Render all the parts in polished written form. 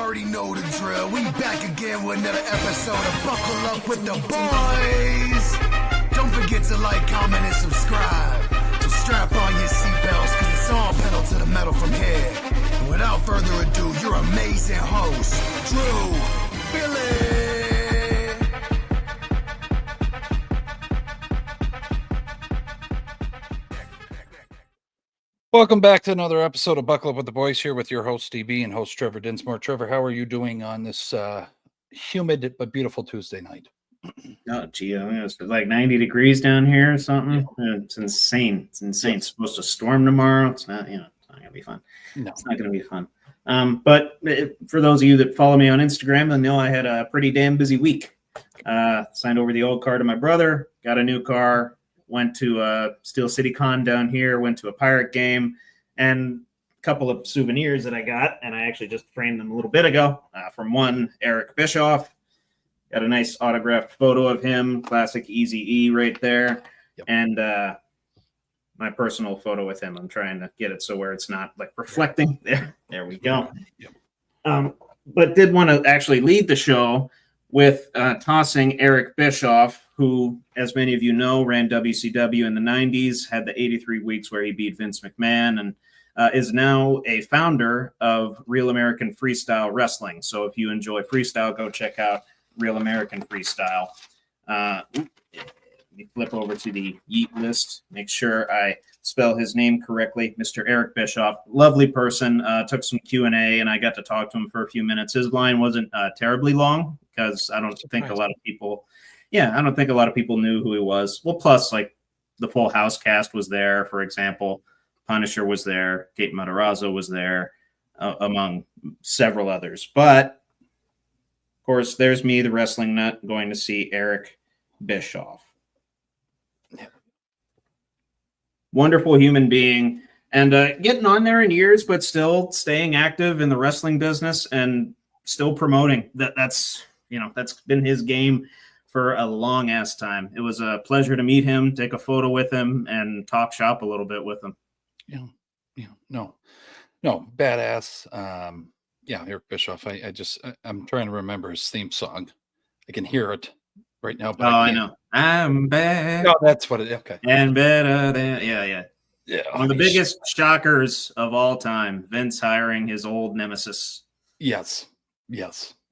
already know the drill. We back again with another episode of Buckle Up with the Boys. Don't forget to like, comment, and subscribe. So strap on your seatbelts, because it's all pedal to the metal from here. And without further ado, your amazing host, Drew, Billy. Welcome back to another episode of Buckle Up with the Boys, here with your host DB and host Trevor Dinsmore. Trevor, how are you doing on this humid but beautiful Tuesday night? Oh, gee, it's like 90 degrees down here or something. Yeah. It's insane. It's insane. Yes. It's supposed to storm tomorrow. It's not, it's not going to be fun. No. It's not going to be fun. But for those of you that follow me on Instagram, then know I had a pretty damn busy week. Signed over the old car to my brother, got a new car, went to Steel City Con down here, went to a Pirate game, and a couple of souvenirs that I got, and I actually just framed them a little bit ago. From one, Eric Bischoff. Got a nice autographed photo of him, classic Eazy-E right there. Yep. And my personal photo with him. I'm trying to get it so where it's not like reflecting. There we go. Yep. But did want to actually lead the show with tossing Eric Bischoff, who, as many of you know, ran WCW in the 90s, had the 83 weeks where he beat Vince McMahon, and is now a founder of Real American Freestyle Wrestling. So if you enjoy freestyle, go check out Real American Freestyle. Let me flip over to the Yeet list, make sure I spell his name correctly. Mr. Eric Bischoff, lovely person, took some Q&A, and I got to talk to him for a few minutes. His line wasn't terribly long, because I don't think a lot of people knew who he was. Well, plus, like, the Full House cast was there, for example. Punisher was there. Kate Matarazzo was there, among several others. But, of course, there's me, the wrestling nut, going to see Eric Bischoff. Wonderful human being. And getting on there in years, but still staying active in the wrestling business and still promoting. That's been his game for a long ass time. It was a pleasure to meet him, take a photo with him, and talk shop a little bit with him. No, badass. Eric Bischoff. I'm trying to remember his theme song. I can hear it right now. But I know. I'm bad. No, that's what it is. Okay. And better than, yeah. One of the biggest shockers of all time, Vince hiring his old nemesis. Yes.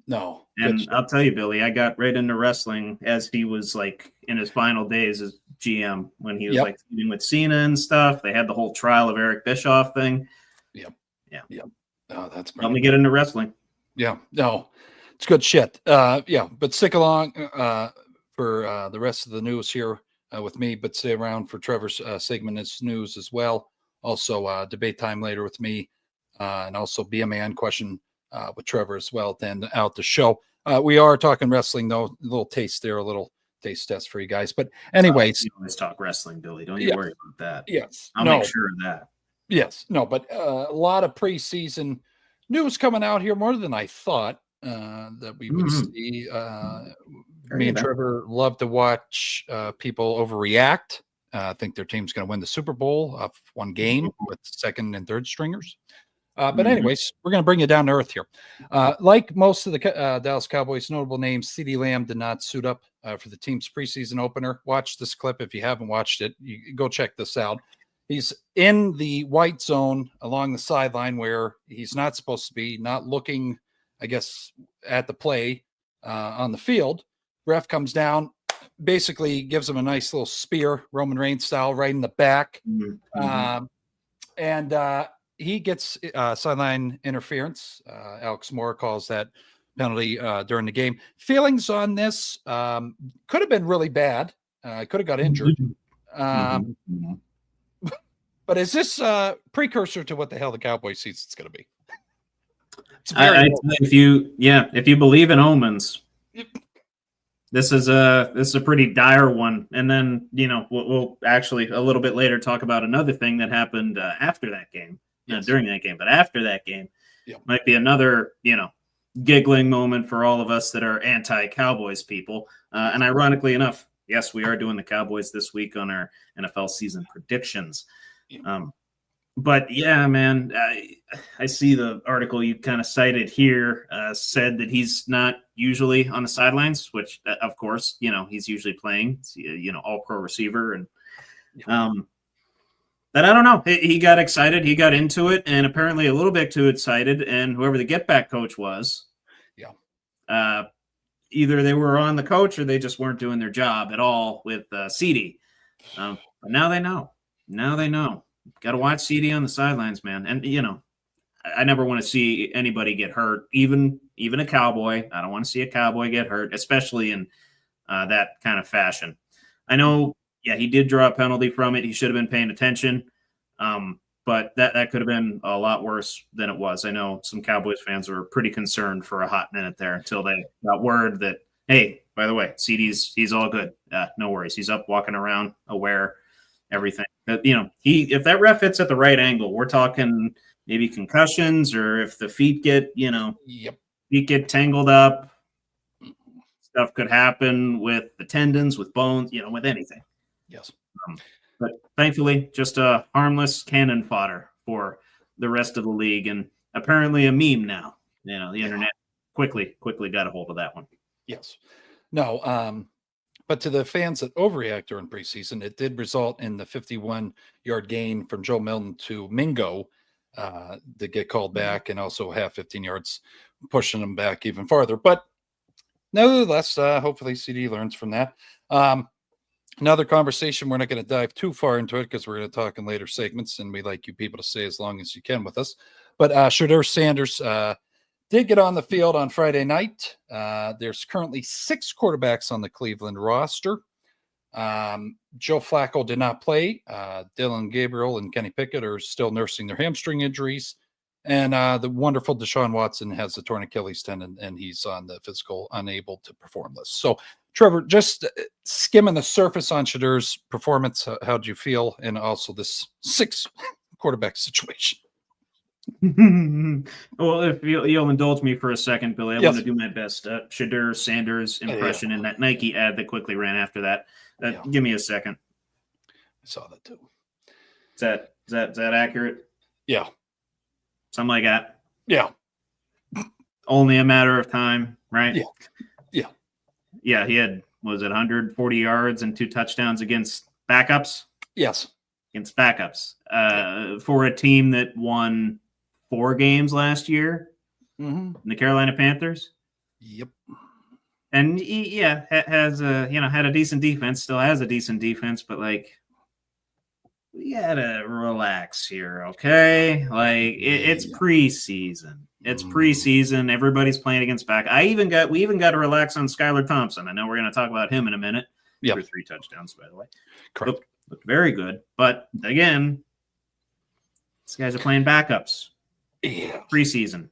No. And I'll tell you, Billy, I got right into wrestling as he was like in his final days as GM, when he was like feuding with Cena and stuff. They had the whole trial of Eric Bischoff thing. Yep. Oh, that's helped me get into wrestling. Yeah. No, it's good shit. But stick along for the rest of the news here with me, but stay around for Trevor's segment as news as well. Also, debate time later with me, and also Be a Man question with Trevor as well to end out the show. We are talking wrestling, though. A little taste there, a little taste test for you guys. But anyways. You always talk wrestling, Billy. Don't you worry about that. Yes. I'll make sure of that. Yes. No, but a lot of preseason news coming out here, more than I thought that we would see. Me and Trevor love to watch people overreact. I think their team's going to win the Super Bowl off one game with second and third stringers. But anyways, we're going to bring you down to earth here. Like most of the Dallas Cowboys notable names, CeeDee Lamb did not suit up for the team's preseason opener. Watch this clip if you haven't watched it. You go check this out. He's in the white zone along the sideline where he's not supposed to be, not looking, I guess, at the play on the field. Ref comes down, basically gives him a nice little spear, Roman Reigns style, right in the back. And he gets sideline interference. Alex Moore calls that penalty during the game. Feelings on this could have been really bad. Could have got injured. But is this a precursor to what the hell the Cowboys season's going to be? If you believe in omens, this is a pretty dire one. And then we'll actually a little bit later talk about another thing that happened after that game, during that game, but after that game might be another giggling moment for all of us that are anti-Cowboys people. And ironically enough, yes, we are doing the Cowboys this week on our NFL season predictions. But yeah, man, I see the article you kind of cited here said that he's not usually on the sidelines, which of course, he's usually playing, all pro receiver. And but I don't know. He got excited. He got into it, and apparently a little bit too excited. And whoever the get back coach was, either they were on the coach or they just weren't doing their job at all with CD. But now they know. Now they know. Got to watch CD on the sidelines, man. And I never want to see anybody get hurt, even a Cowboy. I don't want to see a Cowboy get hurt, especially in that kind of fashion. I know. Yeah, he did draw a penalty from it. He should have been paying attention. But that could have been a lot worse than it was. I know some Cowboys fans were pretty concerned for a hot minute there until they got word that, hey, by the way, he's all good. No worries. He's up, walking around, aware, everything. But, if that ref hits at the right angle, we're talking maybe concussions, or if the feet get, feet get tangled up, stuff could happen with the tendons, with bones, with anything. Yes. But thankfully, just a harmless cannon fodder for the rest of the league, and apparently a meme now. The internet quickly got a hold of that one. Yes. No, but to the fans that overreact during preseason, it did result in the 51-yard gain from Joe Milton to Mingo to get called back, and also have 15 yards, pushing them back even farther. But nevertheless, hopefully CD learns from that. Another conversation, we're not going to dive too far into it because we're going to talk in later segments, and we like you people to stay as long as you can with us. But Shedeur Sanders did get on the field on Friday night. There's currently 6 quarterbacks on the Cleveland roster. Joe Flacco did not play. Dylan Gabriel and Kenny Pickett are still nursing their hamstring injuries. And the wonderful Deshaun Watson has a torn Achilles tendon, and he's on the physical unable to perform list. So, Trevor, just skimming the surface on Shedeur's performance, how do you feel? And also this 6 quarterback situation. Well, if you'll indulge me for a second, Billy, I want to do my best Shedeur Sanders impression in that Nike ad that quickly ran after that. Give me a second. I saw that too. Is that accurate? Yeah. Something like that. Yeah. Only a matter of time, right? Yeah. Yeah, he had, was it 140 yards and 2 touchdowns against backups? Yes. Against backups. For a team that won 4 games last year, the Carolina Panthers. Yep. And he, has had a decent defense, still has a decent defense, but we gotta relax here, okay? It's preseason. It's preseason. Everybody's playing against back. We even got to relax on Skylar Thompson. I know we're going to talk about him in a minute. Yeah, for 3 touchdowns, by the way. Correct. Looked very good. But again, these guys are playing backups. Yeah. Preseason.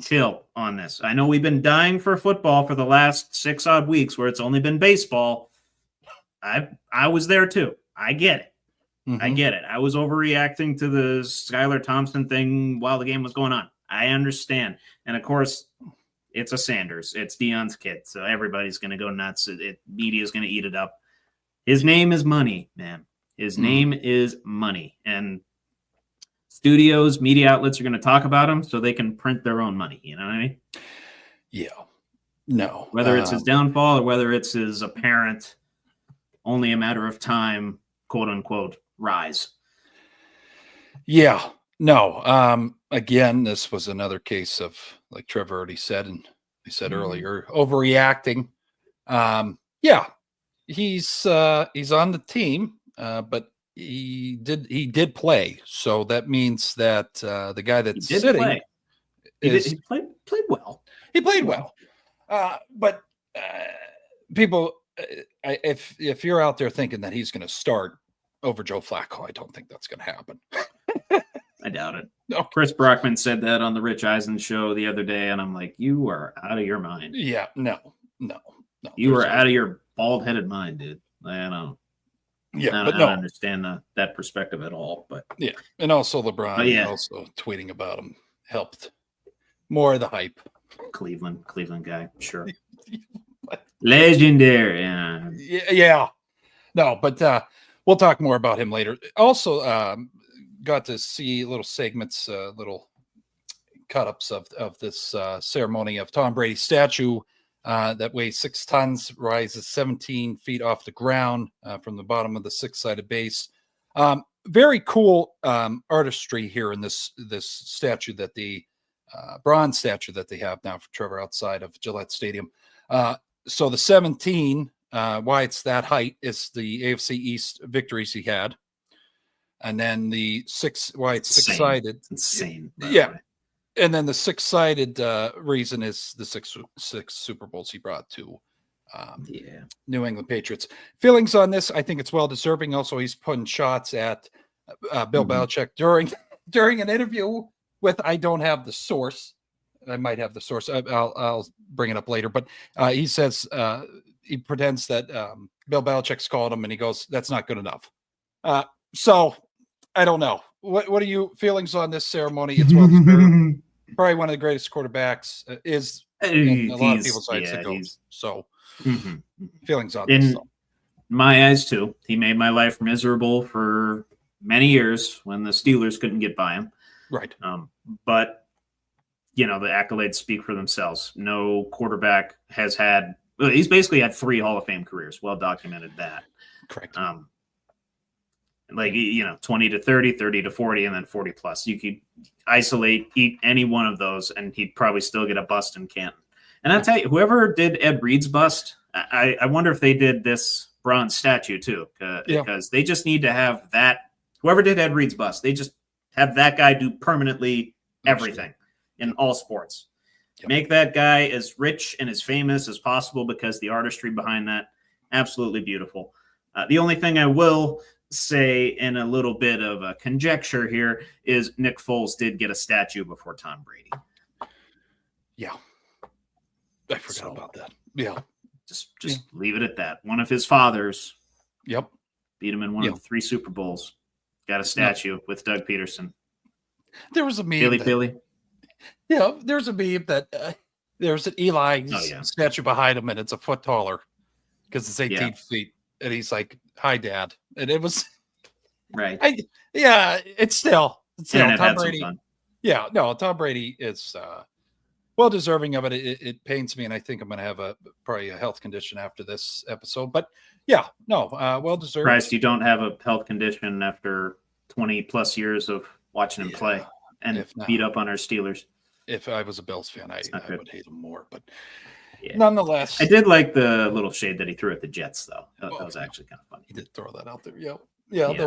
Chill on this. I know we've been dying for football for the last 6 odd weeks, where it's only been baseball. I was there too. I get it. I get it. I was overreacting to the Skylar Thompson thing while the game was going on. I understand. And, of course, it's a Sanders. It's Deion's kid, so everybody's going to go nuts. Media's going to eat it up. His name is money, man. His name is money. And studios, media outlets are going to talk about him so they can print their own money. You know what I mean? Yeah. No. Whether it's his downfall or whether it's his apparent, only a matter of time, quote unquote, rise. Yeah. No. Again, this was another case of, like Trevor already said, and I said earlier, overreacting. Yeah. He's on the team, but he did play. So that means that the guy that's sitting he played well. He played well. But people, if you're out there thinking that he's going to start over Joe Flacco, I don't think that's going to happen. I doubt it. No. Chris Brockman said that on the Rich Eisen show the other day, and I'm like, you are out of your mind. Yeah, no. You are out of your bald-headed mind, dude. I don't. Yeah, I but don't understand that perspective at all. But yeah, and also LeBron also tweeting about him helped. More of the hype. Cleveland guy, sure. Legendary. Yeah. No, but we'll talk more about him later. Also, got to see little segments, little cut-ups of this ceremony of Tom Brady's statue that weighs 6 tons, rises 17 feet off the ground from the bottom of the 6-sided base. Very cool artistry here in this statue, that the bronze statue that they have now for Trevor outside of Gillette Stadium. So the 17, why it's that height, is the AFC East victories he had. And then the 6, why it's 6-sided. Insane. Yeah. And then the 6-sided reason is the six Super Bowls he brought to New England Patriots. Feelings on this, I think it's well deserving. Also, he's putting shots at Bill Belichick during an interview with, I don't have the source. I might have the source. I'll bring it up later. But he says he pretends that Bill Belichick's called him, and he goes, "That's not good enough." So I don't know. What are you feelings on this ceremony? It's well deserved. Probably one of the greatest quarterbacks in a lot of people's eyes to go. So feelings on this. In my eyes too. He made my life miserable for many years when the Steelers couldn't get by him. Right. But the accolades speak for themselves. No quarterback has had. Well, he's basically had 3 Hall of Fame careers. Well documented that. Correct. 20 to 30, 30 to 40, and then 40 plus. You could isolate any one of those, and he'd probably still get a bust in Canton. And I'll tell you, whoever did Ed Reed's bust, I wonder if they did this bronze statue too, because they just need to have that. Whoever did Ed Reed's bust, they just have that guy do permanently everything in all sports. Yep. Make that guy as rich and as famous as possible, because the artistry behind that, absolutely beautiful. The only thing I will say in a little bit of a conjecture here is Nick Foles did get a statue before Tom Brady. Yeah. I forgot about that. Yeah. Just leave it at that. One of his fathers. Yep. Beat him in one of the 3 Super Bowls. Got a statue with Doug Peterson. There was a meme. Billy. Yeah, there's a meme that there's an Eli statue behind him, and it's a foot taller because it's 18 feet. And he's like, "Hi, Dad." And it was right. It's still Tom Brady. Yeah, no, Tom Brady is well deserving of it. It pains me, and I think I'm going to have probably a health condition after this episode. But well deserved. Surprised you don't have a health condition after 20 plus years of watching him play and beat up on our Steelers. If I was a Bills fan, I would hate him more. But nonetheless, I did like the little shade that he threw at the Jets, though. That was actually kind of funny. He did throw that out there. Yeah.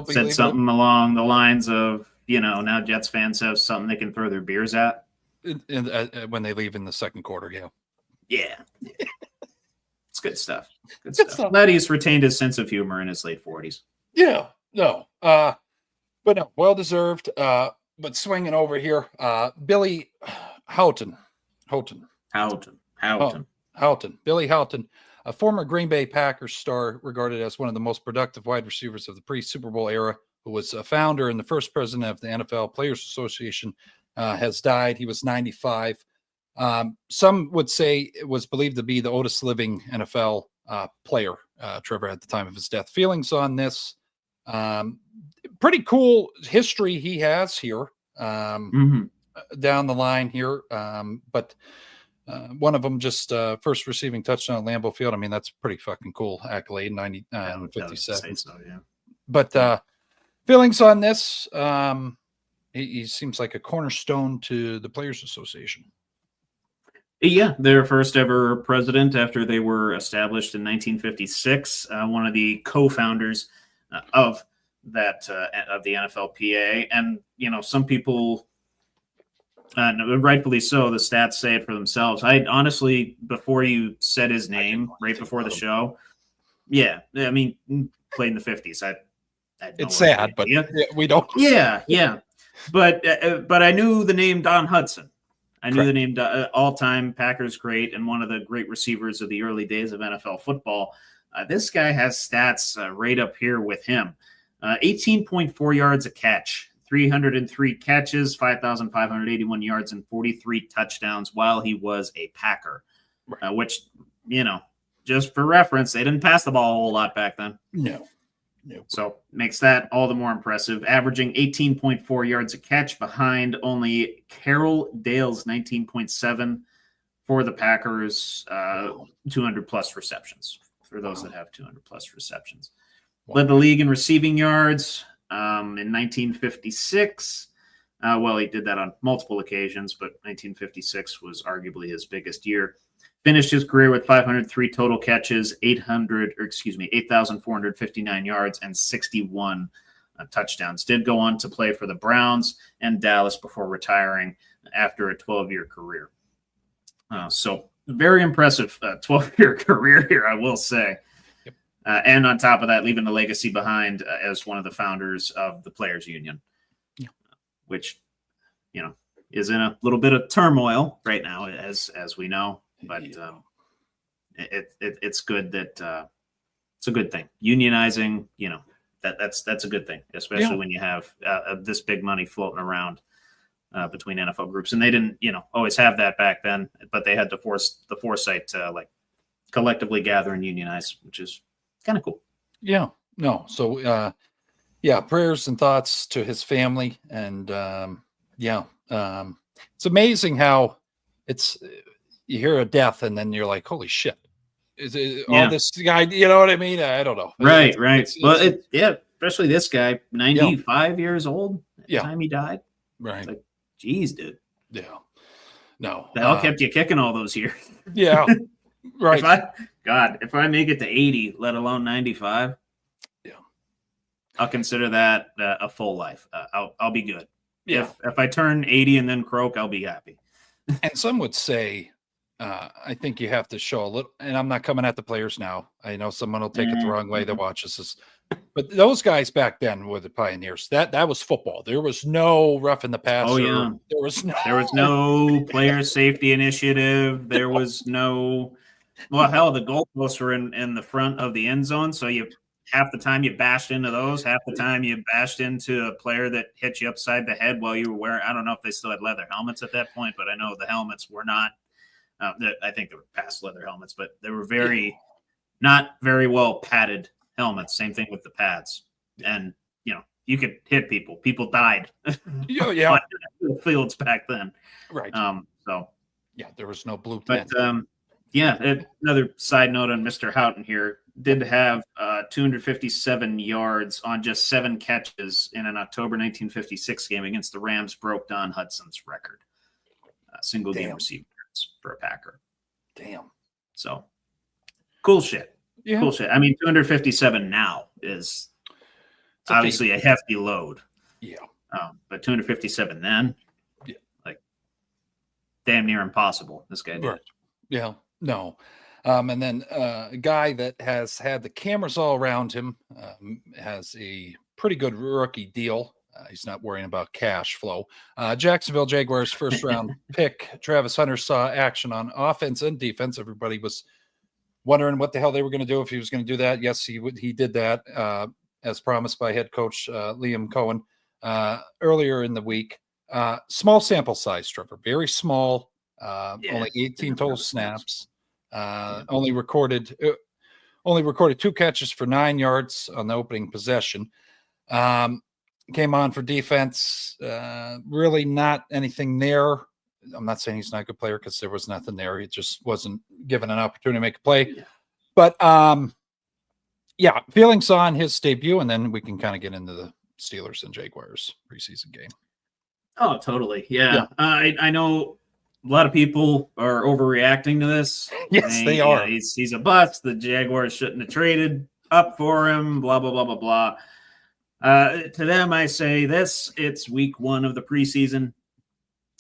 Said something along the lines of, now Jets fans have something they can throw their beers at. When they leave in the second quarter, yeah. It's good stuff. Good stuff. Glad he's retained his sense of humor in his late 40s. Yeah, no. But no, well deserved. But swinging over here, Billy Houghton. Billy Houghton, a former Green Bay Packers star, regarded as one of the most productive wide receivers of the pre-Super Bowl era, who was a founder and the first president of the NFL Players Association, has died. He was 95. Some would say it was believed to be the oldest living NFL player, Trevor, at the time of his death. Feelings on this? Pretty cool history he has here down the line here. But one of them just first receiving touchdown at Lambeau Field. I mean, that's pretty fucking cool accolade, 57. So, yeah. But feelings on this? He seems like a cornerstone to the Players Association. Yeah, their first ever president after they were established in 1956. One of the co-founders of that of the NFLPA, and some people, rightfully so, the stats say it for themselves. I honestly, before you said his name right before the show, I mean, played in the 50s. It's sad, but we don't. Yeah. But I knew the name Don Hudson. I knew the name all-time Packers great and one of the great receivers of the early days of NFL football. This guy has stats right up here with him. 18.4 yards a catch, 303 catches, 5,581 yards, and 43 touchdowns while he was a Packer, which, just for reference, they didn't pass the ball a whole lot back then. No. Nope. So makes that all the more impressive, averaging 18.4 yards a catch behind only Carroll Dale's 19.7 for the Packers, 200-plus receptions for those that have 200-plus receptions. Wow. Led the league in receiving yards in 1956. He did that on multiple occasions, but 1956 was arguably his biggest year. Finished his career with 503 total catches, 8,459 yards, and 61 touchdowns. Did go on to play for the Browns and Dallas before retiring after a 12-year career. So very impressive 12-year career here, I will say. Yep. And on top of that, leaving a legacy behind as one of the founders of the Players Union, which, is in a little bit of turmoil right now, as we know. But it's good that it's a good thing. Unionizing, that's a good thing, especially when you have this big money floating around between NFL groups. And they didn't, always have that back then, but they had the foresight to collectively gather and unionize, which is kind of cool. Yeah. No. So, prayers and thoughts to his family. And it's amazing how you hear a death and then you're like, holy shit. Is it all this guy? You know what I mean? I don't know. Right. Especially this guy, 95 years old at the time he died. Right. It's like, geez, dude. Yeah. No. That all kept you kicking all those years. Yeah. Right. If I make it to 80, let alone 95, I'll consider that a full life. I'll be good. Yeah. If I turn 80 and then croak, I'll be happy. And some would say, I think you have to show a little, and I'm not coming at the players now. I know someone will take it the wrong way that watches this, but those guys back then were the pioneers. That was football. There was no rough in the passer. Oh yeah. There was no player safety initiative. There was no. Well, hell, the goalposts were in the front of the end zone, so half the time you bashed into those, half the time you bashed into a player that hit you upside the head while you were wearing. I don't know if they still had leather helmets at that point, but I know the helmets were not. I think they were past leather helmets, but they were not very well padded helmets. Same thing with the pads, and you could hit people. People died. Yeah. The fields back then. Right. There was no blue pen. But another side note on Mr. Houghton here. Did have 257 yards on just 7 catches in an October 1956 game against the Rams, broke Don Hudson's record. Single game receiving yards for a Packer. Damn. So cool shit. Yeah. Cool shit. I mean, 257 now is obviously a hefty load. Yeah. But 257 then, damn near impossible. This guy did. Right. Yeah. No. And then a guy that has had the cameras all around him, has a pretty good rookie deal. He's not worrying about cash flow. Jacksonville Jaguars first round pick Travis Hunter saw action on offense and defense. Everybody was wondering what the hell they were going to do if he was going to do that. Yes, he did that as promised by head coach Liam Cohen earlier in the week. Small sample size, Trevor, very small. Only 18 total snaps. Only recorded 2 catches for 9 yards on the opening possession. Came on for defense. Really not anything there. I'm not saying he's not a good player because there was nothing there. He just wasn't given an opportunity to make a play. But feelings on his debut, and then we can kind of get into the Steelers and Jaguars preseason game. Oh, totally. Yeah. I know a lot of people are overreacting to this. Yes, they are. He's a bust. The Jaguars shouldn't have traded up for him, blah, blah, blah, blah, blah. To them, I say this. It's week 1 of the preseason.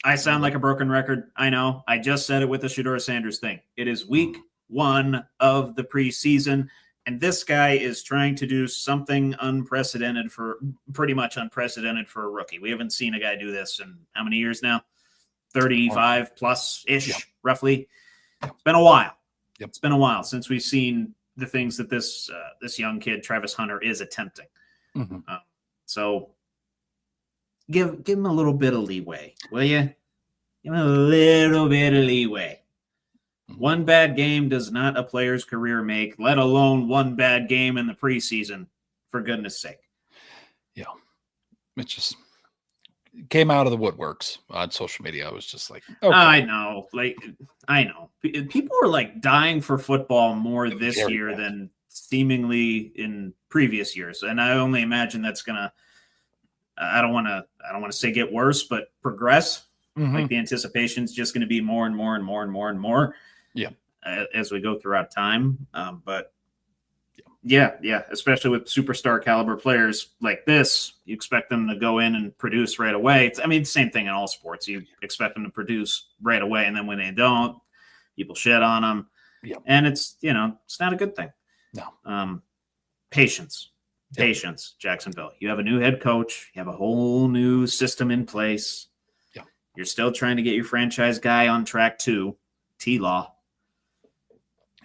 I sound like a broken record. I know. I just said it with the Shedeur Sanders thing. It is week 1 of the preseason, and this guy is trying to do something pretty much unprecedented for a rookie. We haven't seen a guy do this in how many years now? 35 plus ish, roughly. It's been a while. It's been a while since we've seen the things that this young kid, Travis Hunter, is attempting. Mm-hmm. So give him a little bit of leeway, will you? Give him a little bit of leeway. Mm-hmm. One bad game does not a player's career make, let alone one bad game in the preseason for goodness sake. Yeah. It just came out of the woodworks on social media. I was just like, okay. I know. People are like dying for football more this year than seemingly in previous years. And I only imagine that's going to, I don't want to say get worse, but progress. Mm-hmm. Like the anticipation is just going to be more and more and more and more and more. Yeah. As we go throughout time. But yeah, especially with superstar caliber players like this, you expect them to go in and produce right away. Same thing in all sports. You expect them to produce right away, and then when they don't, people shit on them. Yeah. And it's not a good thing. No. Patience, Jacksonville. You have a new head coach. You have a whole new system in place. Yeah. You're still trying to get your franchise guy on track too, T-Law.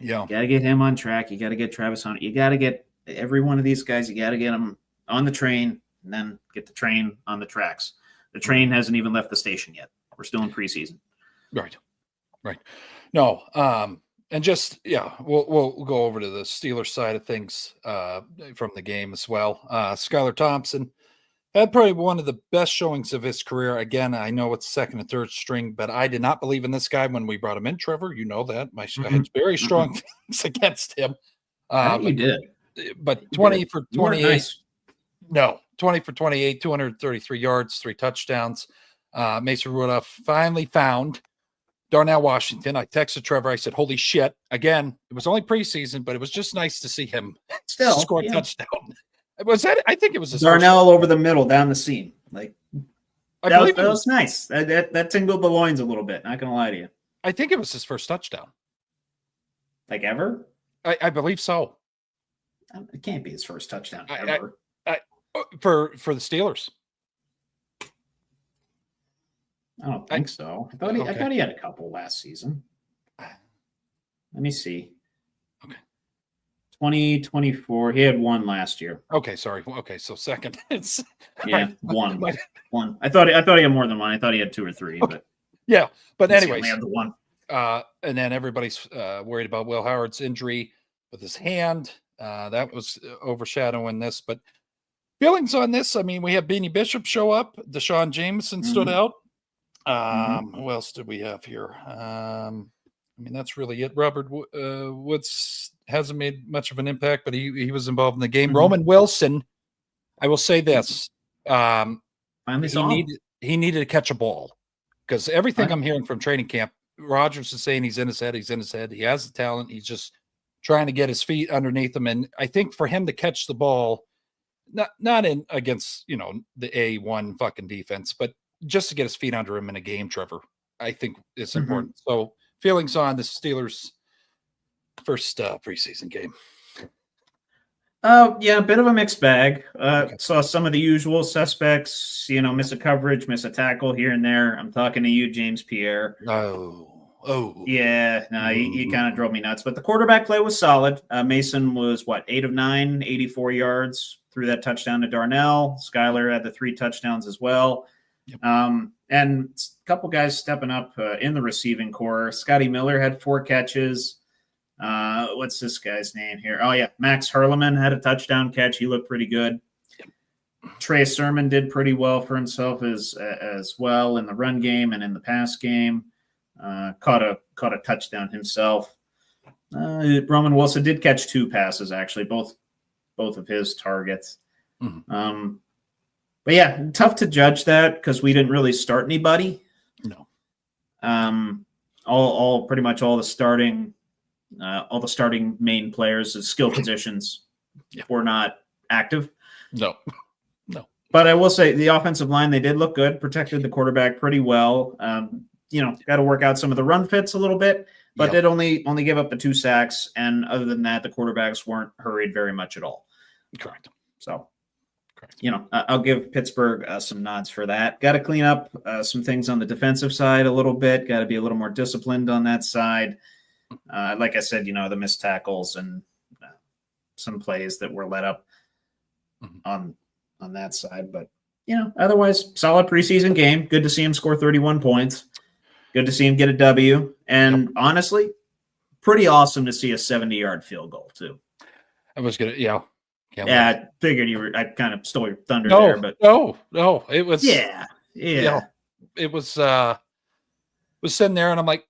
Yeah. You got to get him on track. You got to get Travis on it. You got to get every one of these guys. You got to get them on the train and then get the train on the tracks. The train hasn't even left the station yet. We're still in preseason. Right. No. And just, we'll go over to the Steelers side of things from the game as well. Skylar Thompson had probably one of the best showings of his career. Again, I know it's second and third string, but I did not believe in this guy when we brought him in, Trevor. You know that. I had very strong feelings against him. You did. But 20 for 28. Nice. No, 20 for 28, 233 yards, 3 touchdowns. Mason Rudolph finally found Darnell Washington. I texted Trevor. I said, holy shit. Again, it was only preseason, but it was just nice to see him score a touchdown. Was that? I think it was Darnell over the middle, down the seam. Like that was nice. That tingled the loins a little bit. Not gonna lie to you. I think it was his first touchdown. Like ever? I believe so. It can't be his first touchdown ever. For the Steelers. I don't think so. I thought he had a couple last season. Let me see. 2024. He had one last year. Okay, sorry. Okay, so second. One. I thought he had more than one. I thought he had 2 or 3. Okay. But anyways, he had the one. And then everybody's worried about Will Howard's injury with his hand. That was overshadowing this. But feelings on this? We have Beanie Bishop show up. Deshaun Jameson stood out. Who else did we have here? That's really it. Robert Woods hasn't made much of an impact, but he was involved in the game. Roman Wilson, I will say this. He needed to catch a ball because everything I'm hearing from training camp, Rodgers is saying he's in his head. He has the talent. He's just trying to get his feet underneath him. And I think for him to catch the ball, not in against, the A1 fucking defense, but just to get his feet under him in a game, Trevor, I think is important. So feelings on the Steelers' first preseason game. A bit of a mixed bag. Saw some of the usual suspects, miss a coverage, miss a tackle here and there. I'm talking to you, James Pierre. Yeah, no, he kind of drove me nuts. But the quarterback play was solid. Mason was, 8 of 9, 84 yards, threw that touchdown to Darnell. Skylar had the 3 touchdowns as well. Yep. And a couple guys stepping up in the receiving core. Scotty Miller had 4 catches. What's this guy's name here? Oh, yeah. Max Hurleman had a touchdown catch. He looked pretty good. Yep. Trey Sermon did pretty well for himself as well in the run game and in the pass game. Caught a touchdown himself. Roman Wilson did catch 2 passes, actually, both of his targets. But yeah, tough to judge that because we didn't really start anybody. No. Pretty much all the starting main players, the skill positions were not active. No. But I will say the offensive line, they did look good, protected the quarterback pretty well. Got to work out some of the run fits a little bit, but did only give up the 2 sacks. And other than that, the quarterbacks weren't hurried very much at all. Correct. So, I'll give Pittsburgh some nods for that. Got to clean up some things on the defensive side a little bit. Got to be a little more disciplined on that side. Like I said, the missed tackles and some plays that were let up on that side. But, otherwise, solid preseason game. Good to see him score 31 points. Good to see him get a W. And honestly, pretty awesome to see a 70-yard field goal, too. I was going to, I figured I kind of stole your thunder no, there, but no, it was yeah. It was sitting there, and I'm like,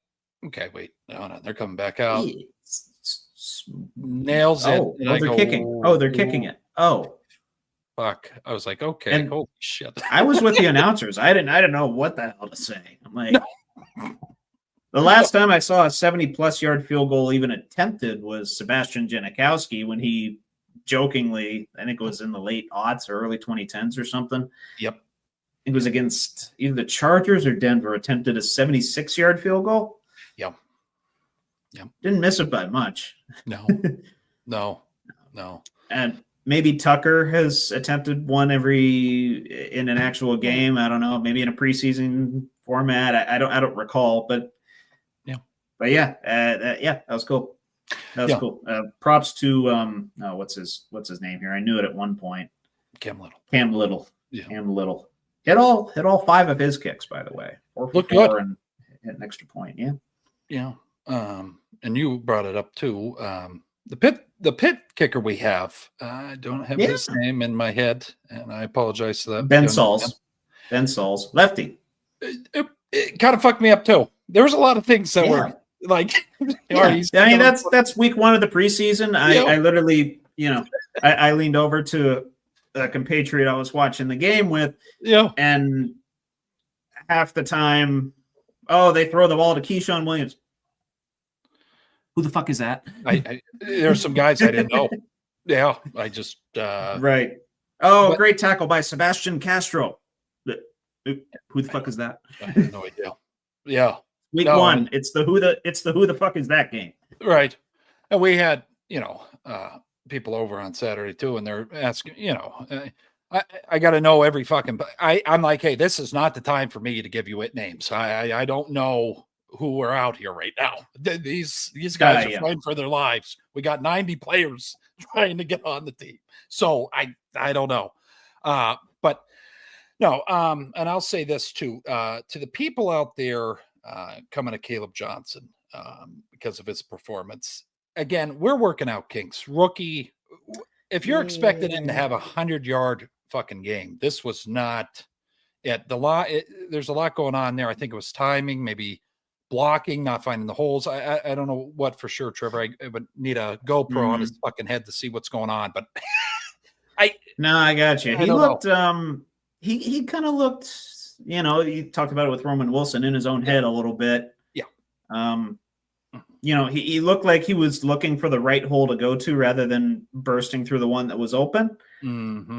okay, wait, no, they're coming back out. Nails it. Oh, they're kicking. Oh, they're kicking it. Oh, fuck! I was like, okay, and holy shit. I was with the announcers. I didn't know what the hell to say. I'm like, the last time I saw a 70-plus yard field goal even attempted was Sebastian Janikowski when he jokingly, I think it was in the late aughts or early 2010s or something. Yep. It was against either the Chargers or Denver, attempted a 76-yard field goal. Yep. Didn't miss it by much. No. And maybe Tucker has attempted one in an actual game. I don't know. Maybe in a preseason format. I don't recall, but yeah, that was cool. That was cool. Props to what's his name here? I knew it at one point. Cam Little. Yeah. Cam Little. Hit all 5 of his kicks, by the way. 4 for 4 and hit an extra point. Yeah. Yeah. And you brought it up too. The pit kicker we have. I don't have his name in my head, and I apologize for that. Ben Sauls, lefty. It kind of fucked me up too. There was a lot of things that were like. I mean, that's week 1 of the preseason. I literally, I leaned over to a compatriot I was watching the game with, and half the time, they throw the ball to Keyshawn Williams. Who the fuck is that? There's some guys I didn't know. Yeah, I just right. Oh, great tackle by Sebastian Castro. Who the fuck is that? I have no idea. Yeah, week 1. It's the who the fuck is that game? Right. And we had people over on Saturday too, and they're asking. I got to know every fucking. I'm like, hey, this is not the time for me to give you names. I don't know who are out here right now. These guys are fighting for their lives. We got 90 players trying to get on the team. So I don't know. But no, and I'll say this too, to the people out there coming to Caleb Johnson because of his performance. Again, we're working out kinks. Rookie, if you're expecting him to have 100-yard fucking game, this was not it. There's a lot going on there. I think it was timing, maybe blocking, not finding the holes. I don't know what for sure, Trevor. I would need a GoPro on his fucking head to see what's going on. But I got you. He looked he kind of looked, you talked about it with Roman Wilson in his own head a little bit. Yeah. He looked like he was looking for the right hole to go to rather than bursting through the one that was open. Mm-hmm.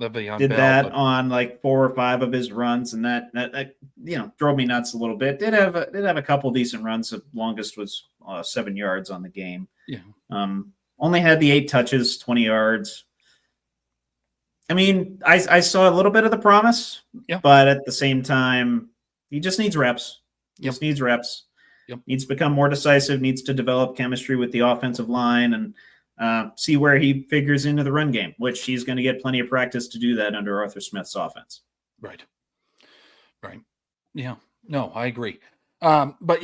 Did that on like 4 or 5 of his runs, and that drove me nuts a little bit. Did have a couple decent runs. The longest was 7 yards on the game. Yeah. Only had the 8 touches, 20 yards. I mean, I saw a little bit of the promise, but at the same time, he just needs reps. Just needs reps. Yep. Needs to become more decisive. Needs to develop chemistry with the offensive line and see where he figures into the run game, which he's going to get plenty of practice to do that under Arthur Smith's offense. Right. Yeah. No, I agree. But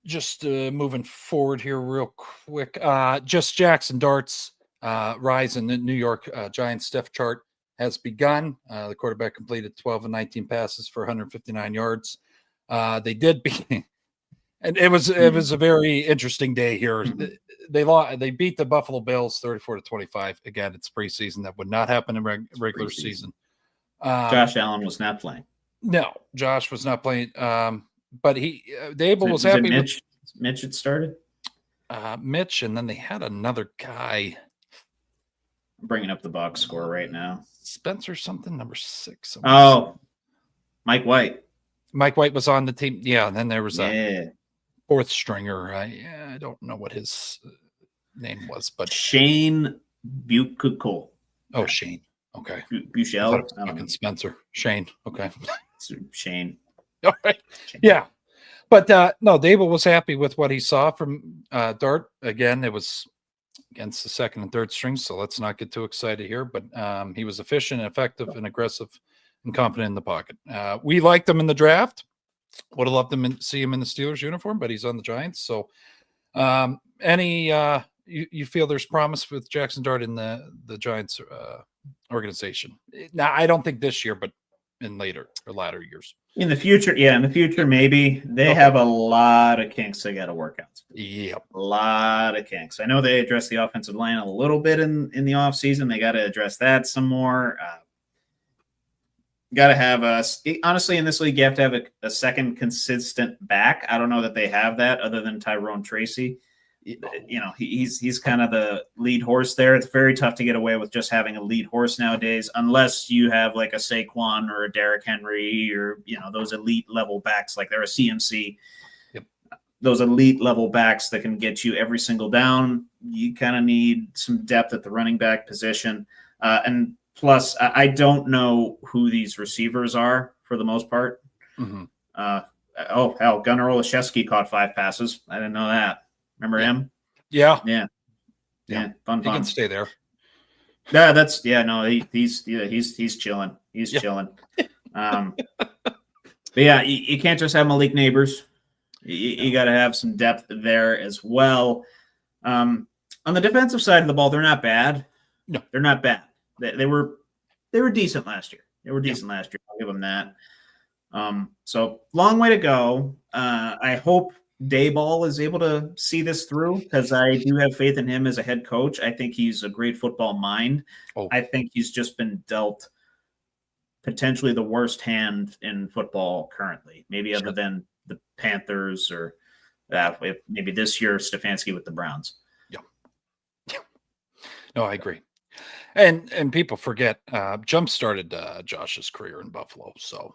just moving forward here real quick. Just Jackson Dart's rise in the New York Giants depth chart has begun. The quarterback completed 12 and 19 passes for 159 yards. They did beat, and it was a very interesting day here. They beat the Buffalo Bills 34-25. Again, it's preseason. That would not happen in regular season. Josh Allen was not playing. No, Josh was not playing. But Dable was happy. Mitch had started. Mitch, and then they had another guy. I'm bringing up the box score right now. Spencer something, number 6. Mike White. Mike White was on the team. Yeah, and then there was a 4th stringer. I don't know what his name was, but Shane Buchel. Oh, Shane. Okay. Buchel. Fucking Spencer. Shane. Okay. Shane. All right. Shane. Yeah. But no, Dable was happy with what he saw from Dart. Again, it was against the 2nd and 3rd strings, so let's not get too excited here. But he was efficient, effective, and aggressive and confident in the pocket. We liked him in the draft. Would have loved him to see him in the Steelers uniform, but he's on the Giants. So any you feel there's promise with Jackson Dart in the Giants organization? Now, I don't think this year, but in later or latter years. In the future, maybe. They have a lot of kinks they got to work out. Yep. A lot of kinks. I know they addressed the offensive line a little bit in the offseason. They got to address that some more. Got to have honestly, in this league, you have to have a second consistent back. I don't know that they have that other than Tyrone Tracy. He's kind of the lead horse there. It's very tough to get away with just having a lead horse nowadays, unless you have like a Saquon or a Derrick Henry or, those elite level backs, like they're a CMC. Yep. Those elite level backs that can get you every single down. You kind of need some depth at the running back position. And plus, I don't know who these receivers are for the most part. Mm-hmm. Gunnar Olszewski caught 5 passes. I didn't know that. Remember him? Yeah. Fun. He can stay there. Yeah, he's chilling. He's chilling. But yeah, you can't just have Malik Neighbors. You got to have some depth there as well. On the defensive side of the ball, they're not bad. No, they're not bad. They were decent last year. I'll give them that. So long way to go. I hope Dayball is able to see this through, because I do have faith in him as a head coach. I think he's a great football mind. I think he's just been dealt potentially the worst hand in football currently, maybe other than the Panthers or maybe this year Stefanski with the Browns. Yeah. No, I agree. And people forget Jump started Josh's career in Buffalo, so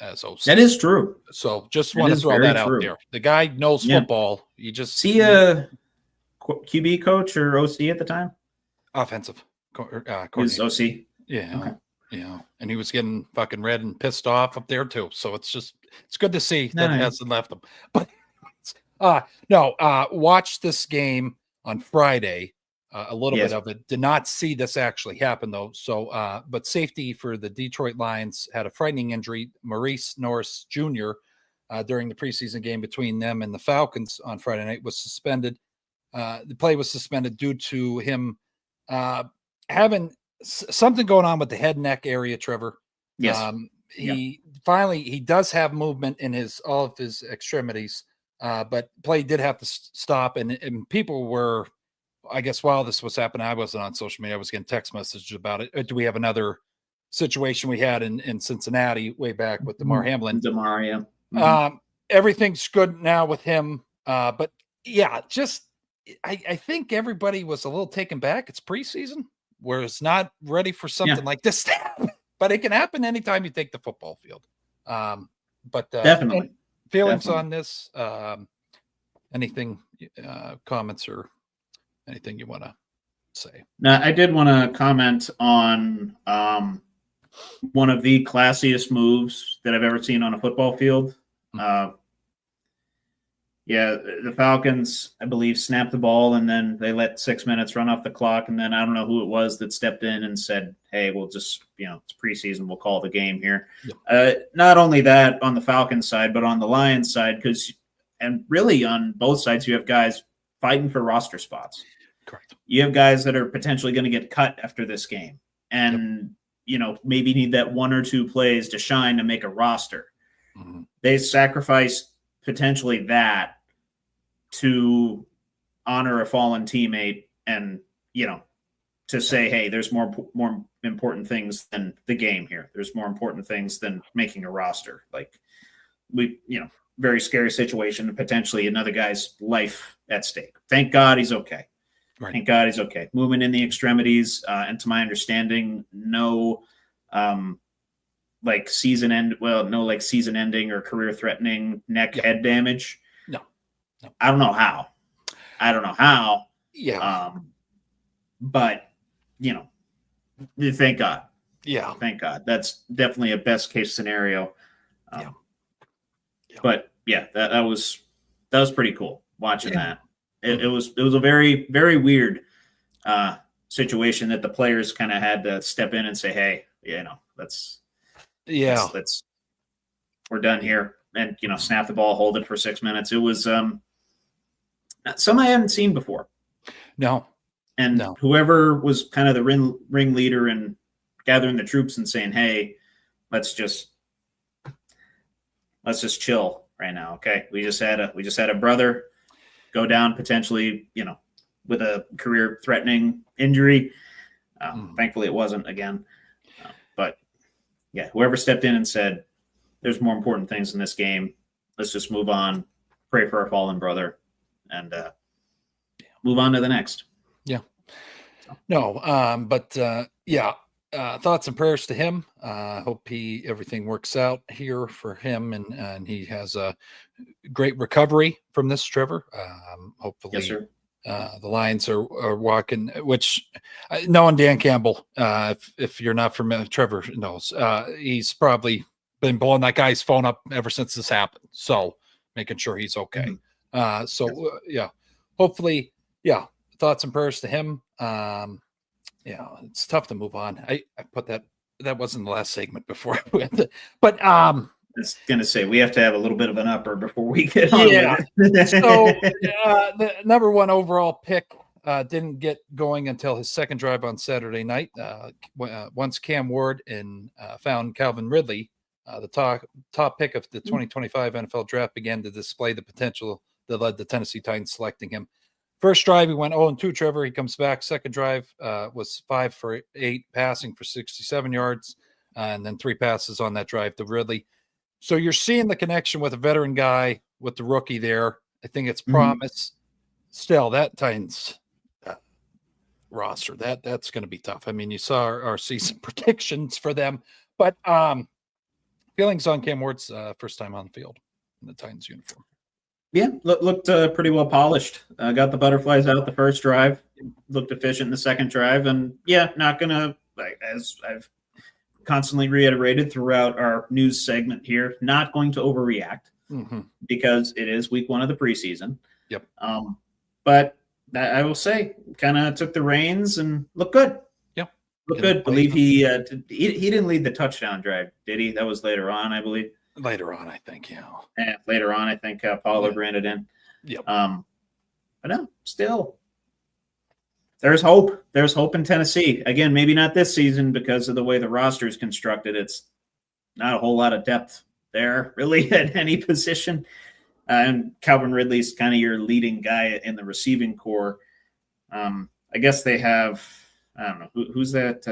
as OC. That is true. So just want to throw that out there. The guy knows football. You just see a QB coach or OC at the time? Offensive he was OC. Yeah. Okay. Yeah. And he was getting fucking red and pissed off up there too. So it's good to see that he hasn't left them. But watch this game on Friday. A little bit of it. Did not see this actually happen though. So, but safety for the Detroit Lions had a frightening injury. Maurice Norris Jr. During the preseason game between them and the Falcons on Friday night was suspended. The play was suspended due to him having something going on with the head neck area. Trevor. Yes. He does have movement in all of his extremities, but play did have to stop, and people were. I guess while this was happening, I wasn't on social media. I was getting text messages about it. Do we have another situation we had in Cincinnati way back with DeMar Hamlin? DeMar, yeah. Everything's good now with him. But yeah, I think everybody was a little taken back. It's preseason where it's not ready for something like this to happen. But it can happen anytime you take the football field. But definitely. Feelings on this? Anything, comments or anything you want to say? Now, I did want to comment on one of the classiest moves that I've ever seen on a football field. The Falcons, I believe, snapped the ball, and then they let 6 minutes run off the clock. And then I don't know who it was that stepped in and said, hey, we'll just, it's preseason, we'll call the game here. Yep. Not only that on the Falcons side, but on the Lions side, and really on both sides, you have guys fighting for roster spots. Correct. You have guys that are potentially going to get cut after this game and, maybe need that 1 or 2 plays to shine to make a roster. Mm-hmm. They sacrifice potentially that to honor a fallen teammate and, to say, hey, there's more important things than the game here. There's more important things than making a roster. Like very scary situation and potentially another guy's life at stake. Thank God he's okay. Right. Thank God he's okay. Movement in the extremities, and to my understanding, no season ending or career threatening neck head damage. No. I don't know how. Yeah. But thank God. Yeah. Thank God. That's definitely a best case scenario. Yeah. But yeah, that was pretty cool watching that. It was a very, very weird situation that the players kind of had to step in and say, hey, let's we're done here. And, snap the ball, hold it for 6 minutes. It was something I hadn't seen before. No. And whoever was kind of the ringleader and gathering the troops and saying, "Hey, let's just chill right now." Okay. We just had a brother go down potentially, with a career threatening injury. Thankfully it wasn't again. But yeah, whoever stepped in and said, "There's more important things in this game. Let's just move on, pray for our fallen brother, and move on to the next." Yeah. No, but thoughts and prayers to him. Hope everything works out here for him, and he has a great recovery from this, Trevor. Hopefully, yes, sir. The Lions are walking, which knowing Dan Campbell, if you're not familiar, Trevor knows, he's probably been blowing that guy's phone up ever since this happened. So making sure he's okay. Hopefully, thoughts and prayers to him. It's tough to move on. I put that wasn't the last segment before I went, but I was gonna say we have to have a little bit of an upper before we get on. Yeah. So the number one overall pick didn't get going until his second drive on Saturday night. Once Cam Ward and found Calvin Ridley, the top pick of the 2025 NFL draft, began to display the potential that led the Tennessee Titans selecting him. First drive, he went 0-2, Trevor. He comes back. Second drive was 5 for 8, passing for 67 yards, and then 3 passes on that drive to Ridley. So you're seeing the connection with a veteran guy with the rookie there. I think it's promise. Still, that Titans roster, that's going to be tough. I mean, you saw our season predictions for them, but feelings on Cam Ward's first time on the field in the Titans uniform. Yeah, looked pretty well polished. Got the butterflies out the first drive. Looked efficient in the second drive, and not gonna, as I've constantly reiterated throughout our news segment here, not going to overreact because it is week 1 of the preseason. Yep. But I will say, kind of took the reins and looked good. Yep. Looked good. I believe he didn't lead the touchdown drive, did he? That was later on, I believe. Later on, I think, later on, I think Pollard ran it in. Yep. But no, still, there's hope. There's hope in Tennessee. Again, maybe not this season because of the way the roster is constructed. It's not a whole lot of depth there, really, at any position. And Calvin Ridley's kind of your leading guy in the receiving core. I guess they have, I don't know, who's that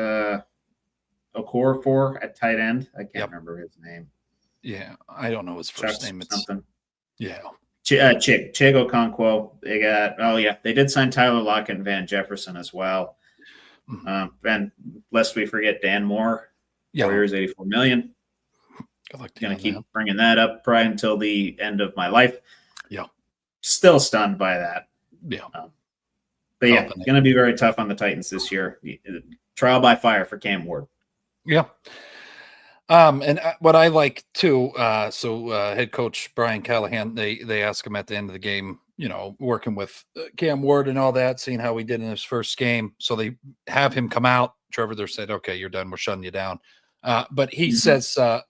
Okor for at tight end? I can't remember his name. Yeah, I don't know his first name. It's something. Yeah. Chig Okonkwo. They got, they did sign Tyler Lockett and Van Jefferson as well. And lest we forget Dan Moore, 4 years, $84 million. Going to keep bringing that up probably until the end of my life. Yeah. Still stunned by that. Yeah. But going to be very tough on the Titans this year. Trial by fire for Cam Ward. Yeah. And what I like too, head coach Brian Callahan, they ask him at the end of the game, working with Cam Ward and all that, seeing how he did in his first game. So they have him come out. Trevor, they said, "Okay, you're done. We're shutting you down." But he says the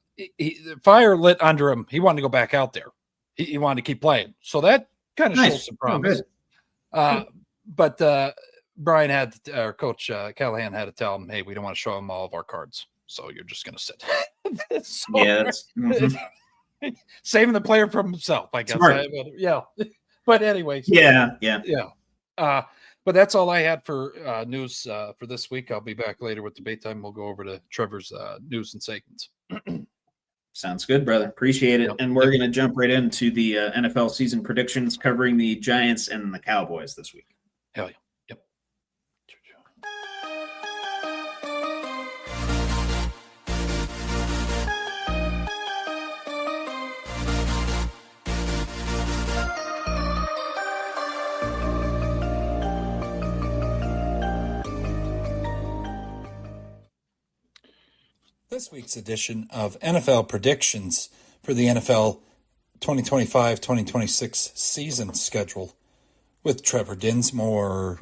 fire lit under him. He wanted to go back out there. He wanted to keep playing. So that kind of shows some promise. But Brian Coach Callahan had to tell him, "Hey, we don't want to show him all of our cards. So you're just going to sit." Saving the player from himself, I guess. But anyways. Yeah. But that's all I had for news for this week. I'll be back later with debate time. We'll go over to Trevor's news and segments. Sounds good, brother. Appreciate it. Yep. And we're going to jump right into the NFL season predictions covering the Giants and the Cowboys this week. Hell yeah. Yep. This week's edition of NFL predictions for the NFL 2025-2026 season schedule with Trevor Dinsmore.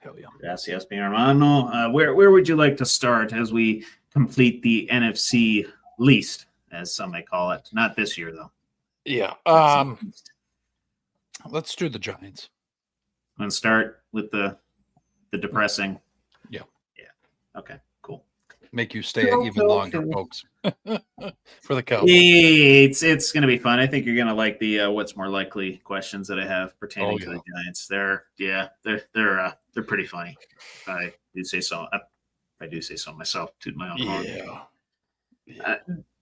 Hell yeah. Gracias, mi hermano. Where would you like to start as we complete the NFC least, as some may call it? Not this year, though. Yeah. Let's do the Giants. Want to start with the depressing? Yeah. Okay, cool. Make you stay even longer, folks. For the Cowboys. It's going to be fun. I think you're going to like the what's more likely questions that I have pertaining to the Giants. They're pretty funny. If I do say so. I do say so myself. Toot my own horn. Yeah.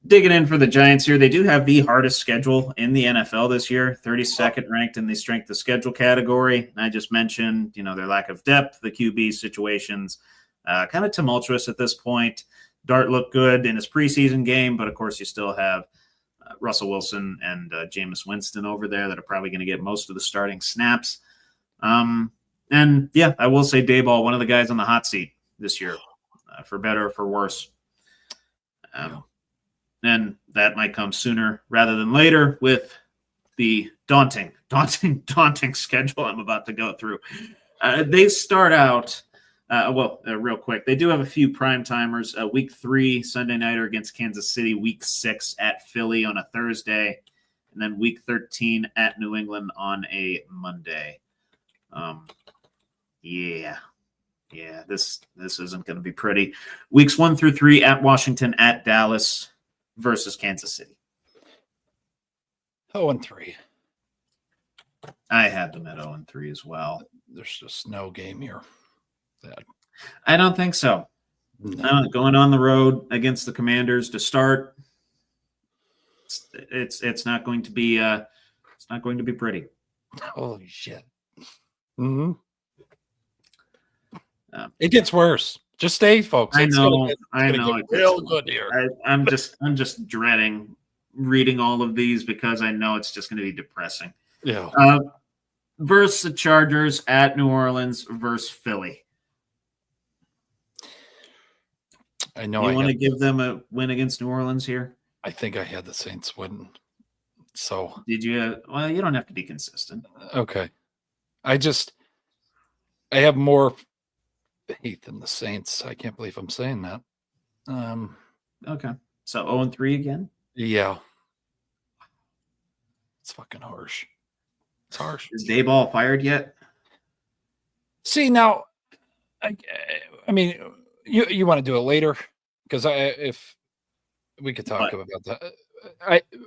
Digging in for the Giants here, they do have the hardest schedule in the NFL this year, 32nd ranked in the strength of schedule category. I just mentioned, their lack of depth, the QB situations, kind of tumultuous at this point. Dart looked good in his preseason game, but of course you still have Russell Wilson and Jameis Winston over there that are probably going to get most of the starting snaps. And yeah, I will say Daboll, one of the guys on the hot seat this year, for better or for worse. And that might come sooner rather than later with the daunting schedule I'm about to go through. They start out, real quick. They do have a few prime timers. Week 3, Sunday nighter against Kansas City. Week 6 at Philly on a Thursday. And then week 13 at New England on a Monday. Yeah, this isn't going to be pretty. Weeks 1 through 3 at Washington, at Dallas versus Kansas City. 0-3. I had them at 0-3 as well. There's just no game here. I don't think so. No. Going on the road against the Commanders to start, it's not going to be pretty. Holy shit. Mm-hmm. It gets worse. Just stay, folks. I know. Get real good here. I'm just dreading reading all of these because I know it's just going to be depressing. Yeah. Versus the Chargers at New Orleans versus Philly. I know. You want to give them a win against New Orleans here? I think I had the Saints win. So did you? Well, you don't have to be consistent. Okay. I have more faith in the Saints. I can't believe I'm saying that. Okay. So 0-3 again? Yeah. It's fucking harsh. It's harsh. Is Daboll fired yet? See, now, I mean, you want to do it later? Because if we could talk about that.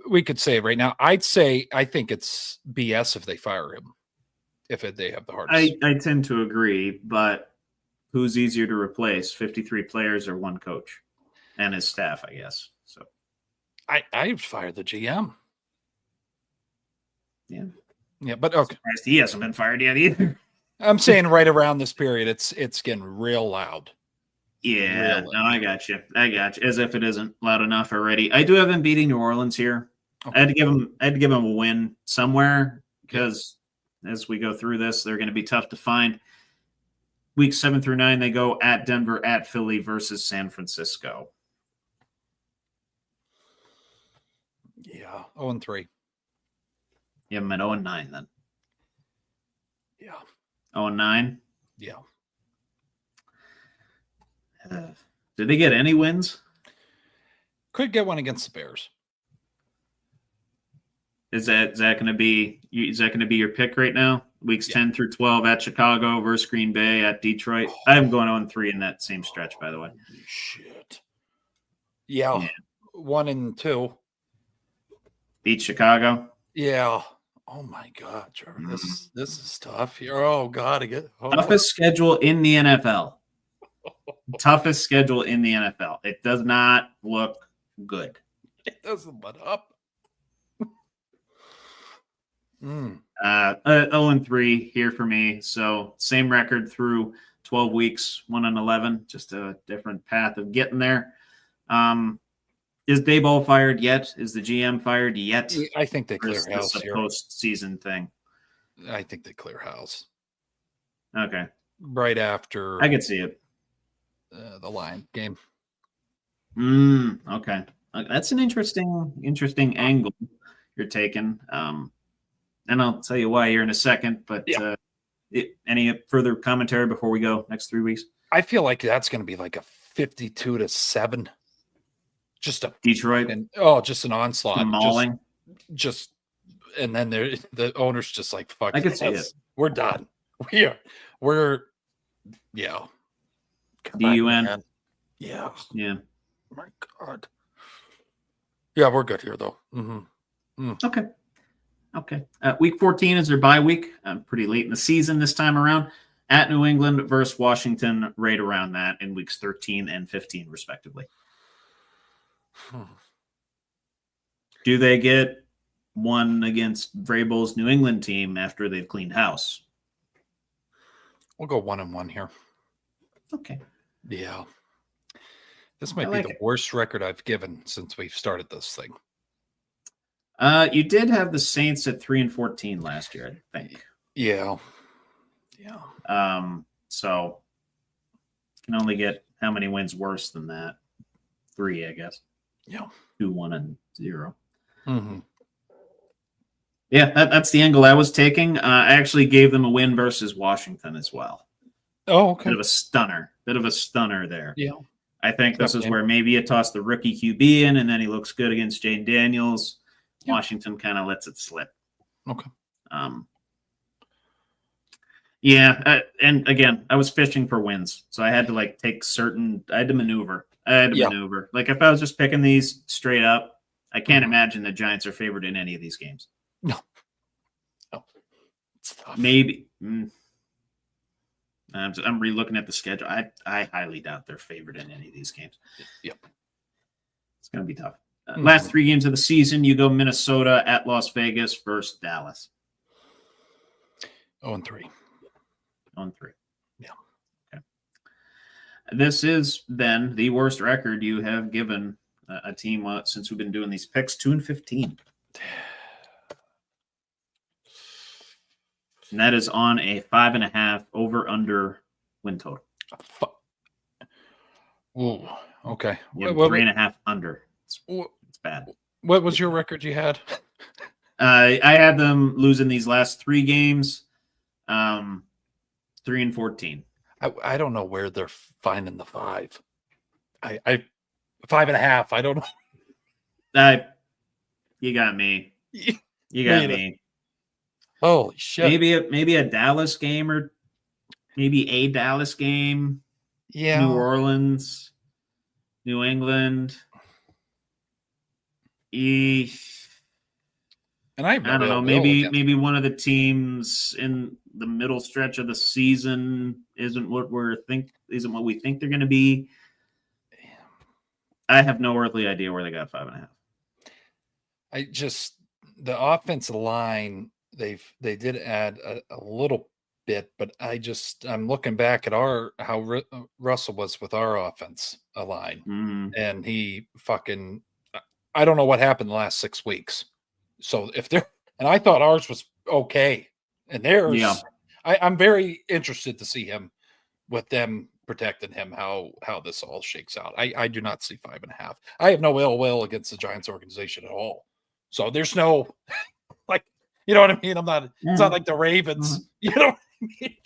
We could say it right now. I think it's BS if they fire him. If they have the hardest. I tend to agree, but who's easier to replace, 53 players or one coach and his staff, I guess. So I fired the GM. Yeah, but okay. He hasn't been fired yet either. I'm saying right around this period, it's getting real loud. Yeah, real loud. No, I got you. As if it isn't loud enough already. I do have him beating New Orleans here. Okay. I had to give him a win somewhere because as we go through this, they're going to be tough to find. Week 7 through 9, they go at Denver, at Philly versus San Francisco. Yeah, 0-3. You have them at 0-9 then. Yeah. 0-9? Yeah. Did they get any wins? Could get one against the Bears. Is that going to be your pick right now? Weeks 10 through 12 at Chicago versus Green Bay at Detroit. I'm going 0-3 in that same stretch, by the way. Holy shit. Yeah. 1 and 2. Beat Chicago. Yeah. Oh my God, Trevor. This is tough here. Oh God, toughest schedule in the NFL. Toughest schedule in the NFL. It does not look good. It doesn't let up. 0-3 here for me. So same record through 12 weeks, 1-11. Just a different path of getting there. Is Daboll fired yet? Is the GM fired yet? I think they clear house here. Post-season thing. I think they clear house. Okay. Right after. I could see it. The Lion game. Okay. That's an interesting angle you're taking. And I'll tell you why here in a second. But any further commentary before we go next 3 weeks? I feel like that's going to be like a 52-7. Just a Detroit, and just an onslaught, mauling. Just and then the owner's just like, fuck. I could see it. We're done. We're yeah. DUN. Yeah. Yeah. My God. Yeah, we're good here though. Mm-hmm. Okay. Week 14 is their bye week. Pretty late in the season this time around. At New England versus Washington, right around that in weeks 13 and 15, respectively. Do they get one against Vrabel's New England team after they've cleaned house? We'll go 1-1 here. Okay. Yeah. This might be the worst record I've given since we've started this thing. You did have the Saints at 3-14 last year, I think. Yeah. So can only get how many wins worse than that? 3, I guess. Yeah. 2-1-0. Mm-hmm. Yeah, that's the angle I was taking. I actually gave them a win versus Washington as well. Oh, okay. Bit of a stunner there. Yeah. I think this is where maybe you toss the rookie QB in, and then he looks good against Jane Daniels. Yeah. Washington kind of lets it slip. Okay. Yeah, and again, I was fishing for wins, so I had to I had to maneuver. Maneuver. Like if I was just picking these straight up, I can't imagine the Giants are favored in any of these games. No. It's tough. Maybe. I'm re-looking at the schedule. I highly doubt they're favored in any of these games. Yep. It's going to be tough. Last 3 games of the season, you go Minnesota at Las Vegas versus Dallas. 0-3. 0-3. Yeah. Okay. This is then the worst record you have given a team since we've been doing these picks, 2-15. And that is on a 5.5 over/under win total. Ooh, okay. 3.5 under. It's bad. What was your record you had? I had them losing these last 3 games, 3-14. I don't know where they're finding the 5. I 5.5. I don't know. You got me. You got me. Holy shit! Maybe a Dallas game or maybe a Dallas game. Yeah. New Orleans, New England. And I don't know. Maybe one of the teams in the middle stretch of the season isn't what we think they're going to be. I have no earthly idea where they got 5.5. The offensive line. They did add a little bit, but I'm looking back at how Russell was with our offense line, and he fucking I don't know what happened the last 6 weeks. So and I thought ours was okay, and theirs. Yeah. I'm very interested to see him with them protecting him. How this all shakes out. I do not see 5.5. I have no ill will against the Giants organization at all. So there's no you know what I mean? I'm not. It's not like the Ravens. You know what I mean?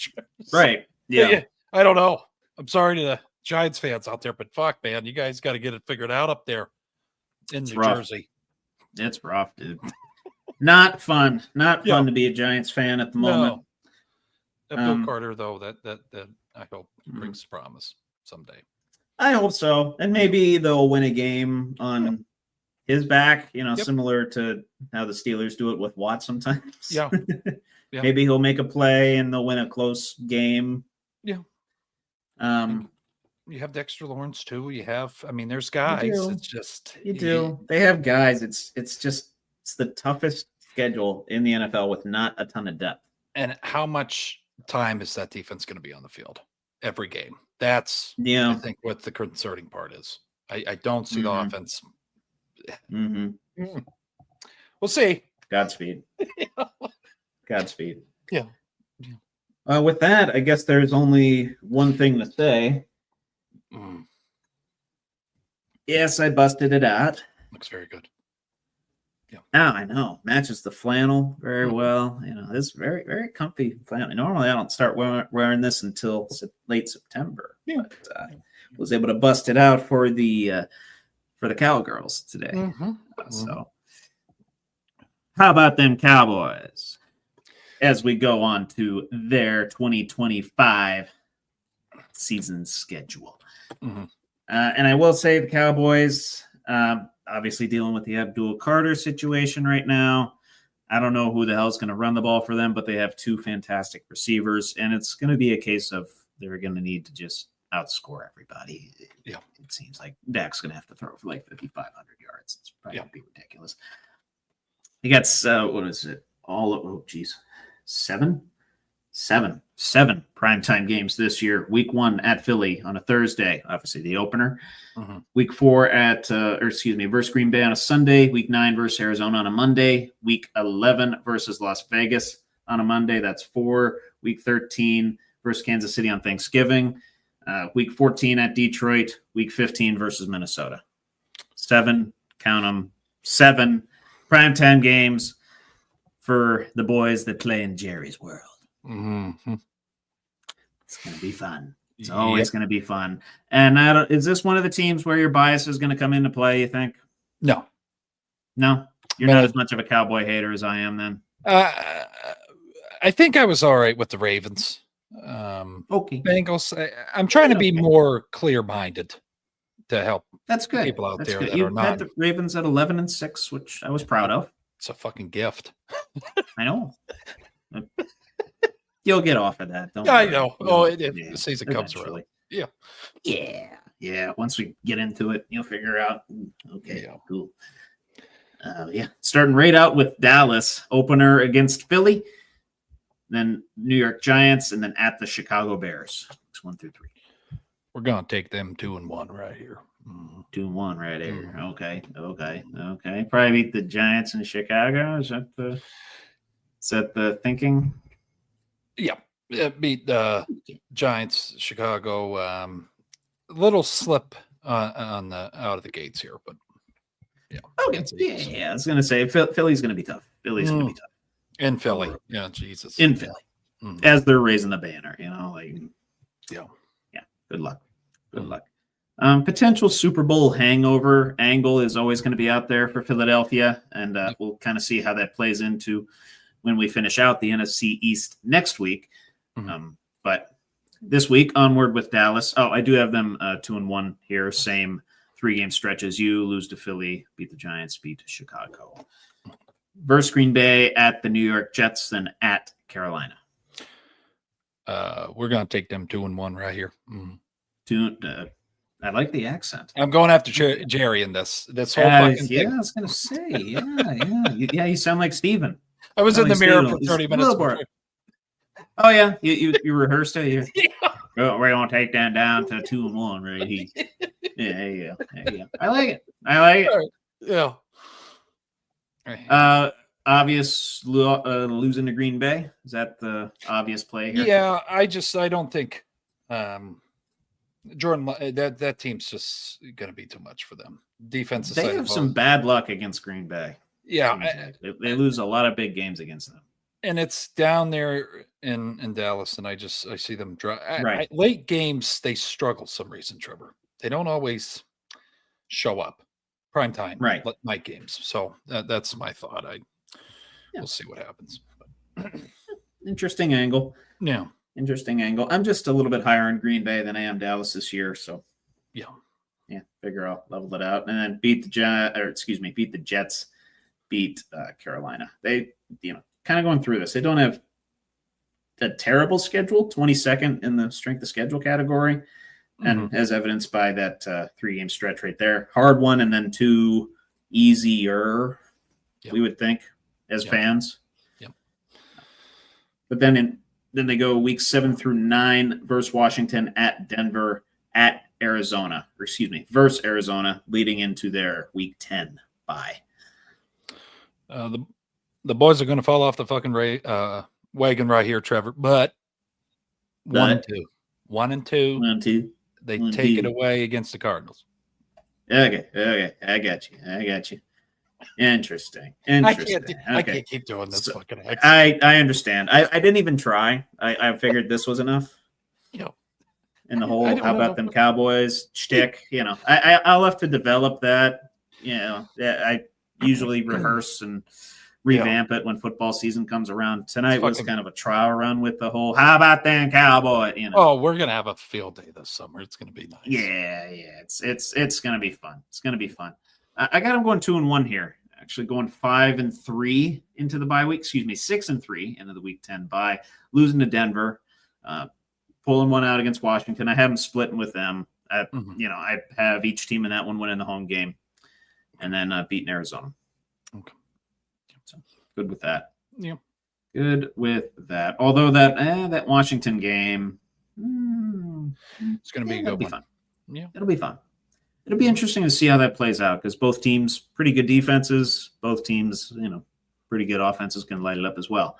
Right. Yeah. I don't know. I'm sorry to the Giants fans out there, but fuck, man, you guys got to get it figured out up there in New Jersey. It's rough, dude. Not fun. Not fun to be a Giants fan at the moment. Bill Carter, though, that I hope brings promise someday. I hope so, and maybe they'll win a game on his back, similar to how the Steelers do it with Watt sometimes. Yeah. Maybe he'll make a play and they'll win a close game. Yeah. You have Dexter Lawrence too. There's guys. It's just you do. They have guys. It's the toughest schedule in the NFL with not a ton of depth. And how much time is that defense going to be on the field every game? That's I think what the concerning part is. I don't see the offense. We'll see. Godspeed. Godspeed. Yeah. With that, I guess there's only one thing to say. Yes, I busted it out. Looks very good. Yeah. Oh, I know. Matches the flannel very well. This very, very comfy flannel. Normally, I don't start wearing this until late September. Yeah. But I was able to bust it out for the Cowgirls today. So, how about them Cowboys? as we go on to their 2025 season schedule. Mm-hmm. And I will say the Cowboys, obviously dealing with the Abdul Carter situation right now. I don't know who the hell is going to run the ball for them, but they have two fantastic receivers, and it's going to be a case of they're going to need to just outscore everybody. Yeah. It seems like Dak's going to have to throw for like 5,500 yards. It's probably going to be ridiculous. He gets, what is it? Seven primetime games this year. Week 1 at Philly on a Thursday, obviously the opener. Mm-hmm. Week 4 versus Green Bay on a Sunday. Week 9 versus Arizona on a Monday. Week 11 versus Las Vegas on a Monday. That's 4. Week 13 versus Kansas City on Thanksgiving. Week 14 at Detroit. Week 15 versus Minnesota. 7, count them, 7 primetime games for the boys that play in Jerry's world. Mm-hmm. It's going to be fun. It's always going to be fun. And is this one of the teams where your bias is going to come into play, you think? No. No? You're not as much of a Cowboy hater as I am then? I think I was all right with the Ravens. Okay. Bengals, I'm trying to be more clear-minded to help That's good. people out That's there good. that You are not. had the Ravens at 11-6, which I was proud of. It's a fucking gift. I know. You'll get off of that. Don't I worry. know. The season comes around. Yeah. Once we get into it, you'll figure out. Okay, Yeah. Cool. Starting right out with Dallas opener against Philly, then New York Giants, and then at the Chicago Bears. 1 through 3. We're gonna take them 2-1 right here. 2-1 right here. Okay. Probably beat the Giants in Chicago. Is that the thinking? Yeah, beat the Giants, Chicago. Little slip on the out of the gates here, but yeah. Okay. Yeah. I was gonna say Philly's gonna be tough. Gonna be tough in Philly. Yeah, Jesus. In Philly, as they're raising the banner. Yeah. Good luck. Potential Super Bowl hangover angle is always going to be out there for Philadelphia, and we'll kind of see how that plays into when we finish out the NFC East next week. But this week, onward with Dallas. Oh, I do have them 2-1 here. Same 3-game stretch as you. Lose to Philly, beat the Giants, beat Chicago. Versus Green Bay, at the New York Jets, then at Carolina. We're going to take them 2-1 right here. I like the accent. I'm going after Jerry in this whole fucking thing. I was going to say, yeah. You sound like Steven. I was in the mirror for 30 minutes. Oh yeah, you rehearsed it. We're going to take that down to 2-1 right here. Yeah. I like it. Right. Yeah. Obvious losing to Green Bay. Is that the obvious play here? Yeah, I don't think Jordan, that team's just going to be too much for them. Defensive they have some bad luck against Green Bay. Yeah, they lose a lot of big games against them. And it's down there in Dallas, and I see them right. Late games they struggle some reason. Trevor, they don't always show up. Prime time, right? Night games. So that's my thought. We'll see what happens. Interesting angle. Yeah. Interesting angle. I'm just a little bit higher in Green Bay than I am Dallas this year, so yeah. Figure I'll level it out, and then beat the Jets, beat Carolina. They, kind of going through this. They don't have a terrible schedule, 22nd in the strength of schedule category, and as evidenced by that 3-game stretch right there. Hard one, and then 2 easier. We would think as fans. Yep. But then they go week 7 through 9 versus Washington, at Denver, at Arizona, versus Arizona, leading into their week 10 bye. The boys are going to fall off the fucking wagon right here, Trevor. But 1-2. 1-2. They take it away against the Cardinals. Okay. I got you. Interesting. I can't keep doing this fucking accent. I understand. I didn't even try. I figured this was enough. And the whole how about them Cowboys shtick, I'll have to develop that. I usually rehearse and revamp it when football season comes around. Tonight was kind of a trial run with the whole, how about then Cowboy? Oh, we're going to have a field day this summer. It's going to be nice. Yeah. It's going to be fun. It's going to be fun. I got them going 2-1 here. Actually going 5-3 into the bye week. 6-3 into the week 10 bye. Losing to Denver. Pulling one out against Washington. I have them splitting with them. I have each team in that one winning the home game. And then beating Arizona. Okay. So good with that. Yeah. Good with that. Although that Washington game, it's going to be a good one. Fun. Yeah, it'll be fun. It'll be interesting to see how that plays out because both teams pretty good defenses. Both teams, pretty good offenses can light it up as well.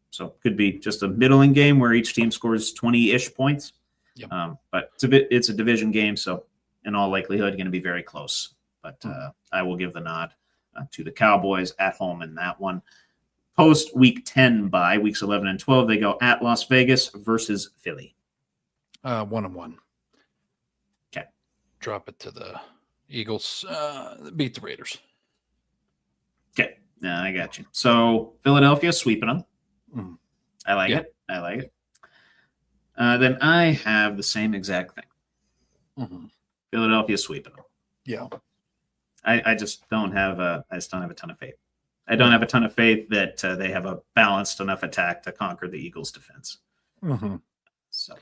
So could be just a middling game where each team scores 20-ish points. Yep. But it's a division game, so in all likelihood, going to be very close. But I will give the nod to the Cowboys at home in that one. Post week 10 bye, weeks 11 and 12, they go at Las Vegas versus Philly. 1-1. Okay. Drop it to the Eagles. Beat the Raiders. Okay. Yeah, I got you. So Philadelphia sweeping them. I like it. Then I have the same exact thing. Philadelphia sweeping them. Yeah. I just don't have a ton of faith. I don't have a ton of faith that they have a balanced enough attack to conquer the Eagles' defense. So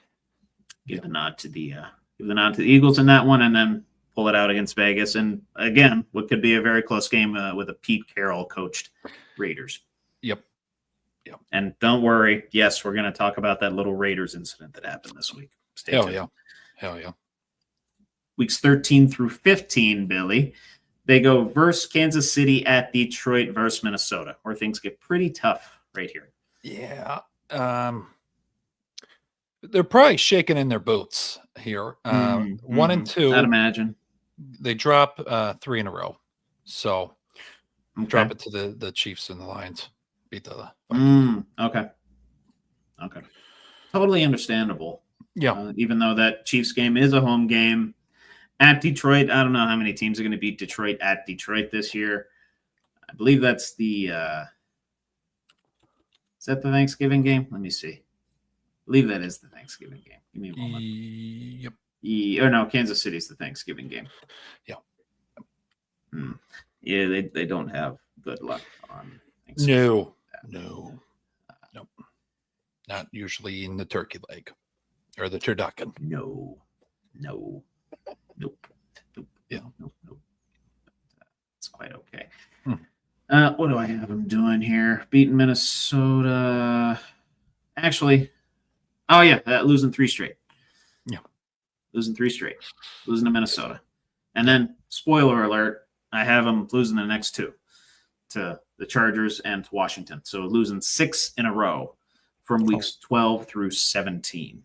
give the nod to the Eagles in that one, and then pull it out against Vegas. And again, what could be a very close game with a Pete Carroll coached Raiders. Yep. And don't worry. Yes, we're going to talk about that little Raiders incident that happened this week. Hell yeah. Weeks 13 through 15, Billy. They go versus Kansas City at Detroit versus Minnesota, where things get pretty tough right here. Yeah. They're probably shaking in their boots here. 1 and 2. I'd imagine. They drop 3 in a row. So drop it to the Chiefs and the Lions. Beat the Okay. Totally understandable. Yeah. Even though that Chiefs game is a home game. At Detroit, I don't know how many teams are going to beat Detroit at Detroit this year. I believe that's the is that the Thanksgiving game? Let me see. I believe that is the Thanksgiving game. Give me a moment. Yep. No, Kansas City's the Thanksgiving game. Yeah. Yeah, they don't have good luck on Thanksgiving. No. Nope. Not usually in the turkey leg or the turducken. No. Nope. Yeah. Nope. It's quite okay. What do I have them doing here? Beating Minnesota. Actually, losing 3 straight. Yeah. Losing 3 straight. Losing to Minnesota. And then, spoiler alert, I have them losing the next 2 to the Chargers and to Washington. So losing 6 in a row from weeks 12 through 17.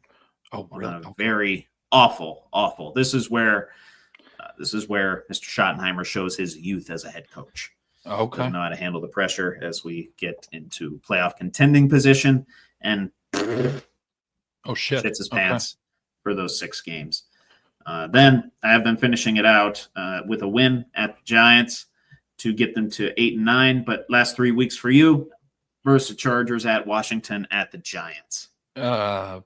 Oh, really? Very awful. This is where Mr. Schottenheimer shows his youth as a head coach. Okay. Doesn't know how to handle the pressure as we get into playoff contending position and shit. shits his pants for those 6 games. Then I have them finishing it out with a win at the Giants to get them to 8-9. But last 3 weeks for you versus the Chargers at Washington at the Giants. What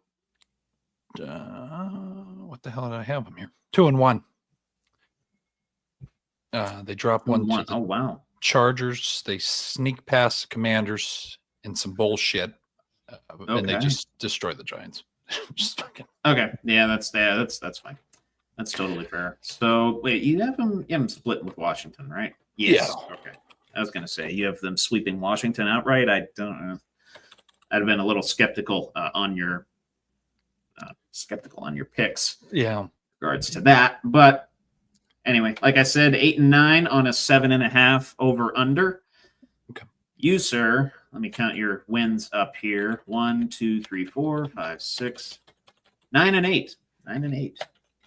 the hell did I have them here? 2-1. They drop 1 to the Chargers. They sneak past the Commanders in some bullshit, and they just destroy the Giants. Just fucking. Okay, yeah, that's fine. That's totally fair. So wait, you have them split with Washington, right? Yes. Yeah. Okay. I was gonna say you have them sweeping Washington outright. I don't know. I'd have been a little skeptical on your picks. Yeah. In regards to that, but anyway, like I said, 8-9 on a 7.5 over under. Okay. You, sir, let me count your wins up here. 1, 2, 3, 4, 5, 6, 9 and 8. 9 and 8.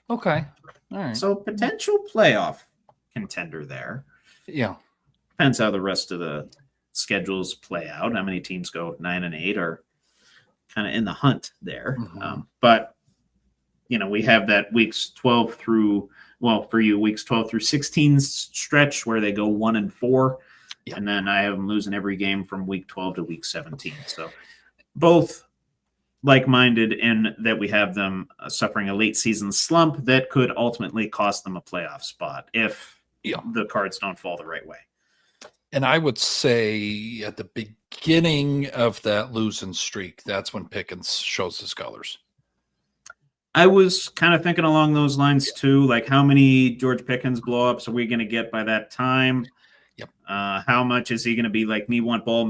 Okay. All right. So potential playoff contender there. Yeah. Depends how the rest of the schedules play out. How many teams go 9 and 8 are kind of in the hunt there. But we have that weeks 12 through. Well, for you, weeks 12 through 16 stretch where they go 1 and 4 And then I have them losing every game from week 12 to week 17. So both like-minded in that we have them suffering a late season slump that could ultimately cost them a playoff spot if the cards don't fall the right way. And I would say at the beginning of that losing streak, that's when Pickens shows his colors. I was kind of thinking along those lines too, like how many George Pickens blow-ups are we going to get by that time? Yep. How much is he going to be like me want ball,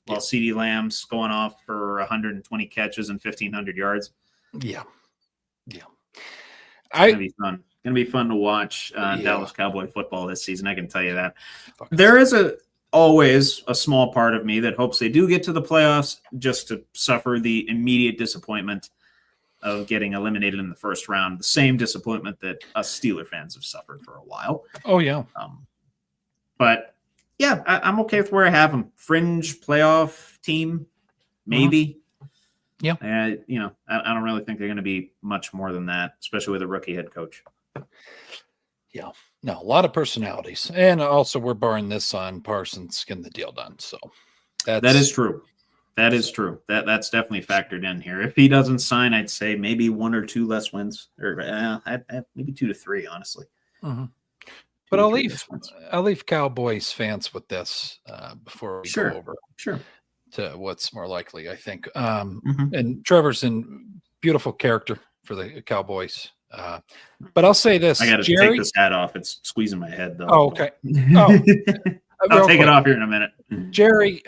while CeeDee Lamb's going off for 120 catches and 1,500 yards? Yeah. It's going to be fun. Going to be fun to watch Dallas Cowboy football this season. I can tell you that. There is always a small part of me that hopes they do get to the playoffs just to suffer the immediate disappointment of getting eliminated in the first round. The same disappointment that us Steeler fans have suffered for a while. Oh, yeah. But, yeah, I'm okay with where I have them. Fringe playoff team, maybe. Yeah. I don't really think they're going to be much more than that, especially with a rookie head coach. Yeah. No, a lot of personalities. And also we're barring this on Parsons getting the deal done. So that is true. That is true. That's definitely factored in here. If he doesn't sign, I'd say maybe 1 or 2 less wins, or maybe 2 to 3, honestly. Mm-hmm. But I'll leave Cowboys fans with this before we go over to what's more likely, I think. And Trevor's in beautiful character for the Cowboys. But I'll say this. I got to take this hat off. It's squeezing my head, though. Oh, okay. Oh, I'll take it off here in a minute. Jerry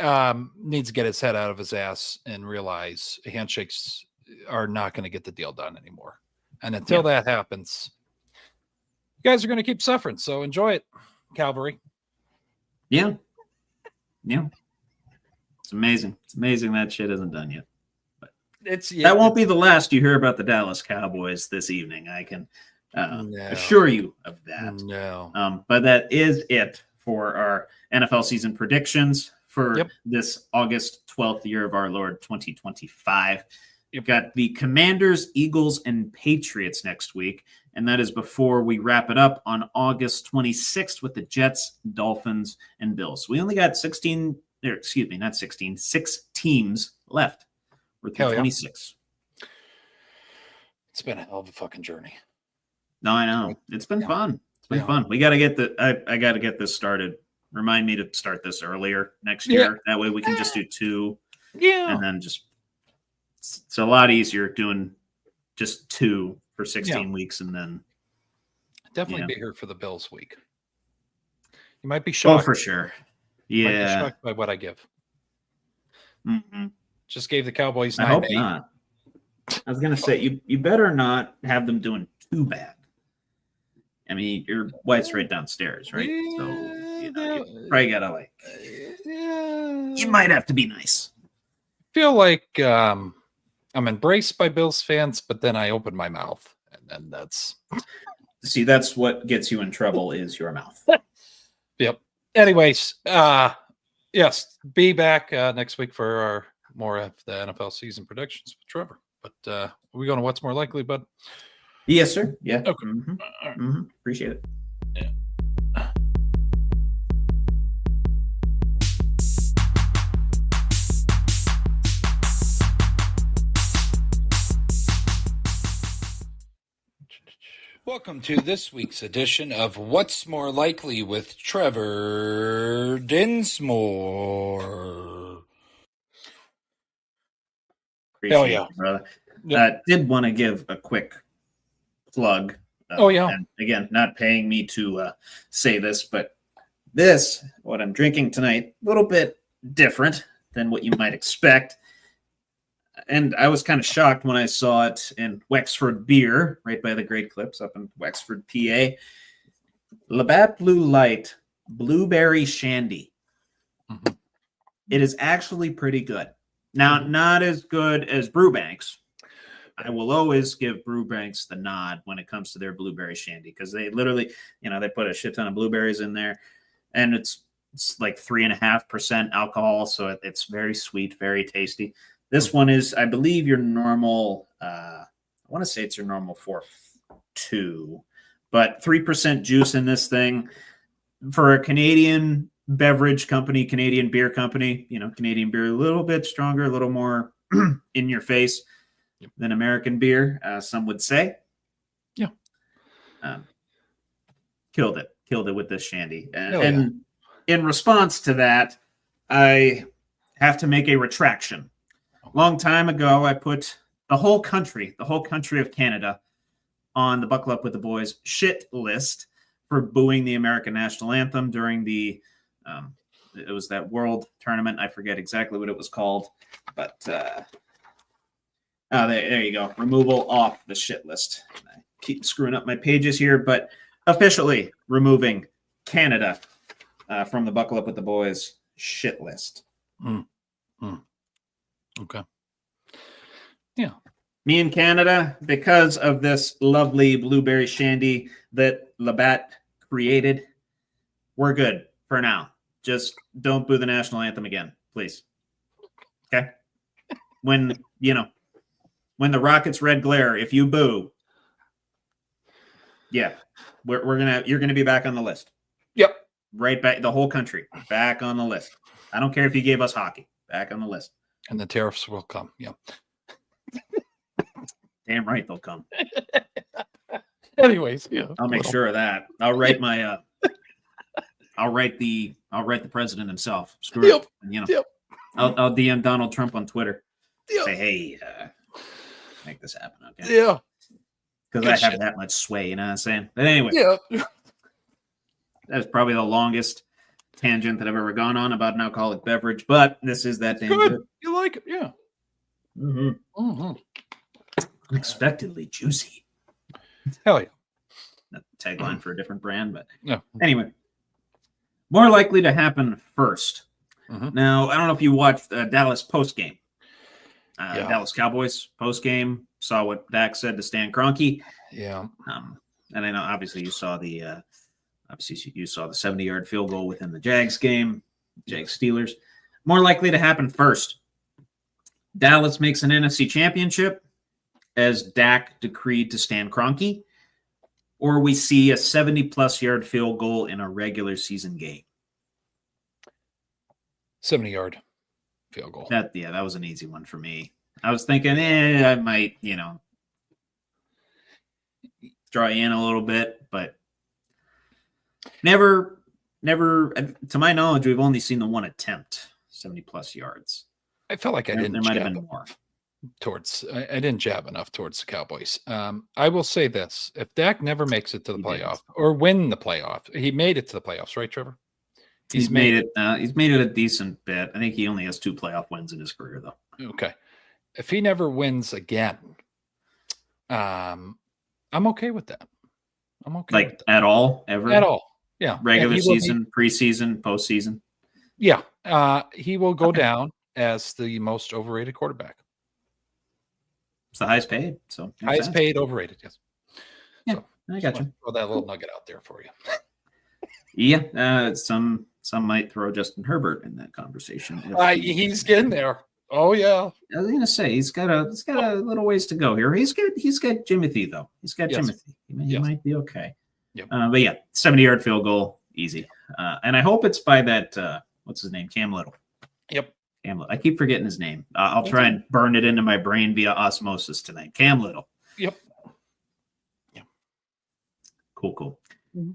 needs to get his head out of his ass and realize handshakes are not going to get the deal done anymore. And until that happens, you guys are going to keep suffering. So enjoy it, Calvary. Yeah. It's amazing. It's amazing that shit isn't done yet. But that won't be the last you hear about the Dallas Cowboys this evening. I can assure you of that. No. But that is it for our NFL season predictions for this August 12th year of our Lord 2025. You've got the Commanders, Eagles, and Patriots next week. And that is before we wrap it up on August 26th with the Jets, Dolphins, and Bills. We only got 6 teams left. We're through 26. It's been a hell of a fucking journey. No, I know. It's been fun. It's been fun. We got to get I got to get this started. Remind me to start this earlier next year. That way we can just do 2. Yeah. And then it's a lot easier doing just 2 for 16 weeks, and then definitely be here for the Bills week. You might be shocked. Oh, for sure. You might be shocked by what I give. Mm-hmm. Just gave the Cowboys 9-8. I hope not. I was gonna say you better not have them doing too bad. I mean, your wife's right downstairs, right? So you probably gotta you might have to be nice. I feel like I'm embraced by Bills fans, but then I open my mouth, and then that's what gets you in trouble is your mouth. Yep. Anyways, yes, be back next week for our more of the NFL season predictions with Trevor. But are we going to what's more likely, bud? Yes, sir. Yeah. Okay. Mm-hmm. Appreciate it. Yeah. Welcome to this week's edition of What's More Likely with Trevor Dinsmore. Appreciate it, brother. Yep. Did want to give a quick plug. And again, not paying me to say this, but what I'm drinking tonight, a little bit different than what you might expect. And I was kind of shocked when I saw it in Wexford Beer, right by the Great Clips up in Wexford, PA. Labatt Blue Light Blueberry Shandy. Mm-hmm. It is actually pretty good. Now, not as good as Brewbank's. I will always give Brewbank's the nod when it comes to their blueberry shandy, because they literally, they put a shit ton of blueberries in there, and it's like 3.5% alcohol, so it's very sweet, very tasty. This one is, I believe, your normal. I want to say it's your normal 4.2, but 3% juice in this thing. For a Canadian beverage company, Canadian beer company. Canadian beer a little bit stronger, a little more in your face than American beer, some would say. Yeah. Killed it with this shandy. And in response to that, I have to make a retraction. Long time ago, I put the whole country of Canada on the Buckle Up with the Boys shit list for booing the American national anthem during the it was that world tournament. I forget exactly what it was called, but there you go. Removal off the shit list. I keep screwing up my pages here, but officially removing Canada from the Buckle Up with the Boys shit list. Okay. Yeah. Me and Canada, because of this lovely blueberry shandy that Labatt created, we're good for now. Just don't boo the national anthem again, please. Okay? When the Rockets red glare, if you boo, yeah, you're gonna be back on the list. Yep. Right back, the whole country back on the list. I don't care if you gave us hockey, back on the list. And the tariffs will come. Yeah. Damn right they'll come. Anyways, yeah. I'll make sure of that. I'll write my I'll write the president himself. Screw it. Yep. I'll DM Donald Trump on Twitter. Yep. Say, hey, make this happen, okay? Yeah. Because I have that much sway, you know what I'm saying? But anyway, that's probably the longest tangent that I've ever gone on about an alcoholic beverage, but this is that damn good. You like it, yeah. Unexpectedly juicy. Hell yeah. That's a tagline for a different brand, but yeah. Anyway, more likely to happen first. Now, I don't know if you watched Dallas postgame. Dallas Cowboys postgame, saw what Dak said to Stan Kroenke. Yeah. And I know obviously you saw the 70-yard field goal within the Jags game, Jags Steelers. More likely to happen first. Dallas makes an NFC championship as Dak decreed to Stan Kroenke, or we see a 70-plus yard field goal in a regular season game. 70-yard field goal. That was an easy one for me. I was thinking, I might, draw you in a little bit, but never, to my knowledge, we've only seen the one attempt, 70-plus yards. I felt like I didn't. There might have been more. I didn't jab enough towards the Cowboys. I will say this: if Dak never makes it to the playoff or win the playoff, he made it to the playoffs, right, Trevor? He's made it. He's made it a decent bit. I think he only has 2 playoff wins in his career, though. Okay, if he never wins again, I'm okay with that. I'm okay. Like with that. At all, ever at all? Yeah. Regular season, preseason, postseason. Yeah, he will go down as the most overrated quarterback. It's the highest paid. So highest paid, overrated. Yes. Yeah, so, I got you. Throw that little nugget out there for you. Yeah, some might throw Justin Herbert in that conversation. He's getting there. Oh yeah. I was gonna say he's got a little ways to go here. He's got Jimothy though. He's got Jimothy. He might be okay. Yep. But yeah, 70-yard field goal, easy. And I hope it's by that. What's his name? Cam Little. Yep. Cam Little. I keep forgetting his name. I'll try and burn it into my brain via osmosis tonight. Cam Little. Yep. Yeah. Cool. Mm-hmm.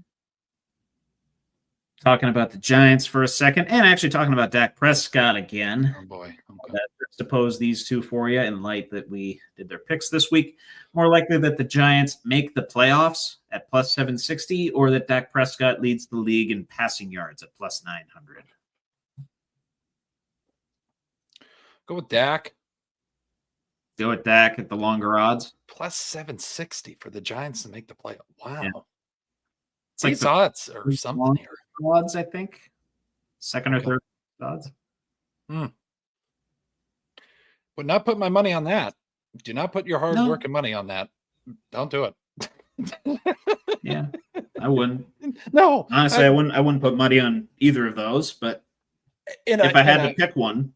Talking about the Giants for a second, and actually talking about Dak Prescott again. Oh boy. Okay. To pose these two for you in light that we did their picks this week. More likely that the Giants make the playoffs at plus 760, or that Dak Prescott leads the league in passing yards at plus 900. Go with Dak. Go with Dak at the longer odds. Plus 760 for the Giants to make the playoff. Wow. Yeah. It's like these odds or something here. Odds, I think. Second or third odds. Would not put my money on that. Do not put your hard work and money on that. Don't do it. Yeah, I wouldn't. No. Honestly, I wouldn't put money on either of those, but if I had to pick one.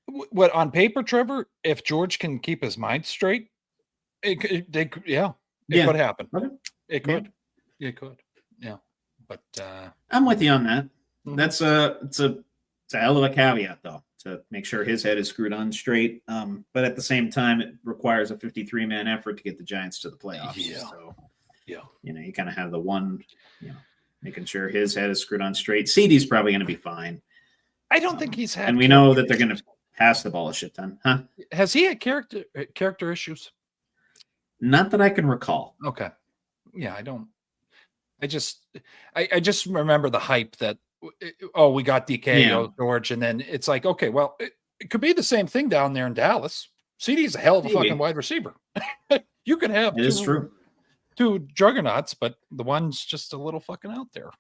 What on paper, Trevor? If George can keep his mind straight, it could happen. Okay. It could. Yeah. But I'm with you on that. Mhm. That's it's a hell of a caveat, though, to make sure his head is screwed on straight. But at the same time, it requires a 53-man effort to get the Giants to the playoffs. Yeah. So, yeah, you kind of have the one, making sure his head is screwed on straight. CD's probably going to be fine. I don't think he's had. And we know that they're going to pass the ball a shit ton, huh? Has he had character issues? Not that I can recall. Okay. Yeah, I don't. I just remember the hype that, we got DK, George, and then it's like, okay, well, it could be the same thing down there in Dallas. CD's a hell of a fucking wide receiver. You can have It is true. Two juggernauts, but the one's just a little fucking out there.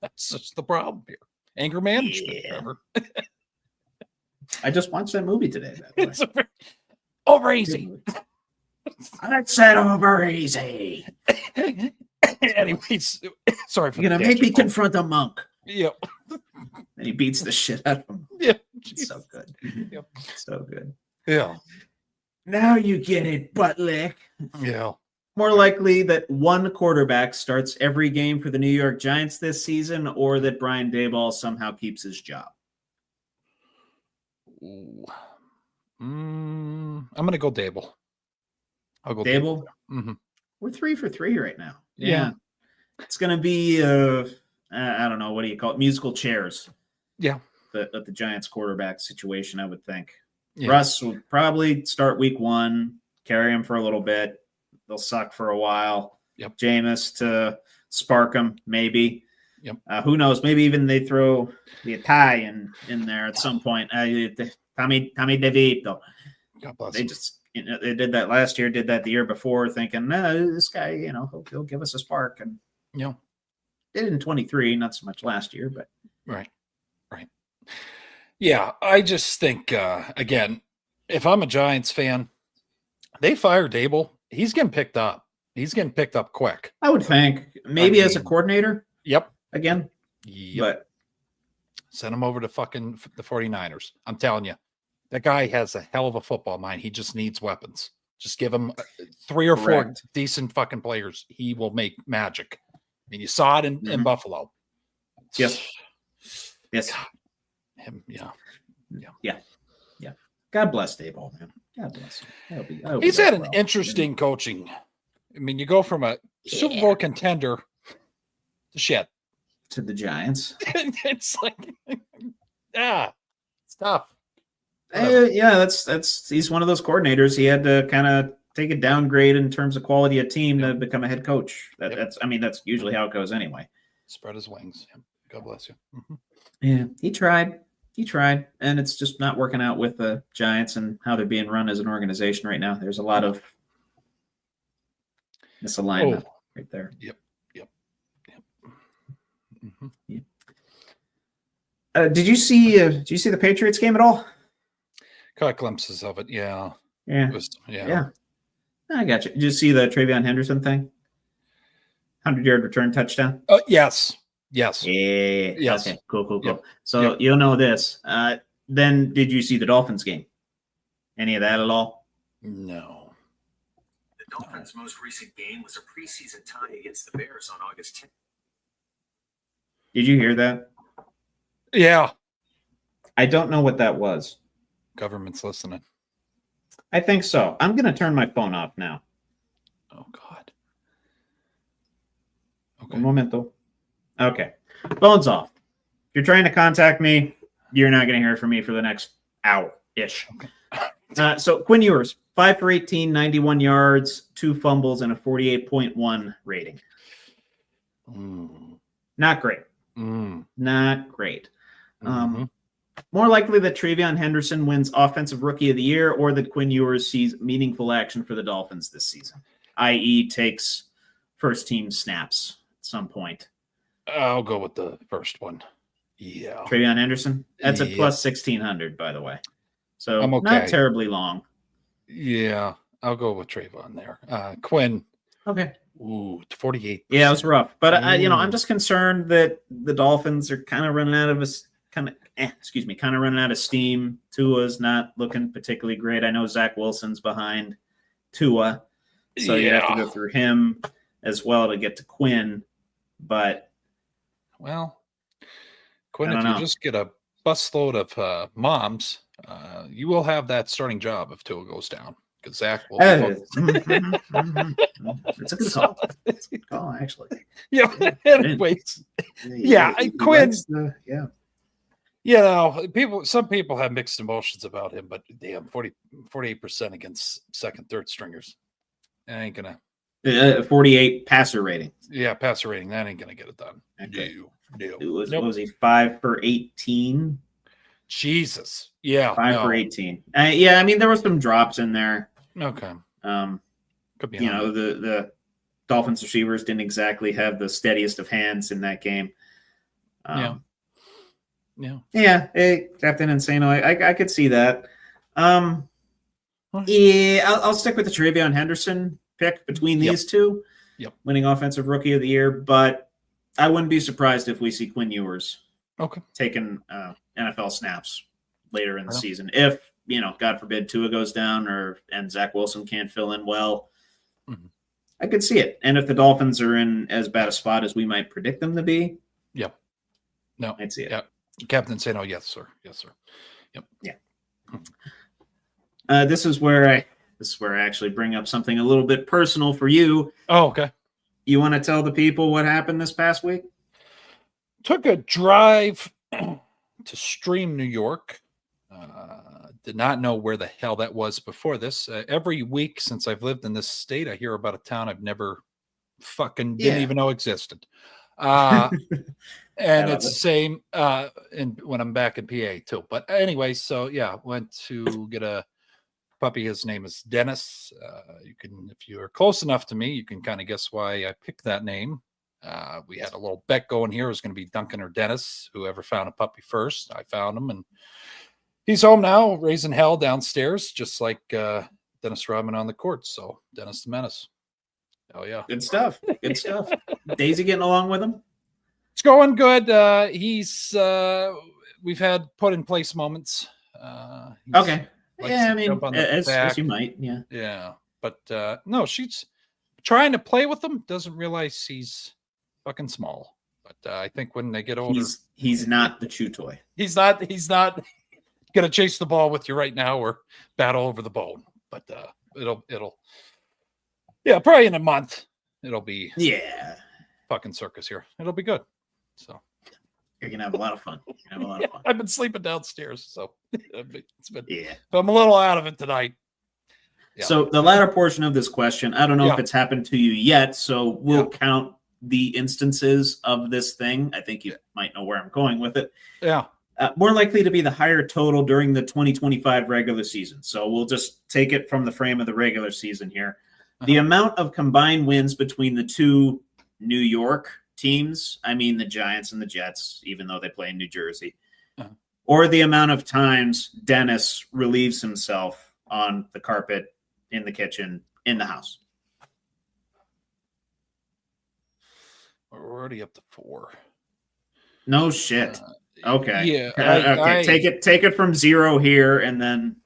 That's just the problem here. Anger management, Trevor. I just watched that movie today. It's over easy. I said over easy. Anyways, sorry for you're gonna make me confront a monk. Yep. And he beats the shit out of him. Yeah. It's so good. Yep. So good. Yeah. Now you get it, butt lick. Yeah. More likely that one quarterback starts every game for the New York Giants this season, or that Brian Daboll somehow keeps his job. I'm gonna go Daboll. I'll go Daboll. Mm-hmm. We're 3 for 3 right now. Yeah. It's gonna be I don't know, what do you call it? Musical chairs. Yeah. At the Giants quarterback situation, I would think. Yeah. Russ will probably start week 1, carry him for a little bit. They'll suck for a while. Yep. Jameis to spark him, maybe. Yep. Who knows? Maybe even they throw the Italian in there at some point. Tommy DeVito. God bless They him. just they did that last year, did that the year before, thinking, this guy, he'll give us a spark. And did in 23, not so much last year, but right. Yeah, I just think again, if I'm a Giants fan, they fire Daboll, he's getting picked up. He's getting picked up quick. I would think maybe as a coordinator. Yep. Again. Yep. But send him over to fucking the 49ers. I'm telling you, that guy has a hell of a football mind. He just needs weapons. Just give him 3 or 4 decent fucking players. He will make magic. I mean, you saw it in Buffalo. Yes. God, him. Yeah. God bless Daboll, man. God bless him. He's had an interesting coaching. I mean, you go from a Super Bowl contender to shit to the Giants. It's like, it's tough. That's he's one of those coordinators. He had to kind of take a downgrade in terms of quality of team to become a head coach. That's usually how it goes anyway. Spread his wings. God bless you. Mm-hmm. Yeah, he tried, and it's just not working out with the Giants and how they're being run as an organization right now. There's a lot of misalignment right there. Yep. Mm-hmm. Yeah. Did you see the Patriots game at all? Caught glimpses of it. Yeah. Yeah. I got you. Did you see the Travion Henderson thing? 100-yard return touchdown. Yes. Yeah. Yes. Okay. Cool. Yep. So you'll know this. Then did you see the Dolphins game? Any of that at all? No. The Dolphins' most recent game was a preseason tie against the Bears on August 10th. Did you hear that? Yeah. I don't know what that was. Government's listening. I think so. I'm going to turn my phone off now. Oh, God. Okay. Un momento. Okay. Phone's off. If you're trying to contact me, you're not going to hear from me for the next hour-ish. Okay. So Quinn Ewers, 5 for 18, 91 yards, 2 fumbles, and a 48.1 rating. Not great. Not great. Mm-hmm. More likely that Travion Henderson wins Offensive Rookie of the Year, or that Quinn Ewers sees meaningful action for the Dolphins this season, i.e. takes first-team snaps at some point. I'll go with the first one. Yeah. Travion Henderson? That's a plus 1,600, by the way. So I'm okay. Not terribly long. Yeah. I'll go with Trayvon there. Quinn. Okay. Ooh, 48%. Yeah, it was rough. But, I'm just concerned that the Dolphins are kind of running out of running out of steam. Tua's not looking particularly great. I know Zach Wilson's behind Tua, so you have to go through him as well to get to Quinn. But Well, Quinn, if you just get a busload of moms, you will have that starting job if Tua goes down. Because Zach will be It's a good call. It's a good call, actually. Yeah. Anyways, Quinn. Some people have mixed emotions about him, but damn, 48% against second, third stringers. That ain't gonna 48 passer rating. Yeah, passer rating. That ain't gonna get it done. Okay. No. What was he? 5 for 18. Jesus. Yeah. 5 for 18. I mean, there were some drops in there. Okay. Could be. The Dolphins receivers didn't exactly have the steadiest of hands in that game. Yeah. Hey, Captain Insano, I could see that. I'll stick with the Travion Henderson pick between these two. Yep. Winning Offensive Rookie of the Year, but I wouldn't be surprised if we see Quinn Ewers taking NFL snaps later in the season. If, God forbid, Tua goes down and Zach Wilson can't fill in well, I could see it. And if the Dolphins are in as bad a spot as we might predict them to be, I'd see it. Yeah. Captain say no. Yes, sir. Yep. Yeah. This is where I actually bring up something a little bit personal for you. Oh, okay. You want to tell the people what happened this past week? Took a drive to Stream, New York. Did not know where the hell that was before this. Every week since I've lived in this state, I hear about a town I've never fucking didn't even know existed. And it's the same when I'm back in PA too. But anyway, so went to get a puppy. His name is Dennis. You can, if you are close enough to me, you can kind of guess why I picked that name. We had a little bet going here. It was going to be Duncan or Dennis, whoever found a puppy first. I found him, and he's home now, raising hell downstairs, just like Dennis Rodman on the court. So Dennis the Menace. Oh yeah, good stuff. Daisy getting along with him? It's going good. We've had put in place moments. Okay. Yeah, I mean, as you might. Yeah. Yeah. But no, she's trying to play with him. Doesn't realize he's fucking small. But I think when they get older, he's not the chew toy. He's not gonna chase the ball with you right now or battle over the bone. But it'll probably in a month it'll be fucking circus here. It'll be good. So you're gonna have a lot of fun. I've been sleeping downstairs, so it's been. But I'm a little out of it tonight. Yeah. So the latter portion of this question, I don't know if it's happened to you yet. So we'll count the instances of this thing. I think you might know where I'm going with it. Yeah. More likely to be the higher total during the 2025 regular season. So we'll just take it from the frame of the regular season here. The amount of combined wins between the two New York teams, I mean the Giants and the Jets, even though they play in New Jersey, or the amount of times Dennis relieves himself on the carpet, in the kitchen, in the house. We're already up to 4. No shit. Okay. Yeah. Take it from 0 here, and then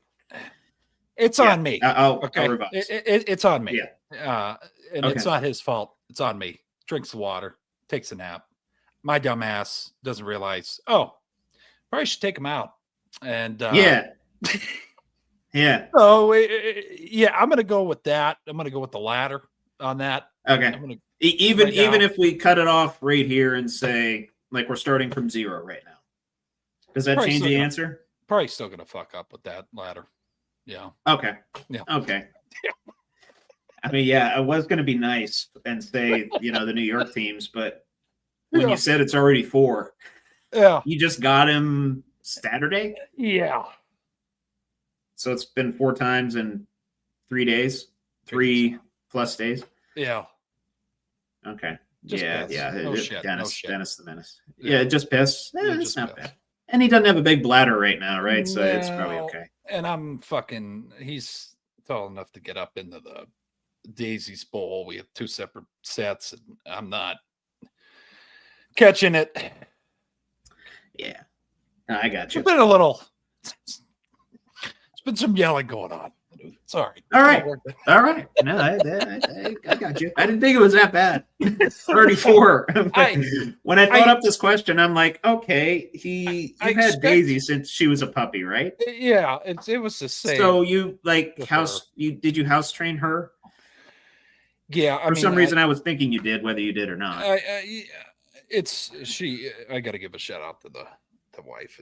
it's on me. I'll revise. It's on me. Yeah. And it's not his fault. It's on me. Drinks water, takes a nap. My dumb ass doesn't realize. Oh, probably should take him out. And yeah. So I'm gonna go with that. I'm gonna go with the latter on that. Okay. Even if we cut it off right here and say like we're starting from 0 right now, does that change the answer? Probably still gonna fuck up with that latter. Yeah. Okay. Yeah. Okay. I mean, I was going to be nice and say, the New York teams, but when you said it's already 4, you just got him Saturday? Yeah. So it's been 4 times in 3 days, 3+ days? Yeah. Okay. Just piss. No shit. Dennis the Menace. Yeah, just piss. It's not bad. And he doesn't have a big bladder right now, right? So it's probably okay. And he's tall enough to get up into the Daisy's bowl. We have 2 separate sets, and I'm not catching it. Yeah. No, I got you. It's been some yelling going on. dude. Sorry. All right. No, I got you. I didn't think it was that bad. 34. When I thought up this question, I'm like, okay, you've had Daisy since she was a puppy, right? Yeah, it was the same. So you did you house train her? Yeah, For some reason, I was thinking you did, whether you did or not. I got to give a shout out to the wife.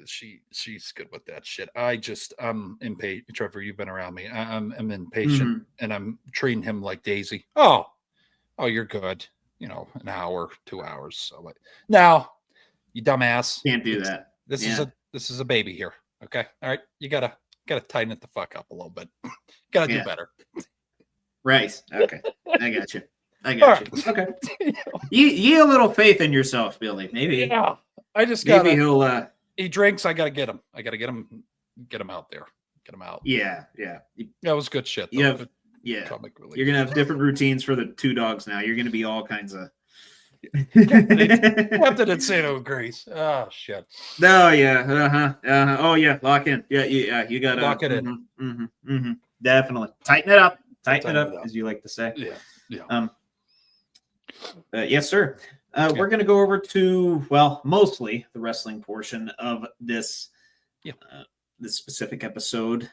She's good with that shit. I'm impatient. Trevor, you've been around me. I'm impatient, and I'm treating him like Daisy. Oh, you're good. An hour, 2 hours. So like, now, you dumbass, can't do that. This is a baby here. Okay, all right. You gotta tighten it the fuck up a little bit. Gotta do better. Right. Okay. I got you. Okay. You a little faith in yourself, Billy. Maybe. Yeah. I just got. Maybe he'll. He drinks. I gotta get him. Get him out there. Get him out. Yeah. That was good shit. Though. You're gonna have different routines for the two dogs now. You're gonna be all kinds of. Captain Insano agrees. Oh shit. No. Yeah. Oh yeah. Lock in. Yeah. You gotta lock it in. Definitely tighten it up. Tighten it up, as you like to say. Yeah. Yes, sir. We're going to go over to, mostly the wrestling portion of this specific episode.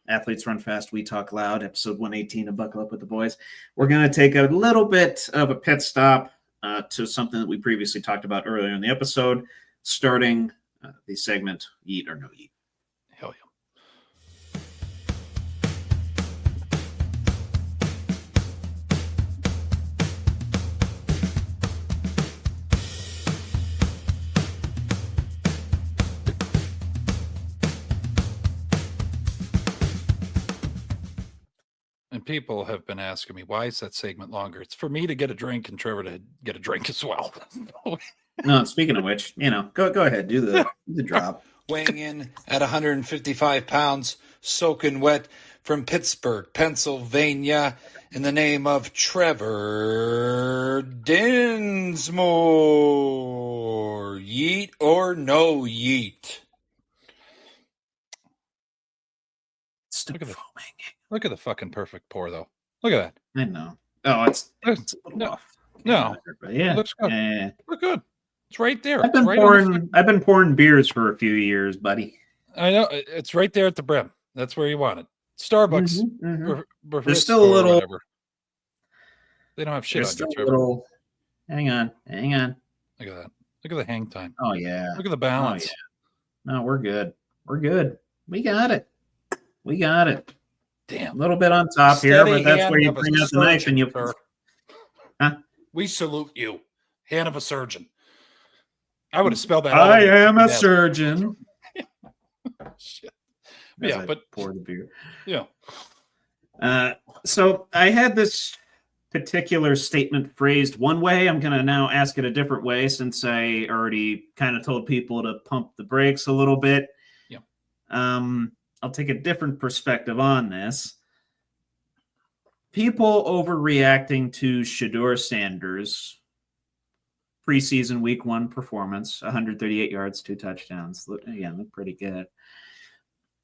Athletes Run Fast, We Talk Loud, episode 118 of Buckle Up with the Boys. We're going to take a little bit of a pit stop to something that we previously talked about earlier in the episode, starting the segment Yeet or No Yeet. Hell yeah. And people have been asking me, why is that segment longer? It's for me to get a drink and Trevor to get a drink as well. No, speaking of which, go ahead, do the drop. Weighing in at 155 pounds, soaking wet from Pittsburgh, Pennsylvania, in the name of Trevor Dinsmore. Yeet or no yeet? Look at the fucking perfect pour, though. Look at that. I know. Oh, it's a little off. No, but yeah, it looks good. Look good. It's right there. I've been pouring beers for a few years, buddy. I know it's right there at the brim. That's where you want it. Starbucks. There's still a little. Whatever. They don't have shit on you, Trevor. Hang on. Look at that. Look at the hang time. Oh yeah. Look at the balance. Oh, yeah. No, we're good. We got it. Damn. A little bit on top here, but that's where you bring out the knife and you. Huh? We salute you. Hand of a surgeon. I would have spelled that. I am a surgeon. Shit. Yeah, but pour the beer. Yeah. So I had this particular statement phrased one way. I'm going to now ask it a different way since I already kind of told people to pump the brakes a little bit. Yeah. I'll take a different perspective on this. People overreacting to Shedeur Sanders' preseason week 1 performance, 138 yards, 2 touchdowns. Look pretty good.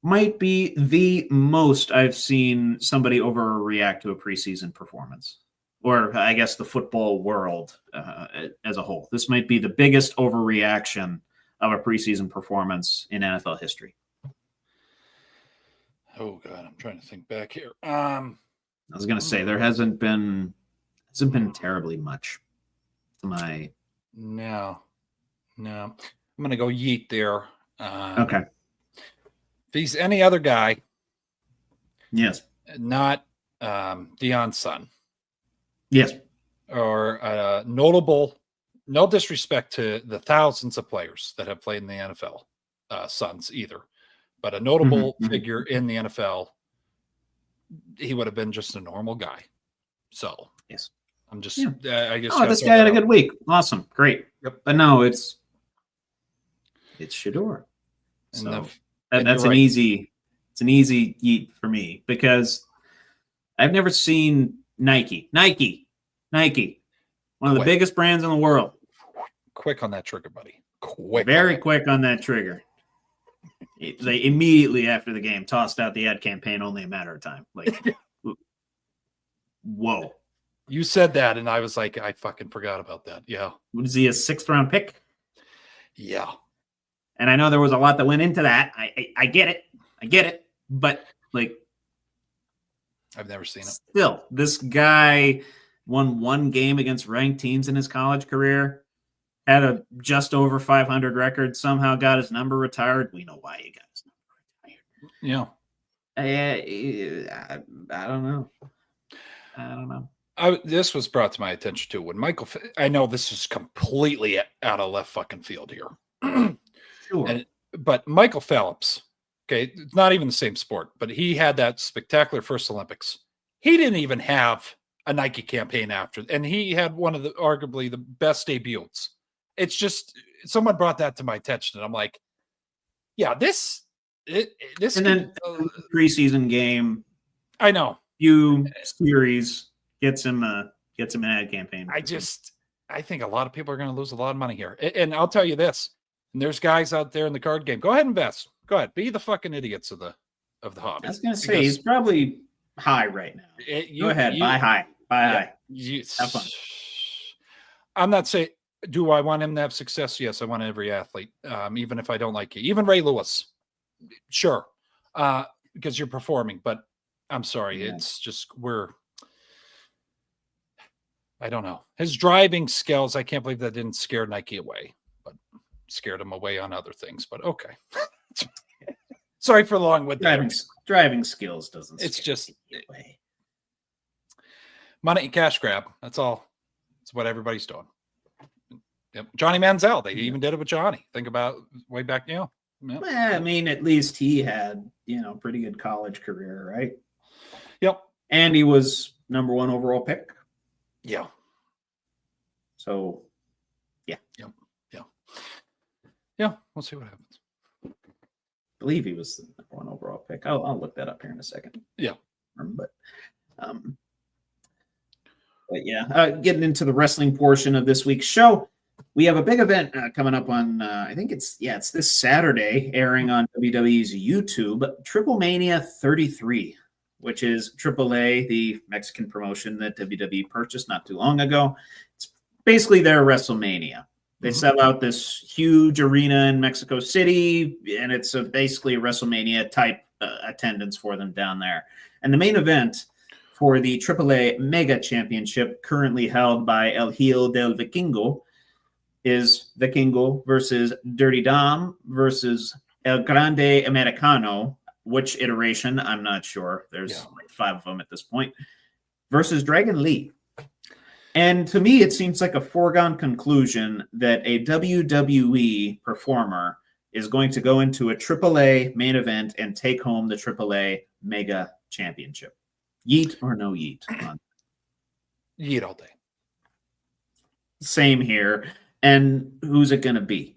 Might be the most I've seen somebody overreact to a preseason performance, or I guess the football world as a whole. This might be the biggest overreaction of a preseason performance in NFL history. Oh God, I'm trying to think back here. I was going to say there hasn't been terribly much to my. No. I'm going to go yeet there. Okay. If he's any other guy, yes, not Deion's son, yes, or notable. No disrespect to the thousands of players that have played in the NFL, sons either, but a notable figure in the NFL. He would have been just a normal guy. So yes, I'm just. I guess. Oh, this guy had a good week. Awesome, great. Yep. But no, it's Shedeur. So that's an easy yeet for me because I've never seen Nike, one of the biggest brands in the world. Quick on that trigger, buddy. Very quick on that trigger. They immediately after the game tossed out the ad campaign, only a matter of time. Like, whoa. You said that, and I was like, I fucking forgot about that. Yeah. Was he a 6th round pick? Yeah. And I know there was a lot that went into that. I get it. But like, I've never seen it. Still, this guy won 1 game against ranked teams in his college career, had a just over 500 record, somehow got his number retired. We know why he got his number retired. Yeah. I don't know. I don't know. This was brought to my attention too when Michael. I know this is completely out of left fucking field here. Sure. But Michael Phelps, okay, it's not even the same sport, but he had that spectacular first Olympics. He didn't even have a Nike campaign after, and he had one of the arguably the best debuts. It's just someone brought that to my attention, and I'm like, yeah, this. And then preseason game. I know. Few series gets him an ad campaign. I think a lot of people are going to lose a lot of money here. And I'll tell you this, and there's guys out there in the card game. Go ahead and invest. Go ahead. Be the fucking idiots of the hobby. I was going to say, he's probably high right now. Go ahead. Buy high. High. Have fun. I'm not saying, do I want him to have success? Yes, I want every athlete, even if I don't like you. Even Ray Lewis. Sure. Because you're performing. But I'm sorry. Yeah. It's just I don't know. His driving skills, I can't believe that didn't scare Nike away, but scared him away on other things. But okay. Sorry for the long with driving skills doesn't. It's just away. Money and cash grab. That's all. It's what everybody's doing. Yep. Johnny Manziel. They even did it with Johnny. Think about way back, Yep. Well, I mean, at least he had, pretty good college career, right? Yep. And he was number 1 overall pick. Yeah. So, yeah. Yep. Yeah. Yeah. We'll see what happens. I believe he was the number 1 overall pick. I'll look that up here in a second. Yeah. But yeah, getting into the wrestling portion of this week's show, we have a big event coming up on, I think it's this Saturday, airing on WWE's YouTube, Triple Mania 33. Which is AAA, the Mexican promotion that WWE purchased not too long ago. It's basically their WrestleMania. They sell out this huge arena in Mexico City, and it's basically a WrestleMania type attendance for them down there. And the main event for the AAA Mega Championship, currently held by El Hijo del Vikingo, is Vikingo versus Dirty Dom versus El Grande Americano. Which iteration? I'm not sure. There's like 5 of them at this point. Versus Dragon Lee. And to me, it seems like a foregone conclusion that a WWE performer is going to go into a AAA main event and take home the AAA Mega Championship. Yeet or no yeet? Yeet all day. Same here. And who's it going to be?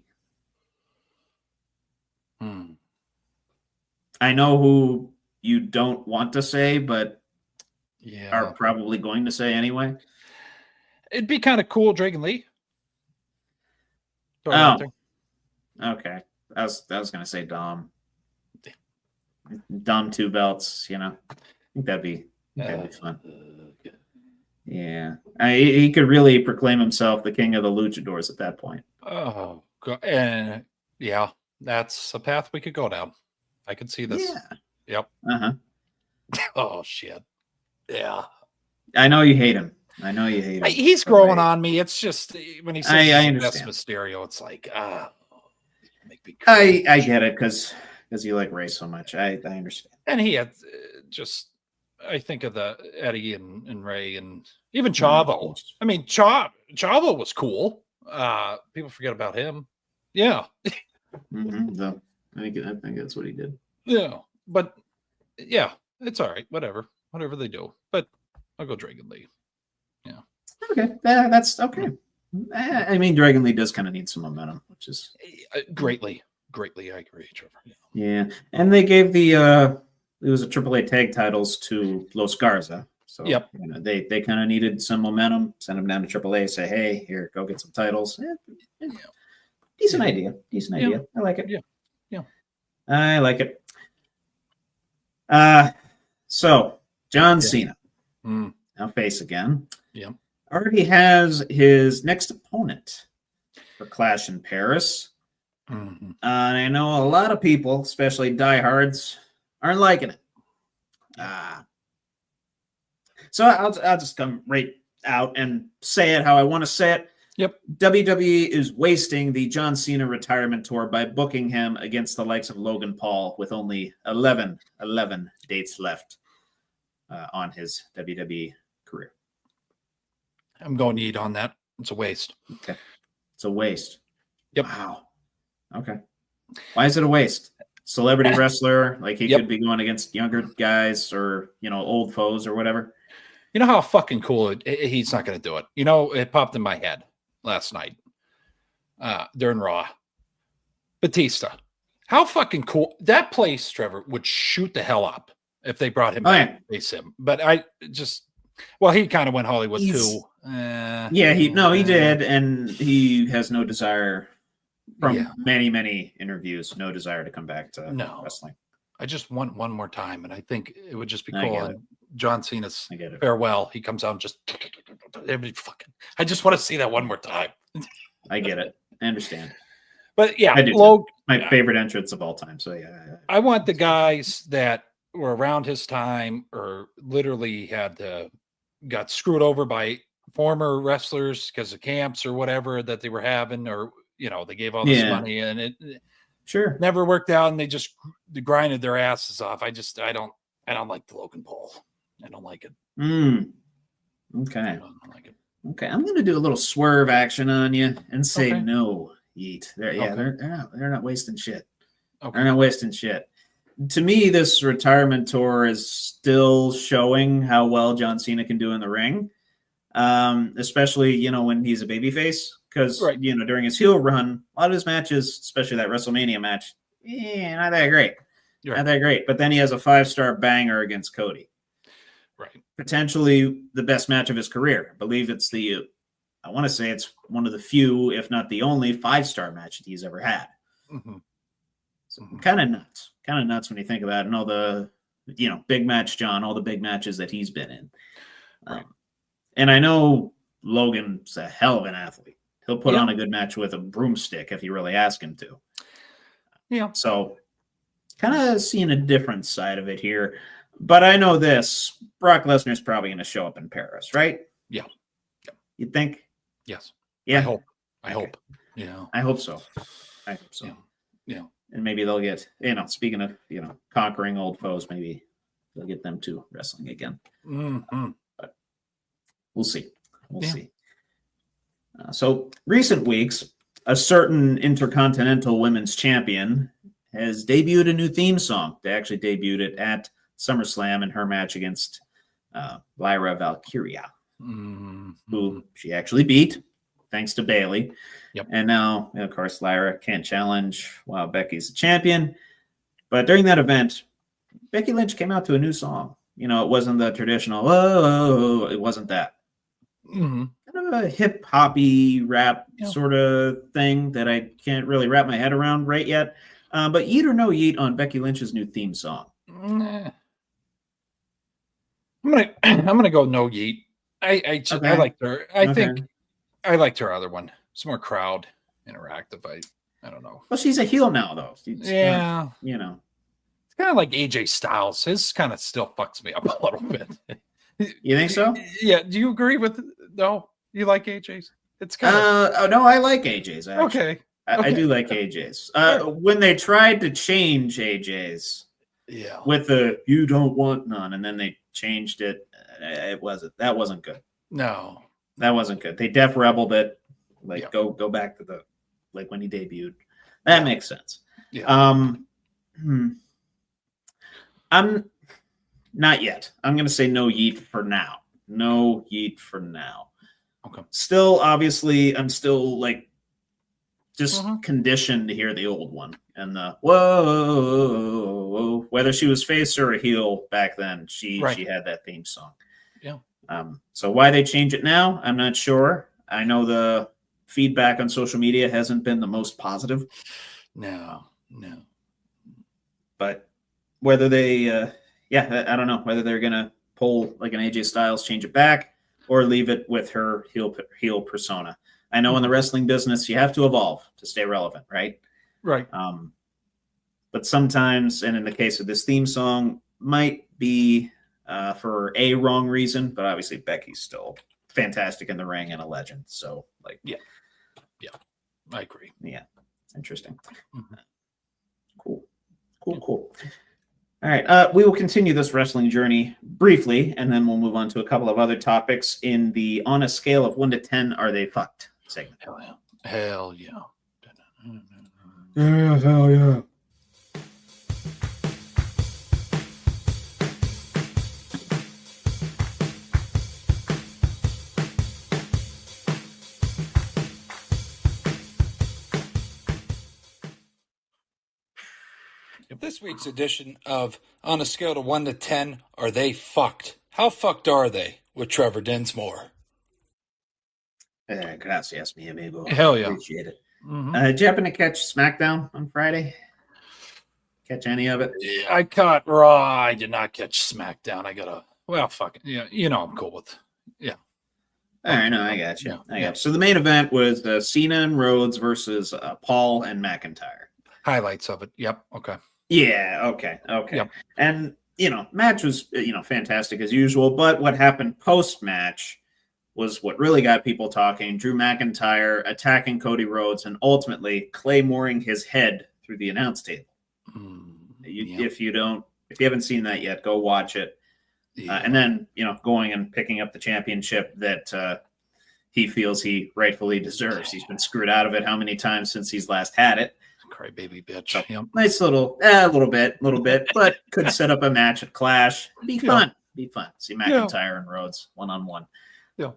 I know who you don't want to say, but are probably going to say anyway. It'd be kind of cool, Dragon Lee. Okay. I was going to say Dom. Dom 2 belts, I think that'd be fun. Yeah. He could really proclaim himself the king of the luchadors at that point. Oh, God. And yeah, that's a path we could go down. I can see this. Yeah. Yep. Uh-huh. Oh, shit. Yeah. I know you hate him. He's growing on me. It's just when he says I understand. Mysterio, it's like, make me crazy. I get it because you like Ray so much. I understand. And he had I think of the Eddie and Ray and even Chavo. I mean, Chavo was cool. People forget about him. Yeah. Mm-hmm. I think that's what he did. Yeah, but yeah, it's all right. Whatever they do. But I'll go Dragon Lee. Yeah. Okay, that's okay. I mean, Dragon Lee does kind of need some momentum, which is greatly. I agree, Trevor. Yeah, and they gave it was a AAA tag titles to Los Garza. So yep. They kind of needed some momentum. Send them down to AAA. Say, hey, here, go get some titles. Decent idea. I like it. Yeah. I like it. So John Cena, now face again. Yeah. Already has his next opponent for Clash in Paris. Mm-hmm. And I know a lot of people, especially diehards, aren't liking it. So I'll just come right out and say it how I want to say it. Yep. WWE is wasting the John Cena retirement tour by booking him against the likes of Logan Paul with only 11 dates left on his WWE career. I'm going to eat on that. It's a waste. Okay. It's a waste. Yep. Wow. Okay. Why is it a waste? Celebrity wrestler, like he could be going against younger guys or, old foes or whatever. You know how fucking cool he's not going to do it. It popped in my head last night during Raw. Batista. How fucking cool. That place, Trevor, would shoot the hell up if they brought him back and face him. But he kind of went Hollywood too. He did. And he has no desire from many, many interviews, no desire to come back to wrestling. I just want one more time. And I think it would just be cool. And John Cena's farewell. He comes out and just, I just want to see that one more time. I get it. I understand. But yeah, I do. My favorite entrance of all time. So I want the guys that were around his time or literally got screwed over by former wrestlers because of camps or whatever that they were having, or they gave all this money and it never worked out, and they just grinded their asses off. I don't like the Logan Paul. I don't like it. Okay. I don't like it. Okay, I'm going to do a little swerve action on you and say no, Yeet. They're not wasting shit. Okay. They're not wasting shit. To me, this retirement tour is still showing how well John Cena can do in the ring, especially when he's a babyface. Because during his heel run, a lot of his matches, especially that WrestleMania match, not that great. Not that great. But then he has a 5-star banger against Cody. Right. Potentially the best match of his career. I believe I want to say it's one of the few, if not the only, 5-star match that he's ever had. Mm-hmm. So kind of nuts. Kind of nuts when you think about it. And all the, big match John, all the big matches that he's been in. Right. And I know Logan's a hell of an athlete. He'll put on a good match with a broomstick if you really ask him to. Yeah. So kind of seeing a different side of it here. But I know this. Brock Lesnar's probably going to show up in Paris, right? Yeah. You think? Yes. Yeah. I hope. I hope so. Yeah. And maybe they'll get, speaking of, conquering old foes, maybe they'll get them to wrestling again. Mm-hmm. But we'll see. We'll see. So recent weeks, a certain Intercontinental Women's Champion has debuted a new theme song. They actually debuted it at SummerSlam in her match against Lyra Valkyria, who she actually beat, thanks to Bayley. Yep. And now, of course, Lyra can't challenge while Becky's the champion. But during that event, Becky Lynch came out to a new song. It wasn't the traditional, whoa, it wasn't that. Mm-hmm. Kind of a hip-hoppy rap sort of thing that I can't really wrap my head around right yet. But yeet or no yeet on Becky Lynch's new theme song? I'm gonna go no yeet. I liked her. I think I liked her other one. It's more crowd interactive. I don't know. Well, she's a heel now, though. It's kind of like AJ Styles. His kind of still fucks me up a little bit. You think so? Yeah. Do you agree with? No, you like AJ's? It's kind of. No, I like AJ's. Actually. Okay. I do like AJ's. When they tried to change AJ's, with the "you don't want none," and then they changed it, that wasn't good. No, that wasn't good. They def rebelled it. Go back to when he debuted. That makes sense. Yeah. I'm not yet. I'm going to say no yeet for now. No yeet for now. Okay. Still, obviously, I'm still just conditioned to hear the old one and the whoa. Whether she was face or a heel back then, she had that theme song. Yeah. So why they change it now, I'm not sure. I know the feedback on social media hasn't been the most positive. No. But whether they, I don't know whether they're gonna pull like an AJ Styles, change it back, or leave it with her heel persona. I know in the wrestling business you have to evolve to stay relevant, right? Right. But sometimes, and in the case of this theme song, might be for a wrong reason, but obviously Becky's still fantastic in the ring and a legend. So, like, yeah, I agree. Yeah, interesting. Mm-hmm. Cool. All right, we will continue this wrestling journey briefly, and then we'll move on to a couple of other topics in the on a scale of 1 to 10, are they fucked segment. Hell yeah. Hell yeah. Yeah, hell yeah. This week's edition of On a Scale of 1 to 10, Are They Fucked? How fucked are they? With Trevor Dinsmore. Gracias, mi amigo. Hell yeah. Appreciate it. Mm-hmm. Did you happen to catch SmackDown on Friday? Catch any of it? Yeah, I caught Raw. I did not catch SmackDown. I gotta. Well, fuck it. Yeah, you know I'm cool with. Yeah. All right, no, I got you. Yeah, I got you. So the main event was Cena and Rhodes versus Paul and McIntyre. Highlights of it. Yep. Okay. Yeah. Okay. Yep. And match was fantastic as usual. But what happened post match was what really got people talking. Drew McIntyre attacking Cody Rhodes and ultimately claymoring his head through the announce table. If you haven't seen that yet, go watch it. Yeah. And then going and picking up the championship that he feels he rightfully deserves. He's been screwed out of it how many times since he's last had it? Crybaby bitch. So, yep. Nice little bit, but could set up a match at Clash. Be fun. See McIntyre and Rhodes 1-on-1. Yeah.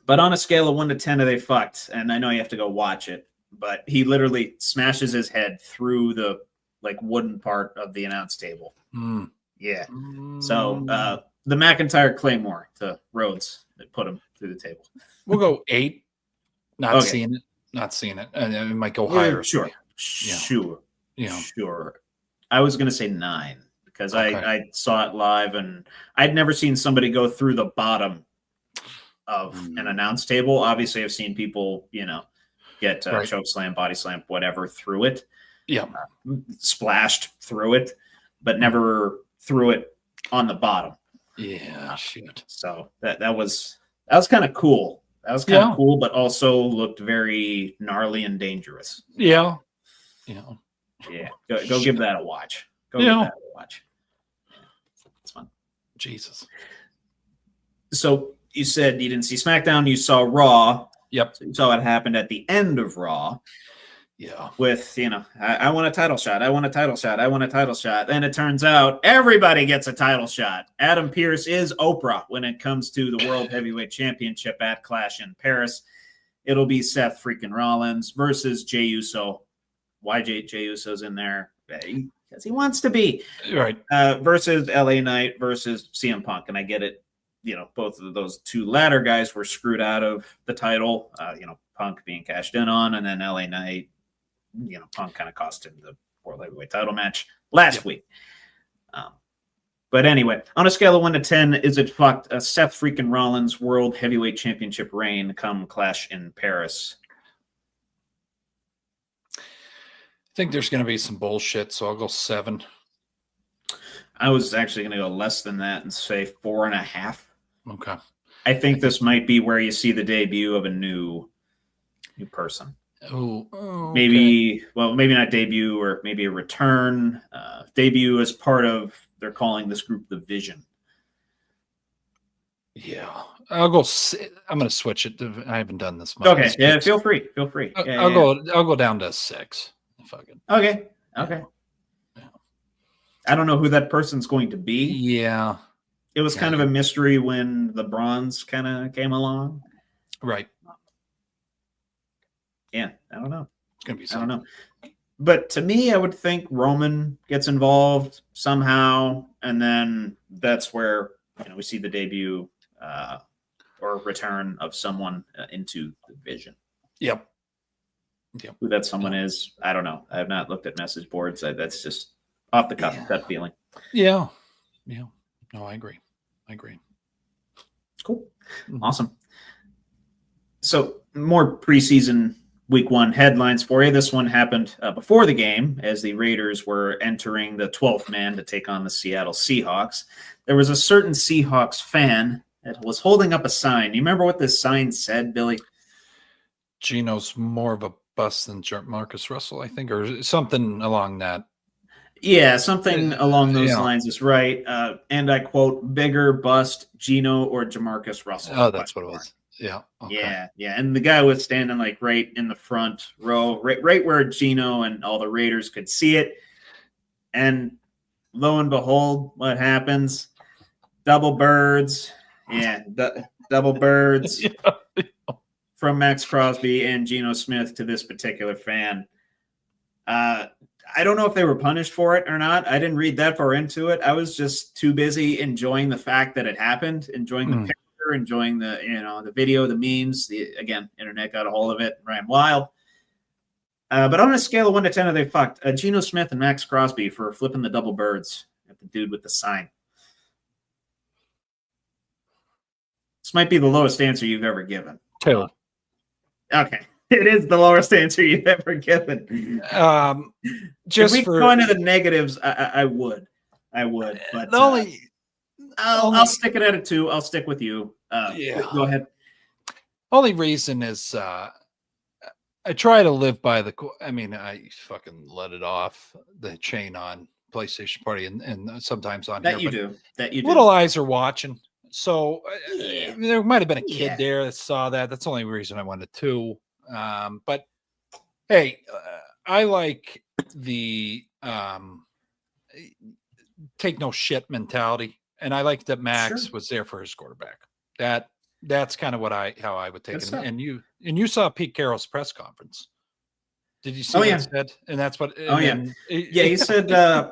But on a scale of 1 to 10, are they fucked? And I know you have to go watch it, but he literally smashes his head through the wooden part of the announce table. Yeah. So the McIntyre Claymore to Rhodes that put him through the table. We'll go 8. Not seeing it. And it might go higher. Sure. Yeah. Sure. I was going to say 9 because I saw it live and I'd never seen somebody go through the bottom of an announce table. Obviously, I've seen people, get choke slam, body slam, whatever through it. Yeah. Splashed through it, but never threw it on the bottom. Yeah, shit. So that was kind of cool. That was kind of cool, but also looked very gnarly and dangerous. Yeah. Yeah. Go give that a watch. Give that a watch. It's fun. Jesus. So you said you didn't see SmackDown, you saw Raw. Yep. So you saw what happened at the end of Raw. Yeah. With, I want a title shot. I want a title shot. I want a title shot. Then it turns out everybody gets a title shot. Adam Pearce is Oprah when it comes to the World Heavyweight Championship at Clash in Paris. It'll be Seth freaking Rollins versus Jey Uso. Why Jey Uso's in there? Because he wants to be. Right. Versus LA Knight versus CM Punk. And I get it. Both of those two latter guys were screwed out of the title. Punk being cashed in on, and then LA Knight, Punk kind of cost him the World Heavyweight title match last week. But anyway, on a scale of 1 to 10, is it fucked? Seth freaking Rollins World Heavyweight Championship reign come Clash in Paris? I think there's going to be some bullshit, so I'll go 7. I was actually going to go less than that and say 4.5. Okay. I think this might be where you see the debut of a new person. Oh, maybe not debut, or maybe a return. Debut as part of, they're calling this group the Vision. Yeah, I'll go. I'm going to switch it. I haven't done this much. Okay, yeah, feel free. I'll go down to 6. Okay. Yeah. I don't know who that person's going to be. Yeah, it was kind of a mystery when the Bronze kind of came along. Right. Yeah, I don't know. It's going to be I don't know. But to me, I would think Roman gets involved somehow, and then that's where we see the debut or return of someone into the Vision. Yep. Who that someone is, I don't know. I have not looked at message boards. That's just Off the cuff, that feeling. Yeah. No, I agree. Cool. Awesome. So more preseason week 1 headlines for you. This one happened before the game as the Raiders were entering the 12th man to take on the Seattle Seahawks. There was a certain Seahawks fan that was holding up a sign. You remember what this sign said, Billy? Geno's more of a bust than Marcus Russell, I think, or something along that. Yeah, something along those lines is right. And I quote, bigger bust, Geno or Jamarcus Russell. Oh, that's what it was. Yeah. Okay. Yeah. And the guy was standing like right in the front row, right where Geno and all the Raiders could see it. And lo and behold, what happens? Double birds. Yeah, double birds from Max Crosby and Geno Smith to this particular fan. I don't know if they were punished for it or not. I didn't read that far into it. I was just too busy enjoying the fact that it happened, enjoying the picture, enjoying the video, the memes. Again, internet got a hold of it, ran wild. But on a scale of 1 to 10, are they fucked? Geno Smith and Max Crosby for flipping the double birds at the dude with the sign. This might be the lowest answer you've ever given. 2. Okay. It is the lowest answer you've ever given. Just if we go into the negatives, I would. But I'll stick it at a 2. I'll stick with you. Go ahead. Only reason is I try to live by I fucking let it off the chain on PlayStation Party and sometimes on that here. That you do. Little eyes are watching. So there might have been a kid there that saw that. That's the only reason I wanted 2. But hey, I like the take no shit mentality, and I like that Max was there for his quarterback. That's kind of how I would take it. And you saw Pete Carroll's press conference. Did you see what he said? And that's what. He said.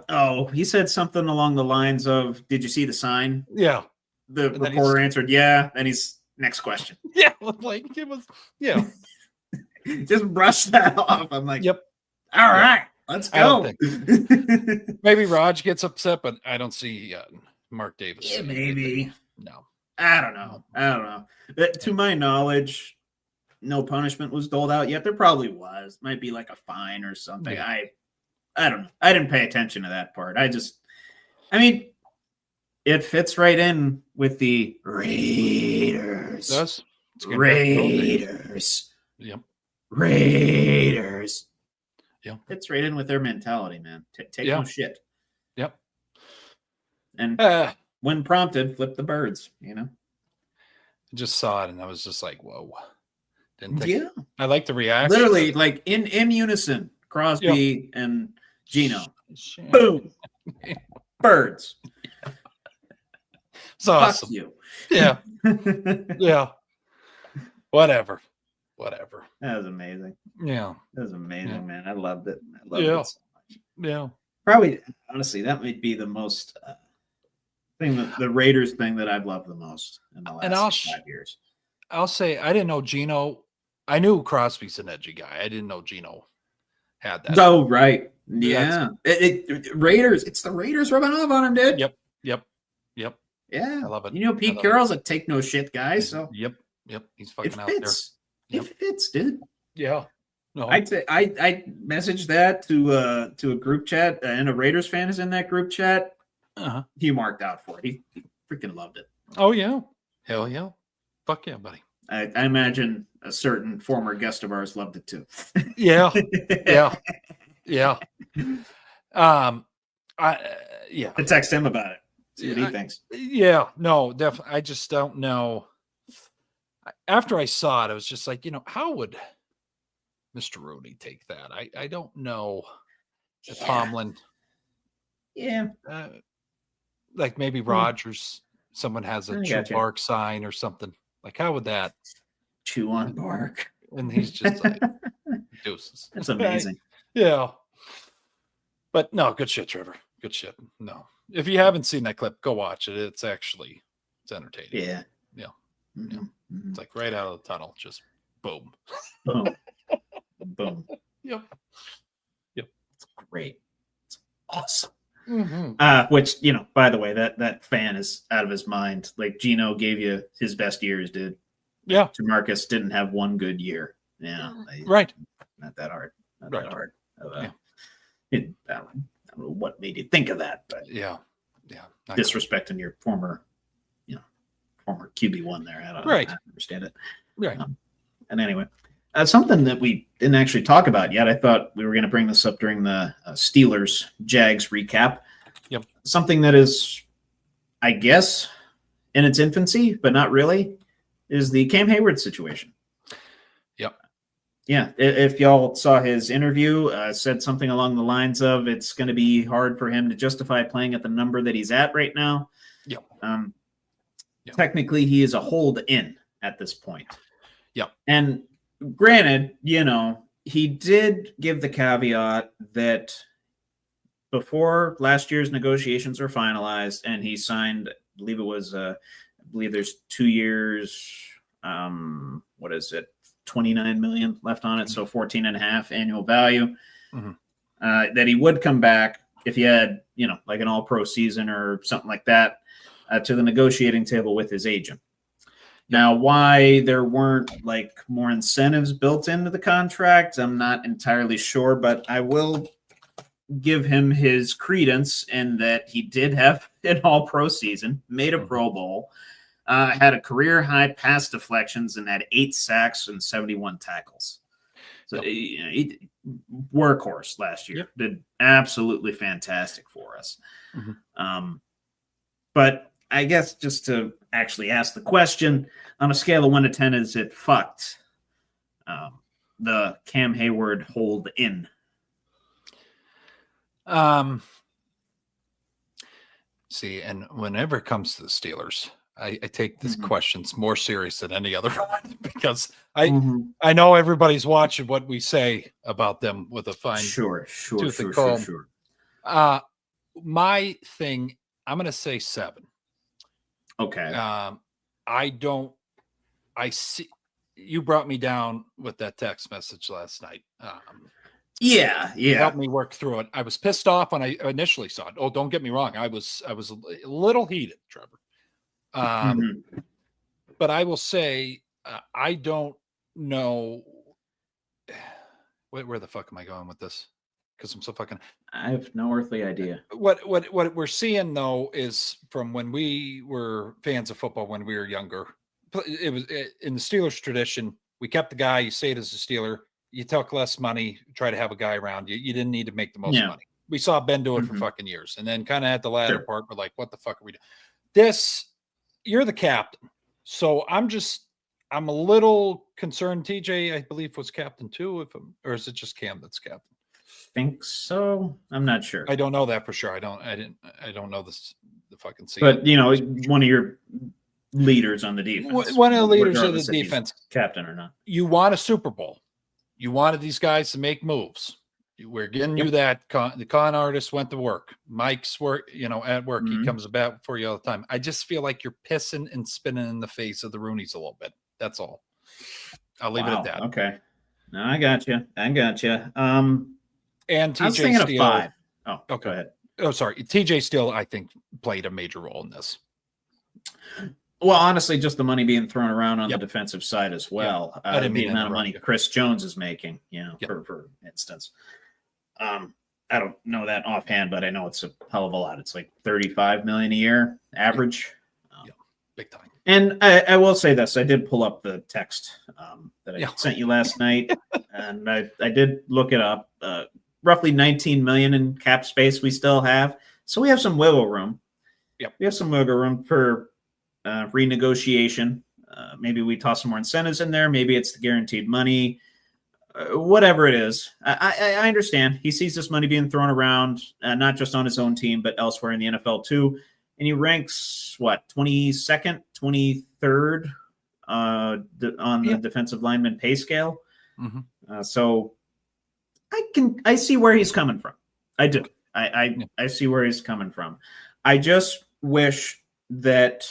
He said something along the lines of, "Did you see the sign?" Yeah. The reporter answered, "Yeah." And he's next question. Yeah, like it was. Yeah. Just brush that off. I'm like, yep. All right, let's go. Maybe Raj gets upset, but I don't see Mark Davis. Yeah, maybe. No. I don't know. To my knowledge, no punishment was doled out yet. There probably was. Might be like a fine or something. Yeah. I don't know. I didn't pay attention to that part. It fits right in with the Raiders. It does. Raiders. Yep. Raiders. Yep. Fits right in with their mentality, man. Take no shit. Yep. And when prompted, flip the birds, I just saw it and I was just like, whoa. Didn't think I like the reaction. Literally, like in unison, Crosby and Geno. Boom. Birds. It's awesome. Fuck you. Yeah. Yeah. Whatever. That was amazing. Yeah. That was amazing, man. I loved it. It so much. Yeah. Probably, honestly, that might be the most the Raiders thing that I've loved the most in the last 5 years. I'll say I didn't know Geno. I knew Crosby's an edgy guy. I didn't know Geno had that. Oh, right. Yeah. Raiders. It's the Raiders rubbing off on him, dude. Yep. Yeah. I love it. Pete Carroll's a take no shit guy. So Yep. He's fucking out there. It fits, dude. Yeah. No. I messaged that to a group chat, and a Raiders fan is in that group chat. He marked out for it. He freaking loved it. Oh yeah. Hell yeah. Fuck yeah, buddy. I imagine a certain former guest of ours loved it too. Yeah. To text him about it. See what he thinks. Yeah. No, definitely. I just don't know. After I saw it, I was just like, how would Mr. Rooney take that? I don't know if Tomlin. Yeah. Like maybe Rodgers, someone has a chew bark sign or something. Like, how would that chew on bark? And he's just like, deuces. That's amazing. Yeah. But no, good shit, Trevor. Good shit. No. If you haven't seen that clip, go watch it. It's entertaining. Yeah. Yeah. Mm-hmm. Yeah. Mm-hmm. It's like right out of the tunnel. Just boom. Boom. Boom. Yep. It's great. It's awesome. Which, by the way, that fan is out of his mind. Like, Gino gave you his best years, dude. Yeah. Marcus didn't have one good year. Yeah. Right. Not that hard. Not Right. that hard. Yeah. I don't know what made you think of that, but yeah. Disrespecting your former QB1 there. I don't understand it. Right. And anyway, something that we didn't actually talk about yet. I thought we were going to bring this up during the Steelers Jags recap. Yep. Something that is, I guess, in its infancy, but not really, is the Cam Hayward situation. Yep. Yeah. If y'all saw his interview, said something along the lines of it's going to be hard for him to justify playing at the number that he's at right now. Yep. Technically, he is a hold in at this point. Yep. And granted, he did give the caveat that before last year's negotiations were finalized and he signed, I believe there's 2 years, what is it, 29 million left on it, so 14.5 annual value, that he would come back if he had, like an all-pro season or something like that, to the negotiating table with his agent. Now, why there weren't like more incentives built into the contract, I'm not entirely sure, but I will give him his credence in that he did have an all-pro season, made a Pro Bowl, had a career-high pass deflections, and had 8 sacks and 71 tackles. So he workhorse last year. Did absolutely fantastic for us. But I guess just to actually ask the question, on a scale of 1 to 10, is it fucked? The Cam Hayward hold in. See, and whenever it comes to the Steelers, I take these questions more serious than any other one because I know everybody's watching what we say about them with a fine Sure. My thing, I'm going to say 7. Okay. I see you brought me down with that text message last night. Yeah. Helped me work through it. I was pissed off when I initially saw it. Oh, don't get me wrong. I was a little heated, Trevor. But I will say, I don't know where the fuck am I going with this? Because I'm so fucking. I have no earthly idea. What we're seeing though is from when we were fans of football when we were younger. It was in the Steelers tradition. We kept the guy. You say it as a Steeler. You took less money. Try to have a guy around you. You didn't need to make the most money. We saw Ben do it for fucking years, and then kind of at the latter part, we're like, "What the fuck are we doing?" You're the captain, so I'm a little concerned. TJ, I believe, was captain too. Or is it just Cam that's captain? Think so. I'm not sure. I don't know that for sure. I don't know the fucking season. But one of your leaders on the defense. One of the leaders of the defense, captain or not. You want a Super Bowl. You wanted these guys to make moves. We're getting you that. The con artist went to work. Mike's work, at work. He comes about for you all the time. I just feel like you're pissing and spinning in the face of the Rooneys a little bit. That's all. I'll leave it at that. Okay. No, I got you. And TJ I was thinking Steele, of 5. Oh, okay. Go ahead. Oh, sorry. TJ Steele, I think, played a major role in this. Well, honestly, just the money being thrown around on the defensive side as well. I didn't mean the amount of money Chris Jones is making, for instance. I don't know that offhand, but I know it's a hell of a lot. It's like $35 million a year average. Big time. And I will say this: I did pull up the text that I sent you last night, and I did look it up. Roughly 19 million in cap space we still have, so we have some wiggle room. We have some wiggle room for renegotiation. Maybe we toss some more incentives in there. Maybe it's the guaranteed money. Whatever it is, I understand. He sees this money being thrown around, not just on his own team, but elsewhere in the NFL too. And he ranks, 22nd, 23rd on the defensive lineman pay scale. So I see where he's coming from. I do. I see where he's coming from. I just wish that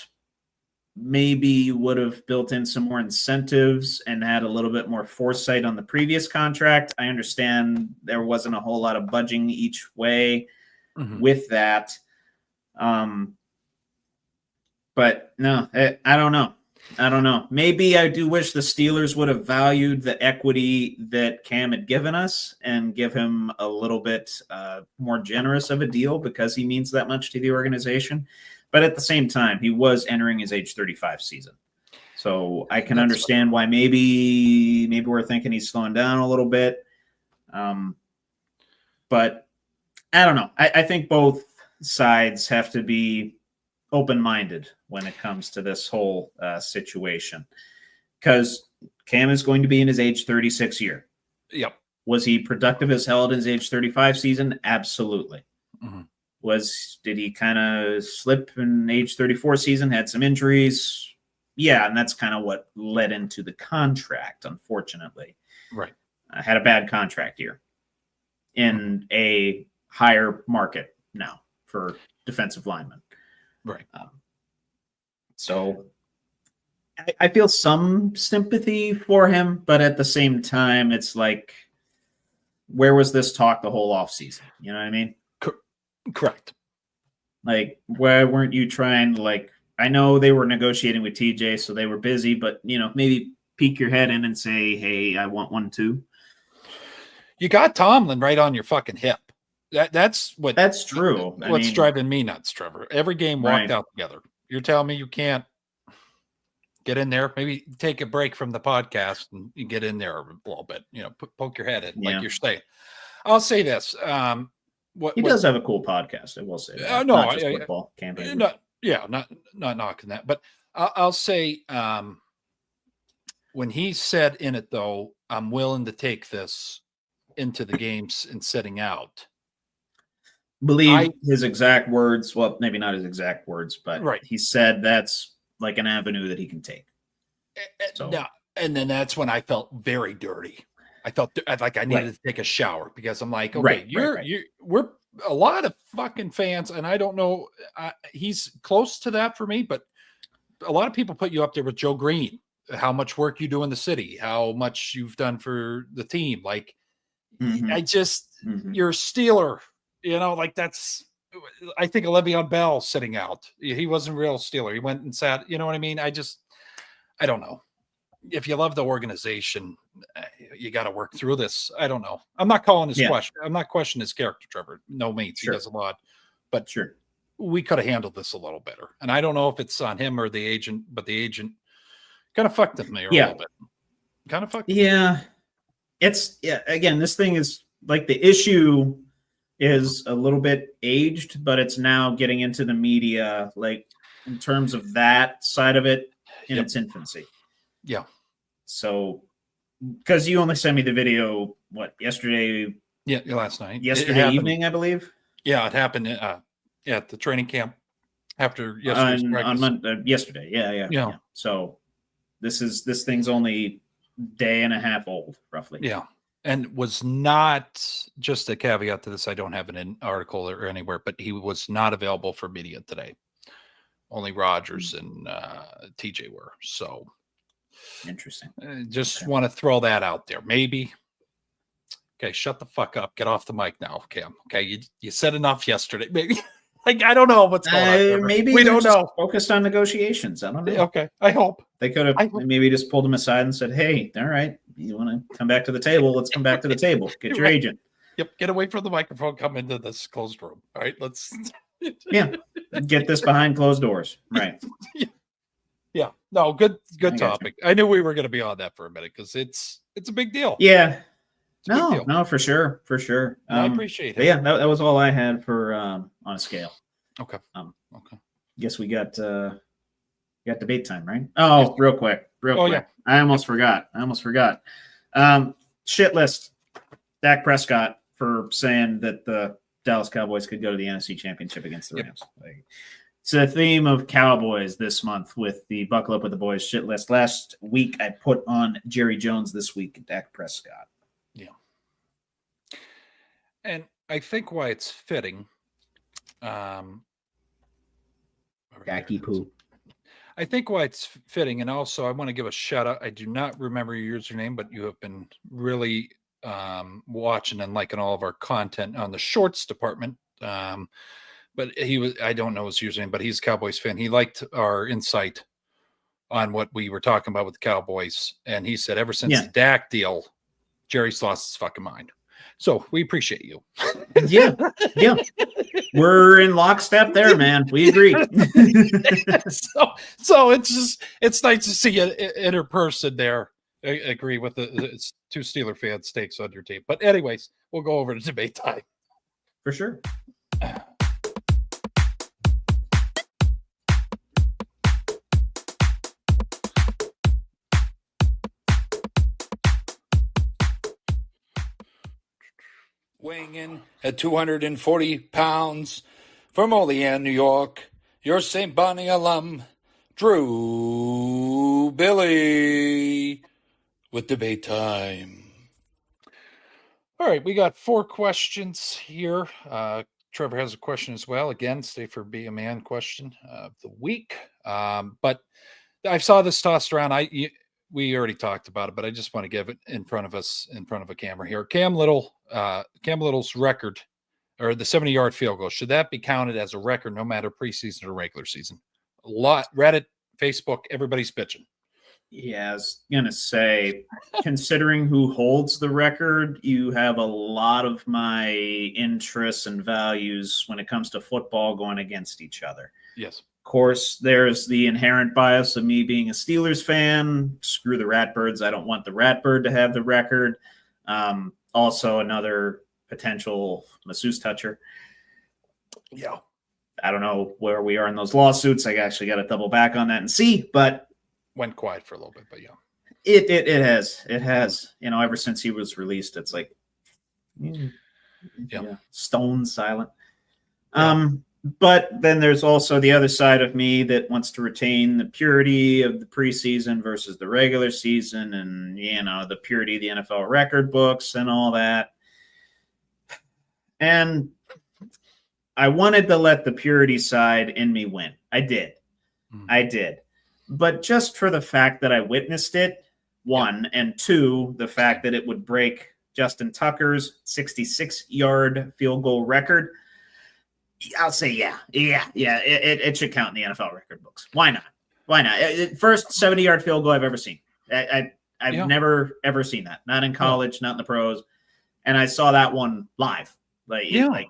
maybe you would have built in some more incentives and had a little bit more foresight on the previous contract. I understand there wasn't a whole lot of budging each way. with that. But no, I don't know. I don't know. Maybe I do wish the Steelers would have valued the equity that Cam had given us and give him a little bit more generous of a deal because he means that much to the organization. But at the same time, he was entering his age 35 season. So I can understand why maybe we're thinking he's slowing down a little bit. But I don't know. I think both sides have to be open-minded when it comes to this whole situation, because Cam is going to be in his age 36 year. Yep. Was he productive as hell in his age 35 season? Absolutely. Did he kind of slip in age 34 season, had some injuries? Yeah, and that's kind of what led into the contract, unfortunately. Right. Had a bad contract year in a higher market now for defensive linemen. Right. So I feel some sympathy for him, but at the same time, it's like, where was this talk the whole offseason? You know what I mean? Correct. Like, why weren't you trying to, like, I know they were negotiating with TJ, so they were busy, but, you know, maybe peek your head in and say, hey, I want one too. You got Tomlin right on your fucking hip. That's true. What's driving me nuts, Trevor. Every game walked out together. You're telling me you can't get in there? Maybe take a break from the podcast and you get in there a little bit. You know, poke your head in like you're saying. I'll say this. He does have a cool podcast, I will say. No, not just football campaign. Not knocking that, but I'll say when he said in it though, I'm willing to take this into the games and sitting out. Believe his exact words. Well, maybe not his exact words, but he said that's like an avenue that he can take. So. Yeah, and then that's when I felt very dirty. I felt like I needed to take a shower because I'm like, okay, we're a lot of fucking fans, and I don't know, he's close to that for me, but a lot of people put you up there with Joe Green, how much work you do in the city, how much you've done for the team. Like, I just, you're a Steeler. You know, like that's, I think Le'Veon Bell sitting out. He wasn't a real Steeler. He went and sat, you know what I mean? I don't know. If you love the organization, you got to work through this. I don't know. I'm not calling his question. I'm not questioning his character, Trevor. No means he does a lot, but we could have handled this a little better. And I don't know if it's on him or the agent, but the agent kind of fucked with me a little bit. Kind of fucked. Yeah. Again, this thing is like the issue is a little bit aged, but it's now getting into the media, like in terms of that side of it in its infancy. Yeah. So, because you only sent me the video, yesterday? Yeah, last night. Yesterday evening, I believe. Yeah, it happened at the training camp after yesterday's practice. Yesterday. Yeah. So, this thing's only day and a half old, roughly. Yeah. And was not, just a caveat to this, I don't have an article or anywhere, but he was not available for media today. Only Rogers and TJ were. So interesting. Just want to throw that out there. Maybe. Okay, shut the fuck up. Get off the mic now, Cam. Okay, you said enough yesterday. Maybe. Like, I don't know what's going on. Maybe we don't know. Focused on negotiations. I don't know. Okay, I hope. They could have maybe just pulled him aside and said, hey, all right, you want to come back to the table? Let's come back to the table. Get your agent. Yep, get away from the microphone. Come into this closed room. All right, let's. Get this behind closed doors. Right. Yeah. No, good topic. I knew we were going to be on that for a minute because it's a big deal. Yeah. No, for sure. I appreciate it. Yeah, that was all I had for on a scale. Okay. Okay. Guess we got debate time, right? Oh, real quick. Yeah. I almost forgot. Shit list. Dak Prescott for saying that the Dallas Cowboys could go to the NFC Championship against the Rams. It's a theme of Cowboys this month with the Buckle Up with the Boys shit list. Last week I put on Jerry Jones. This week Dak Prescott. Yeah. And I think why it's fitting. Dacky poo. I think why it's fitting, and also I want to give a shout out. I do not remember your username, but you have been really watching and liking all of our content on the shorts department. But I don't know his username, but he's a Cowboys fan. He liked our insight on what we were talking about with the Cowboys. And he said, ever since the Dak deal, Jerry's lost his fucking mind. So we appreciate you. Yeah. We're in lockstep there, man. We agree. so it's nice to see an inner person there. I agree with it's two Steeler fans stakes on your team. But anyways, we'll go over to debate time. For sure. Weighing in at 240 pounds from Olean, New York, your St. Bonnie alum, Drew Billy, with debate time. All right, we got 4 questions here. Trevor has a question as well. Again, stay for Be a Man question of the week. But I saw this tossed around. We already talked about it, but I just want to give it in front of us, in front of a camera here. Cam Little's record, or the 70-yard field goal, should that be counted as a record no matter preseason or regular season? A lot, Reddit, Facebook, everybody's bitching. Yeah, I was going to say, considering who holds the record, you have a lot of my interests and values when it comes to football going against each other. Yes. Of course, there's the inherent bias of me being a Steelers fan. Screw the Ratbirds. I don't want the Ratbird to have the record. Also, another potential masseuse toucher. Yeah. I don't know where we are in those lawsuits. I actually got to double back on that and see, but went quiet for a little bit, but yeah. It has. You know, ever since he was released, it's like stone silent. Yeah. But then there's also the other side of me that wants to retain the purity of the preseason versus the regular season, and the purity of the NFL record books and all that. And I wanted to let the purity side in me win. I did. I did. But just for the fact that I witnessed it, one, and two, the fact that it would break Justin Tucker's 66-yard field goal record, I'll say yeah. It should count in the NFL record books. Why not? First 70-yard field goal I've ever seen. I've never, ever seen that. Not in college, not in the pros. And I saw that one live. It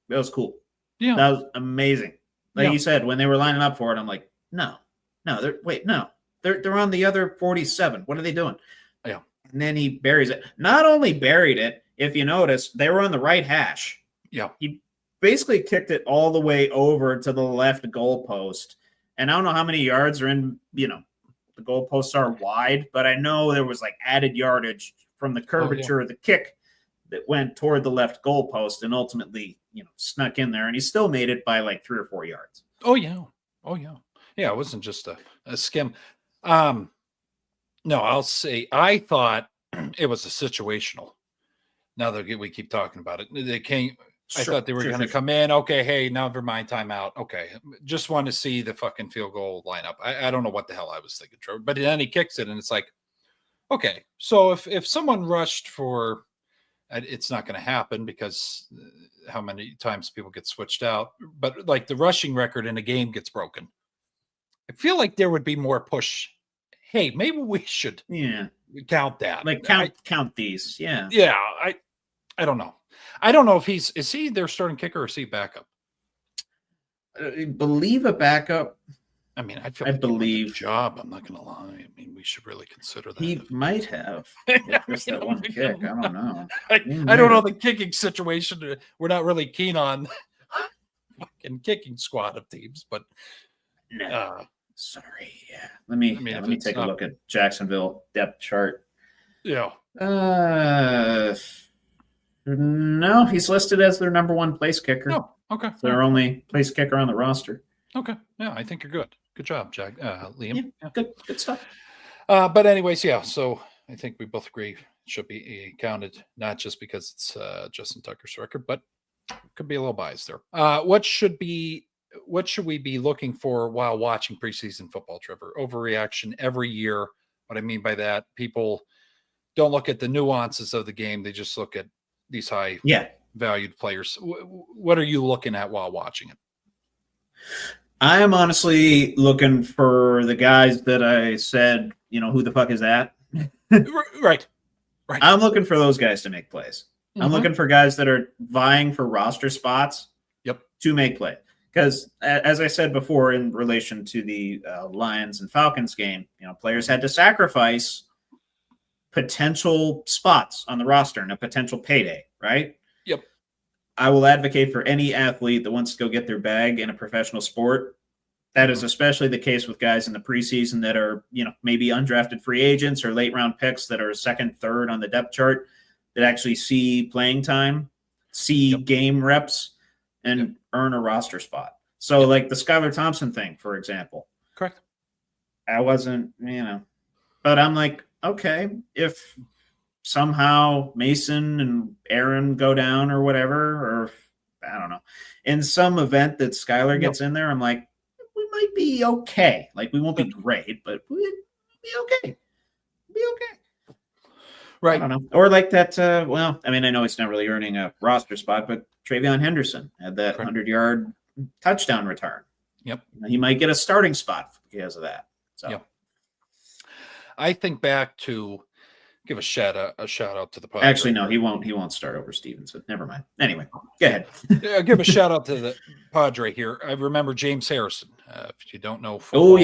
was cool. Yeah. That was amazing. Like you said, when they were lining up for it, I'm like, no, they're on the other 47. What are they doing? Yeah. And then he buries it. Not only buried it, if you notice, they were on the right hash. Yeah. He basically kicked it all the way over to the left goalpost. And I don't know how many yards are in, the goalposts are wide, but I know there was like added yardage from the curvature of the kick that went toward the left goalpost and ultimately, snuck in there. And he still made it by like 3 or 4 yards. Oh, yeah. Yeah, it wasn't just a skim. No, I'll say I thought it was a situational. Now that we keep talking about it, they came. I thought they were going to come in. Okay, hey, never mind, timeout. Okay, just want to see the fucking field goal lineup. I don't know what the hell I was thinking, Trevor. But then he kicks it, and it's like, okay, so if someone rushed for, it's not going to happen because how many times people get switched out. But like the rushing record in a game gets broken. I feel like there would be more push. Hey, maybe we should count that. Like count these. Yeah. Yeah. I don't know. I don't know if is he their starting kicker or is he backup? I believe a backup. I mean, I believe a job. I'm not going to lie. I mean, we should really consider that. He might have. Just that one kick. I don't know. I don't know the kicking situation. We're not really keen on fucking kicking squad of teams, but sorry. Yeah. Let me take a look at Jacksonville depth chart. Yeah. No, he's listed as their number 1 place kicker. Oh, okay. Their only place kicker on the roster. Okay. Yeah, I think you're good. Good job, Jack. Liam. Yeah. Good stuff. But anyways, yeah. So I think we both agree it should be counted, not just because it's Justin Tucker's record, but could be a little biased there. What should we be looking for while watching preseason football, Trevor? Overreaction every year. What I mean by that, people don't look at the nuances of the game. They just look at these high valued players. What are you looking at while watching it? I am honestly looking for the guys that I said, who the fuck is that? Right. I'm looking for those guys to make plays. I'm looking for guys that are vying for roster spots to make play. Because as I said before, in relation to the Lions and Falcons game, players had to sacrifice potential spots on the roster and a potential payday, right? Yep. I will advocate for any athlete that wants to go get their bag in a professional sport. That is especially the case with guys in the preseason that are, maybe undrafted free agents or late round picks that are second, third on the depth chart that actually see playing time, see game reps, and earn a roster spot. So like the Skylar Thompson thing, for example. Correct. I wasn't, but I'm like, okay, if somehow Mason and Aaron go down or whatever, or I don't know, in some event that Skylar gets in there, I'm like, we might be okay. Like we won't be great, but we'll be okay. Be okay. Right. I don't know. Or like that, I know he's not really earning a roster spot, but Travion Henderson had that 100-yard touchdown return. Yep. He might get a starting spot because of that. So I think back to give a shout out to the podcast. Actually, no, he won't start over Stevenson. Never mind. Anyway, go ahead. I'll give a shout out to the Padre here. I remember James Harrison. If you don't know football,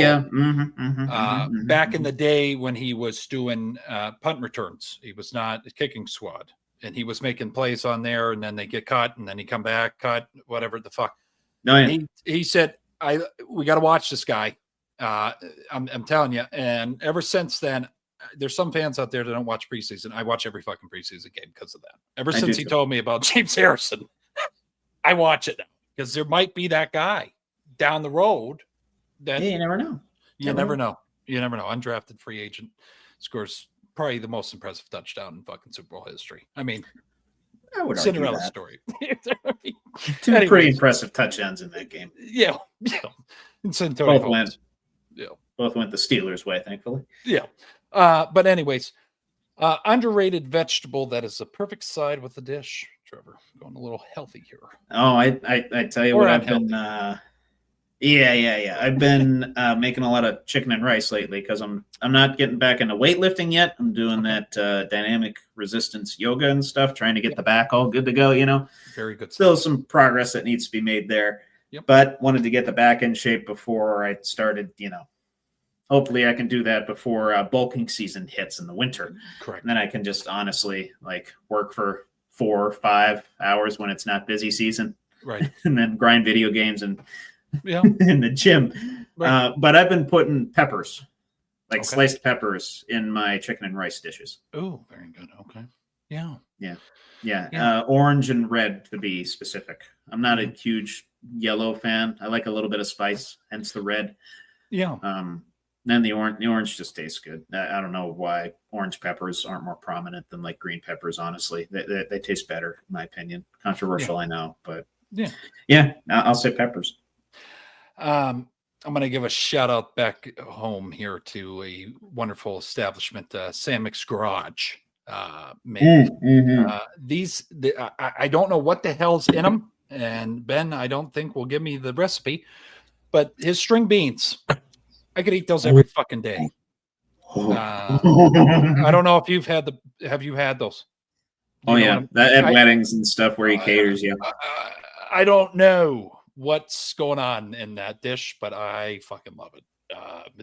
back in the day when he was doing punt returns, he was not a kicking squad, and he was making plays on there, and then they get cut, and then he come back, cut, whatever the fuck. No, yeah. He said, we got to watch this guy. I'm telling you. And ever since then, there's some fans out there that don't watch preseason. I watch every fucking preseason game because of that. Ever since he told me about James Harrison, I watch it now because there might be that guy down the road that you never know. You never know. Undrafted free agent scores probably the most impressive touchdown in fucking Super Bowl history. I mean, Cinderella story. Two pretty impressive touchdowns in that game. Yeah. Both went the Steelers' way, thankfully. Yeah. But anyways, underrated vegetable that is a perfect side with the dish. Trevor, going a little healthy here. Oh, I tell you what, I've been I've been making a lot of chicken and rice lately because I'm not getting back into weightlifting yet. I'm doing that dynamic resistance yoga and stuff, trying to get the back all good to go. Very good. Still some progress that needs to be made there. Yep. But wanted to get the back in shape before I started, hopefully I can do that before bulking season hits in the winter. Correct. And then I can just honestly work for 4 or 5 hours when it's not busy season. Right. And then grind video games and in the gym. Right. But I've been putting peppers, sliced peppers in my chicken and rice dishes. Oh, very good. Okay. Yeah. Yeah. Orange and red to be specific. I'm not a huge yellow fan. I like a little bit of spice, hence the red. Yeah. Then the orange just tastes good. I don't know why orange peppers aren't more prominent than green peppers. Honestly, they taste better, in my opinion. Controversial, I know, but yeah. I'll say peppers. I'm going to give a shout out back home here to a wonderful establishment, Sam Mick's Garage. I don't know what the hell's in them, and Ben, I don't think will give me the recipe, but his string beans, I could eat those every fucking day. I don't know if have you had those? At weddings and stuff where he caters. I don't know what's going on in that dish, but I fucking love it.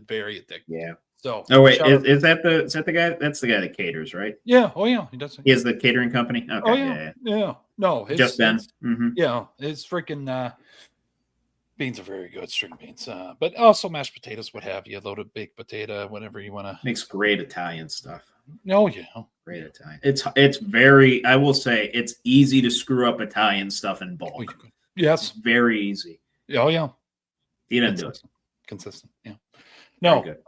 Very addictive. Yeah. So, wait, is that the guy? That's the guy that caters, right? Yeah. Oh, yeah. He does. He has the catering company. Okay. Oh, yeah. Yeah. No, just Ben. Yeah, his freaking beans are very good, string beans. But also mashed potatoes, what have you, loaded baked potato, whatever you want to. Makes great Italian stuff. Oh, yeah. Great Italian. It's very. I will say it's easy to screw up Italian stuff in bulk. Oh, yes. It's very easy. Oh, yeah. He didn't do it. Consistent. Yeah. No. Very good.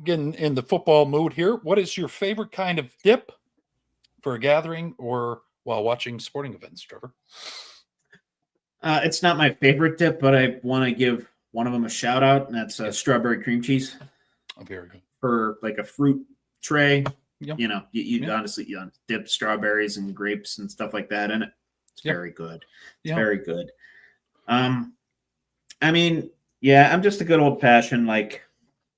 Getting in the football mood here. What is your favorite kind of dip for a gathering or while watching sporting events, Trevor? It's not my favorite dip, but I want to give one of them a shout out, and that's strawberry cream cheese. Oh, very good. For a fruit tray, Yep. You know, you honestly dip strawberries and grapes and stuff like that in it. It's very good. It's very good. I mean, yeah, I'm just a good old fashioned like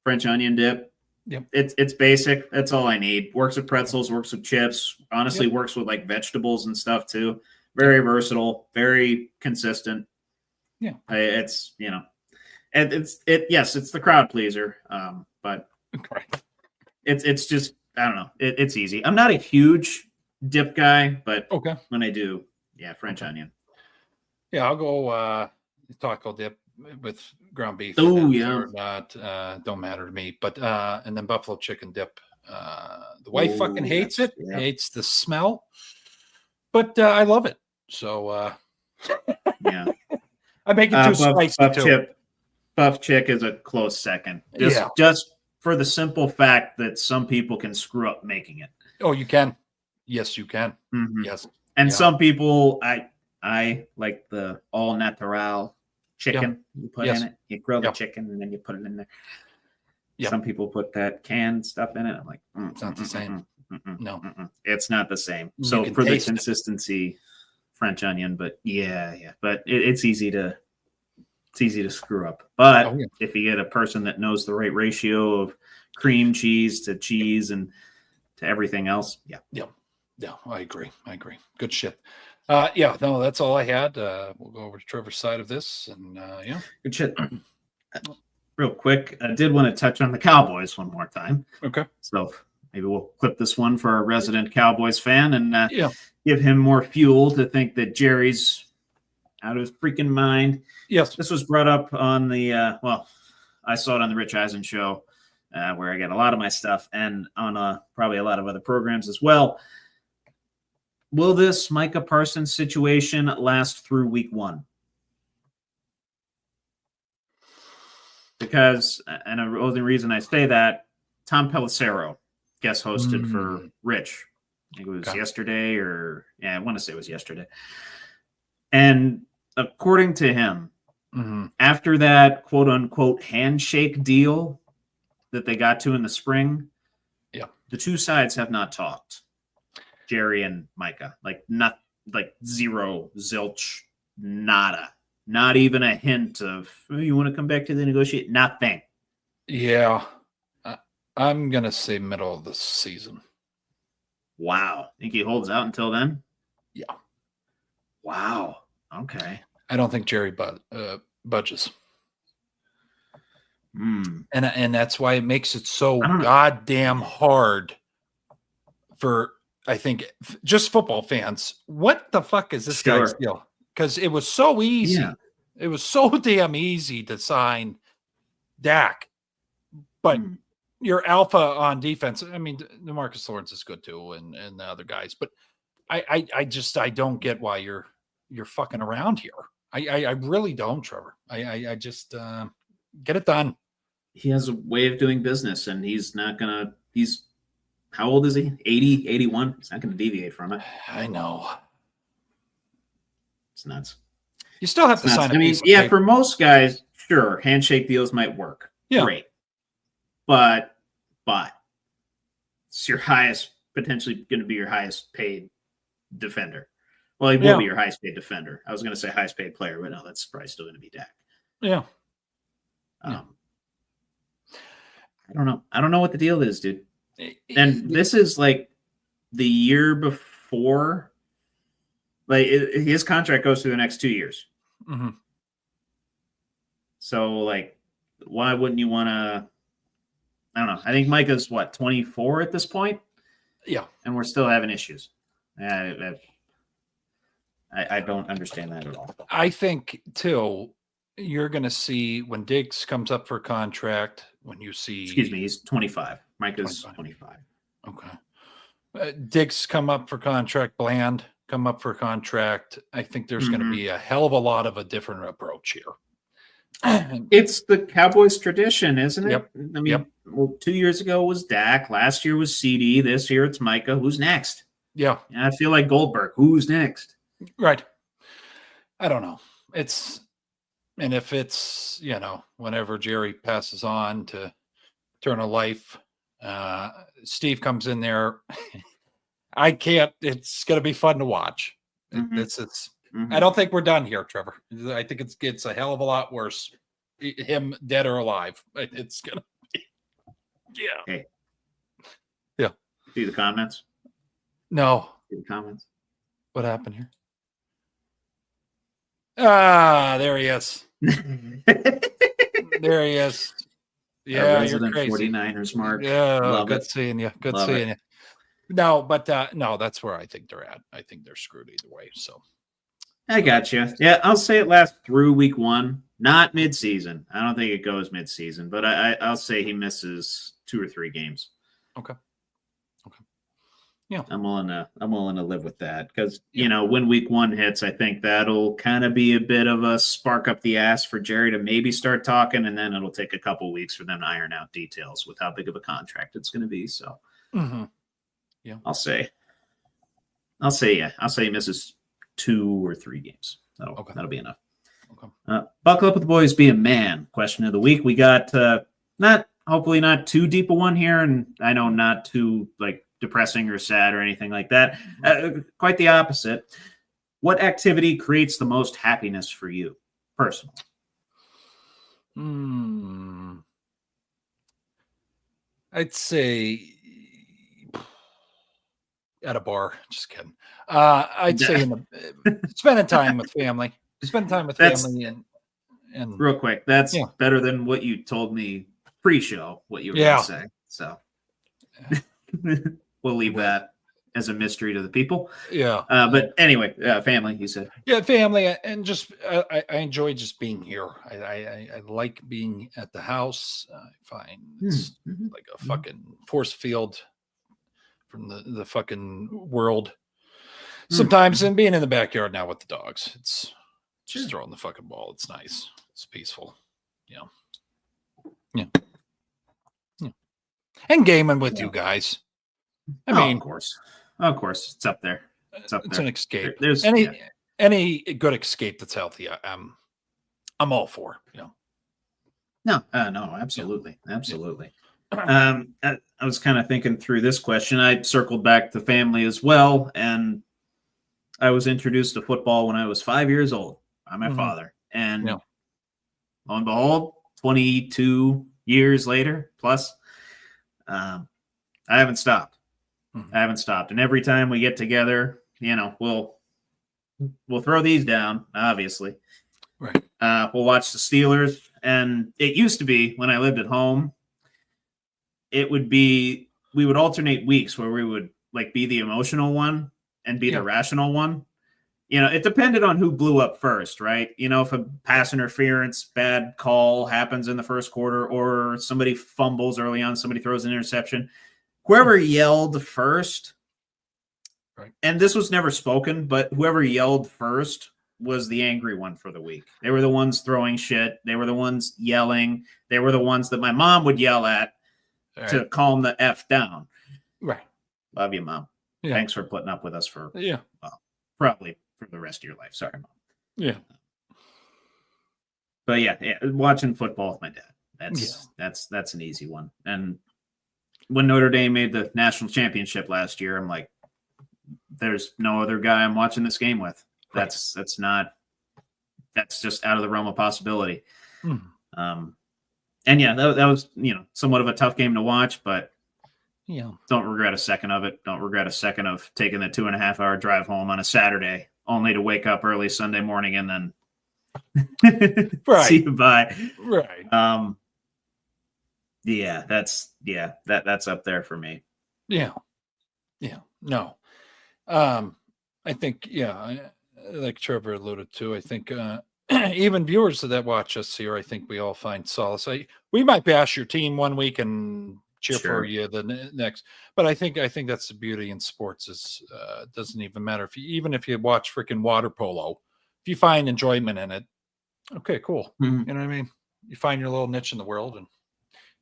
French onion dip. Yep. It's basic. That's all I need. Works with pretzels, works with chips. Honestly, works with like vegetables and stuff too. Very versatile, very consistent. Yeah. It's, you know, yes, it's the crowd pleaser. But it's just, I don't know. It's easy. I'm not a huge dip guy, but when I do, French onion. Yeah, I'll go taco dip with ground beef. Oh, yeah. Or not, don't matter to me. But and then buffalo chicken dip. The wife fucking hates it, hates the smell, but I love it. So yeah, I make it too spicy too. Buff chick is a close second. Just for the simple fact that some people can screw up making it. Oh, you can. Yes, you can. Mm-hmm. Yes. And some people, I like the all natural chicken you put in it. You grill the chicken and then you put it in there. Some people put that canned stuff in it. I'm like, it's not the same. No, it's not the same. So for the consistency, French onion, but but it's easy to screw up. But if you get a person that knows the right ratio of cream cheese to cheese and to everything else, I agree. Good shit. No, that's all I had. We'll go over to Trevor's side of this, and good shit. Real quick, I did want to touch on the Cowboys one more time. Okay. So maybe we'll clip this one for our resident Cowboys fan and give him more fuel to think that Jerry's out of his freaking mind. Yes. This was brought up on the, I saw it on the Rich Eisen show where I get a lot of my stuff and on probably a lot of other programs as well. Will this Micah Parsons situation last through week 1? Because, and the only reason I say that, Tom Pelissero guest hosted for Rich. I think it was yesterday I want to say it was yesterday. And according to him, after that quote unquote handshake deal that they got to in the spring, the two sides have not talked. Jerry and Micah, zero, zilch, nada. Not even a hint of, you want to come back to the negotiate? Nothing. Yeah. I'm going to say middle of the season. Wow. Think he holds out until then? Yeah. Wow. Okay. I don't think Jerry budges. And that's why it makes it so goddamn hard for, I think, just football fans. What the fuck is this guy's deal? Because it was so easy. Yeah. It was so damn easy to sign Dak. But your alpha on defense, I mean, DeMarcus Lawrence is good too, and the other guys. But I don't get why you're fucking around here. I really don't, Trevor. I just get it done. He has a way of doing business, and he's not gonna. He's how old is he? 80, 81? He's not gonna deviate from it. I know. It's nuts. You still have to sign. I mean, for most guys, sure, handshake deals might work. Yeah. Great. But it's your highest, potentially going to be your highest paid defender. Well, he will be your highest paid defender. I was going to say highest paid player, but no, that's probably still going to be Dak. Yeah. I don't know. I don't know what the deal is, dude. And this is like the year before. Like his contract goes through the next 2 years. Mm-hmm. So, like, why wouldn't you want to? I don't know. I think Micah's 24 at this point. Yeah, and we're still having issues. I don't understand that at all. I think too. You're going to see when Diggs comes up for contract. When you see, excuse me, he's 25. Micah's 25. Okay. Diggs come up for contract. Bland come up for contract. I think there's going to be a hell of a lot of a different approach here. It's the Cowboys tradition, isn't it? Yep. I mean, 2 years ago was Dak. Last year was CD. This year it's Micah. Who's next? Yeah. And I feel like Goldberg. Who's next? Right. I don't know. And if it's, whenever Jerry passes on to eternal life, Steve comes in there. I can't. It's going to be fun to watch. Mm-hmm. I don't think we're done here, Trevor. I think it gets a hell of a lot worse. Him dead or alive. It's going to be. Yeah. Hey. Yeah. See the comments? No. See the comments? What happened here? Ah, there he is. There he is. Yeah, you're crazy. 49ers, Mark. Yeah, Love good it. seeing you. Good Love seeing you. No, but no, that's where I think they're at. I think they're screwed either way. So I got you. Yeah, I'll say it lasts through week 1, not mid-season. I don't think it goes mid-season, but I'll say he misses 2 or 3 games. Okay. Yeah, I'm willing to live with that because when week 1 hits, I think that'll kind of be a bit of a spark up the ass for Jerry to maybe start talking, and then it'll take a couple weeks for them to iron out details with how big of a contract it's going to be. So, yeah, I'll say he misses 2 or 3 games. That'll be enough. Okay. Buckle up with the boys. Be a man. Question of the week. We got hopefully not too deep a one here, and I know not too depressing or sad or anything like that. Quite the opposite. What activity creates the most happiness for you personally? I'd say at a bar. Just kidding. I'd say spending time with family. Spend time with family and real quick. That's better than what you told me pre-show. What you were going to say. So. We'll leave that as a mystery to the people. Yeah. But anyway, family, you said. Yeah, family. And just, I enjoy just being here. I like being at the house. I find it's like a fucking force field from the fucking world. Sometimes, and being in the backyard now with the dogs. It's just throwing the fucking ball. It's nice. It's peaceful. Yeah. And gaming with you guys. I mean, of course, it's up there. It's an escape. There's any good escape that's healthy. I'm all for. No, absolutely. I was kind of thinking through this question. I circled back to family as well, and I was introduced to football when I was 5 years old by my father, and lo and behold, 22 years later plus, I haven't stopped. And every time we get together, we'll throw these down, obviously. Right. We'll watch the Steelers. And it used to be when I lived at home, we would alternate weeks where we would be the emotional one and be the rational one. It depended on who blew up first, right? If a pass interference, bad call happens in the first quarter, or somebody fumbles early on, somebody throws an interception. Whoever yelled first, right? And this was never spoken, but whoever yelled first was the angry one for the week. They were the ones throwing shit. They were the ones yelling. They were the ones that my mom would yell at to calm the F down. Right. Love you, Mom. Yeah. Thanks for putting up with us for probably for the rest of your life. Sorry, Mom. Yeah. But watching football with my dad. That's an easy one. And when Notre Dame made the national championship last year, I'm like, there's no other guy I'm watching this game with. That's just out of the realm of possibility. And that was, somewhat of a tough game to watch, but don't regret a second of it. Don't regret a second of taking the 2.5-hour drive home on a Saturday, only to wake up early Sunday morning and then see you bye. Right. That's up there for me. Yeah. No. I think, like Trevor alluded to, I think even viewers that watch us here, I think we all find solace. We might bash your team one week and cheer for you the next, but I think that's the beauty in sports is it doesn't even matter if you watch freaking water polo, if you find enjoyment in it, okay, cool. You know what I mean? You find your little niche in the world and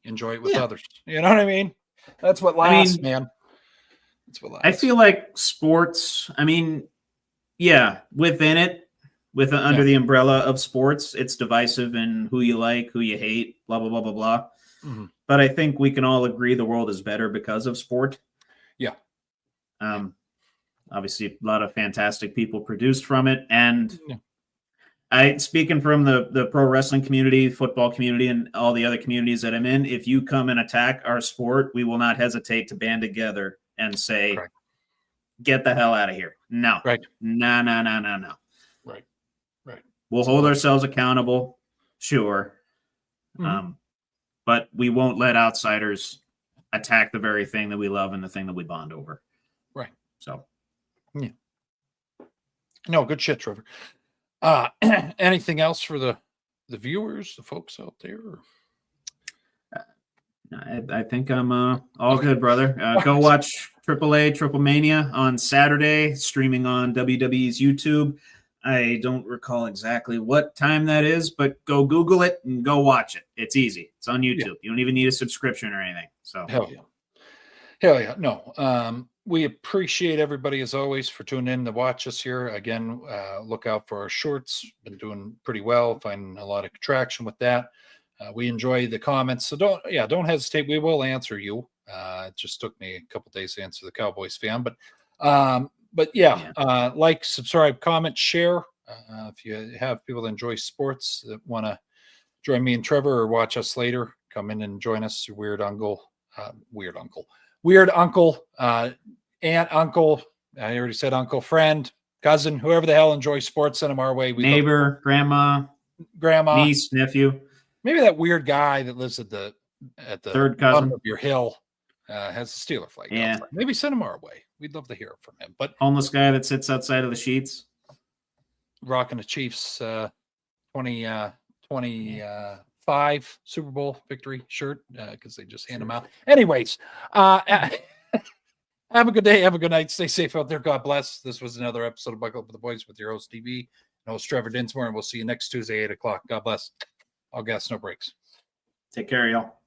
enjoy it with others. You know what I mean? That's what lasts, man. That's what lasts. I feel like sports, within it, under the umbrella of sports, it's divisive in who you like, who you hate, blah, blah, blah, blah, blah. but I think we can all agree the world is better because of sport. Yeah. Obviously, a lot of fantastic people produced from it. And yeah. Speaking from the pro wrestling community, football community, and all the other communities that I'm in, if you come and attack our sport, we will not hesitate to band together and say, Correct. Get the hell out of here. No. Right. No. Right. We'll hold ourselves accountable, sure. But we won't let outsiders attack the very thing that we love and the thing that we bond over. Right. So. Yeah. No, good shit, Trevor. Anything else for the viewers, the folks out there? I think I'm all good, brother. Go watch Triple Mania on Saturday, streaming on WWE's YouTube. I don't recall exactly what time that is, but go Google it and go watch it. It's easy. It's on YouTube. Yeah. You don't even need a subscription or anything. So hell yeah. No. We appreciate everybody as always for tuning in to watch us here. Again, look out for our shorts. Been doing pretty well, finding a lot of traction with that. We enjoy the comments, so don't hesitate. We will answer you. It just took me a couple days to answer the Cowboys fan, but like, subscribe, comment, share. If you have people that enjoy sports that want to join me and Trevor or watch us later, come in and join us. Your weird uncle, aunt, uncle. I already said uncle, friend, cousin, whoever the hell enjoys sports, send them our way. Neighbor, grandma, niece, nephew. Maybe that weird guy that lives at the third cousin of your hill has a Steeler flag. Yeah. Outside. Maybe send him our way. We'd love to hear from him. But homeless guy that sits outside of the sheets, rocking the Chiefs 2025 Super Bowl victory shirt because they just hand them out. Anyways, have a good day. Have a good night. Stay safe out there. God bless. This was another episode of Buckle Up with the Boys with your host DB and host Trevor Dinsmore, and we'll see you next Tuesday, 8:00. God bless. All gas, no breaks. Take care, y'all.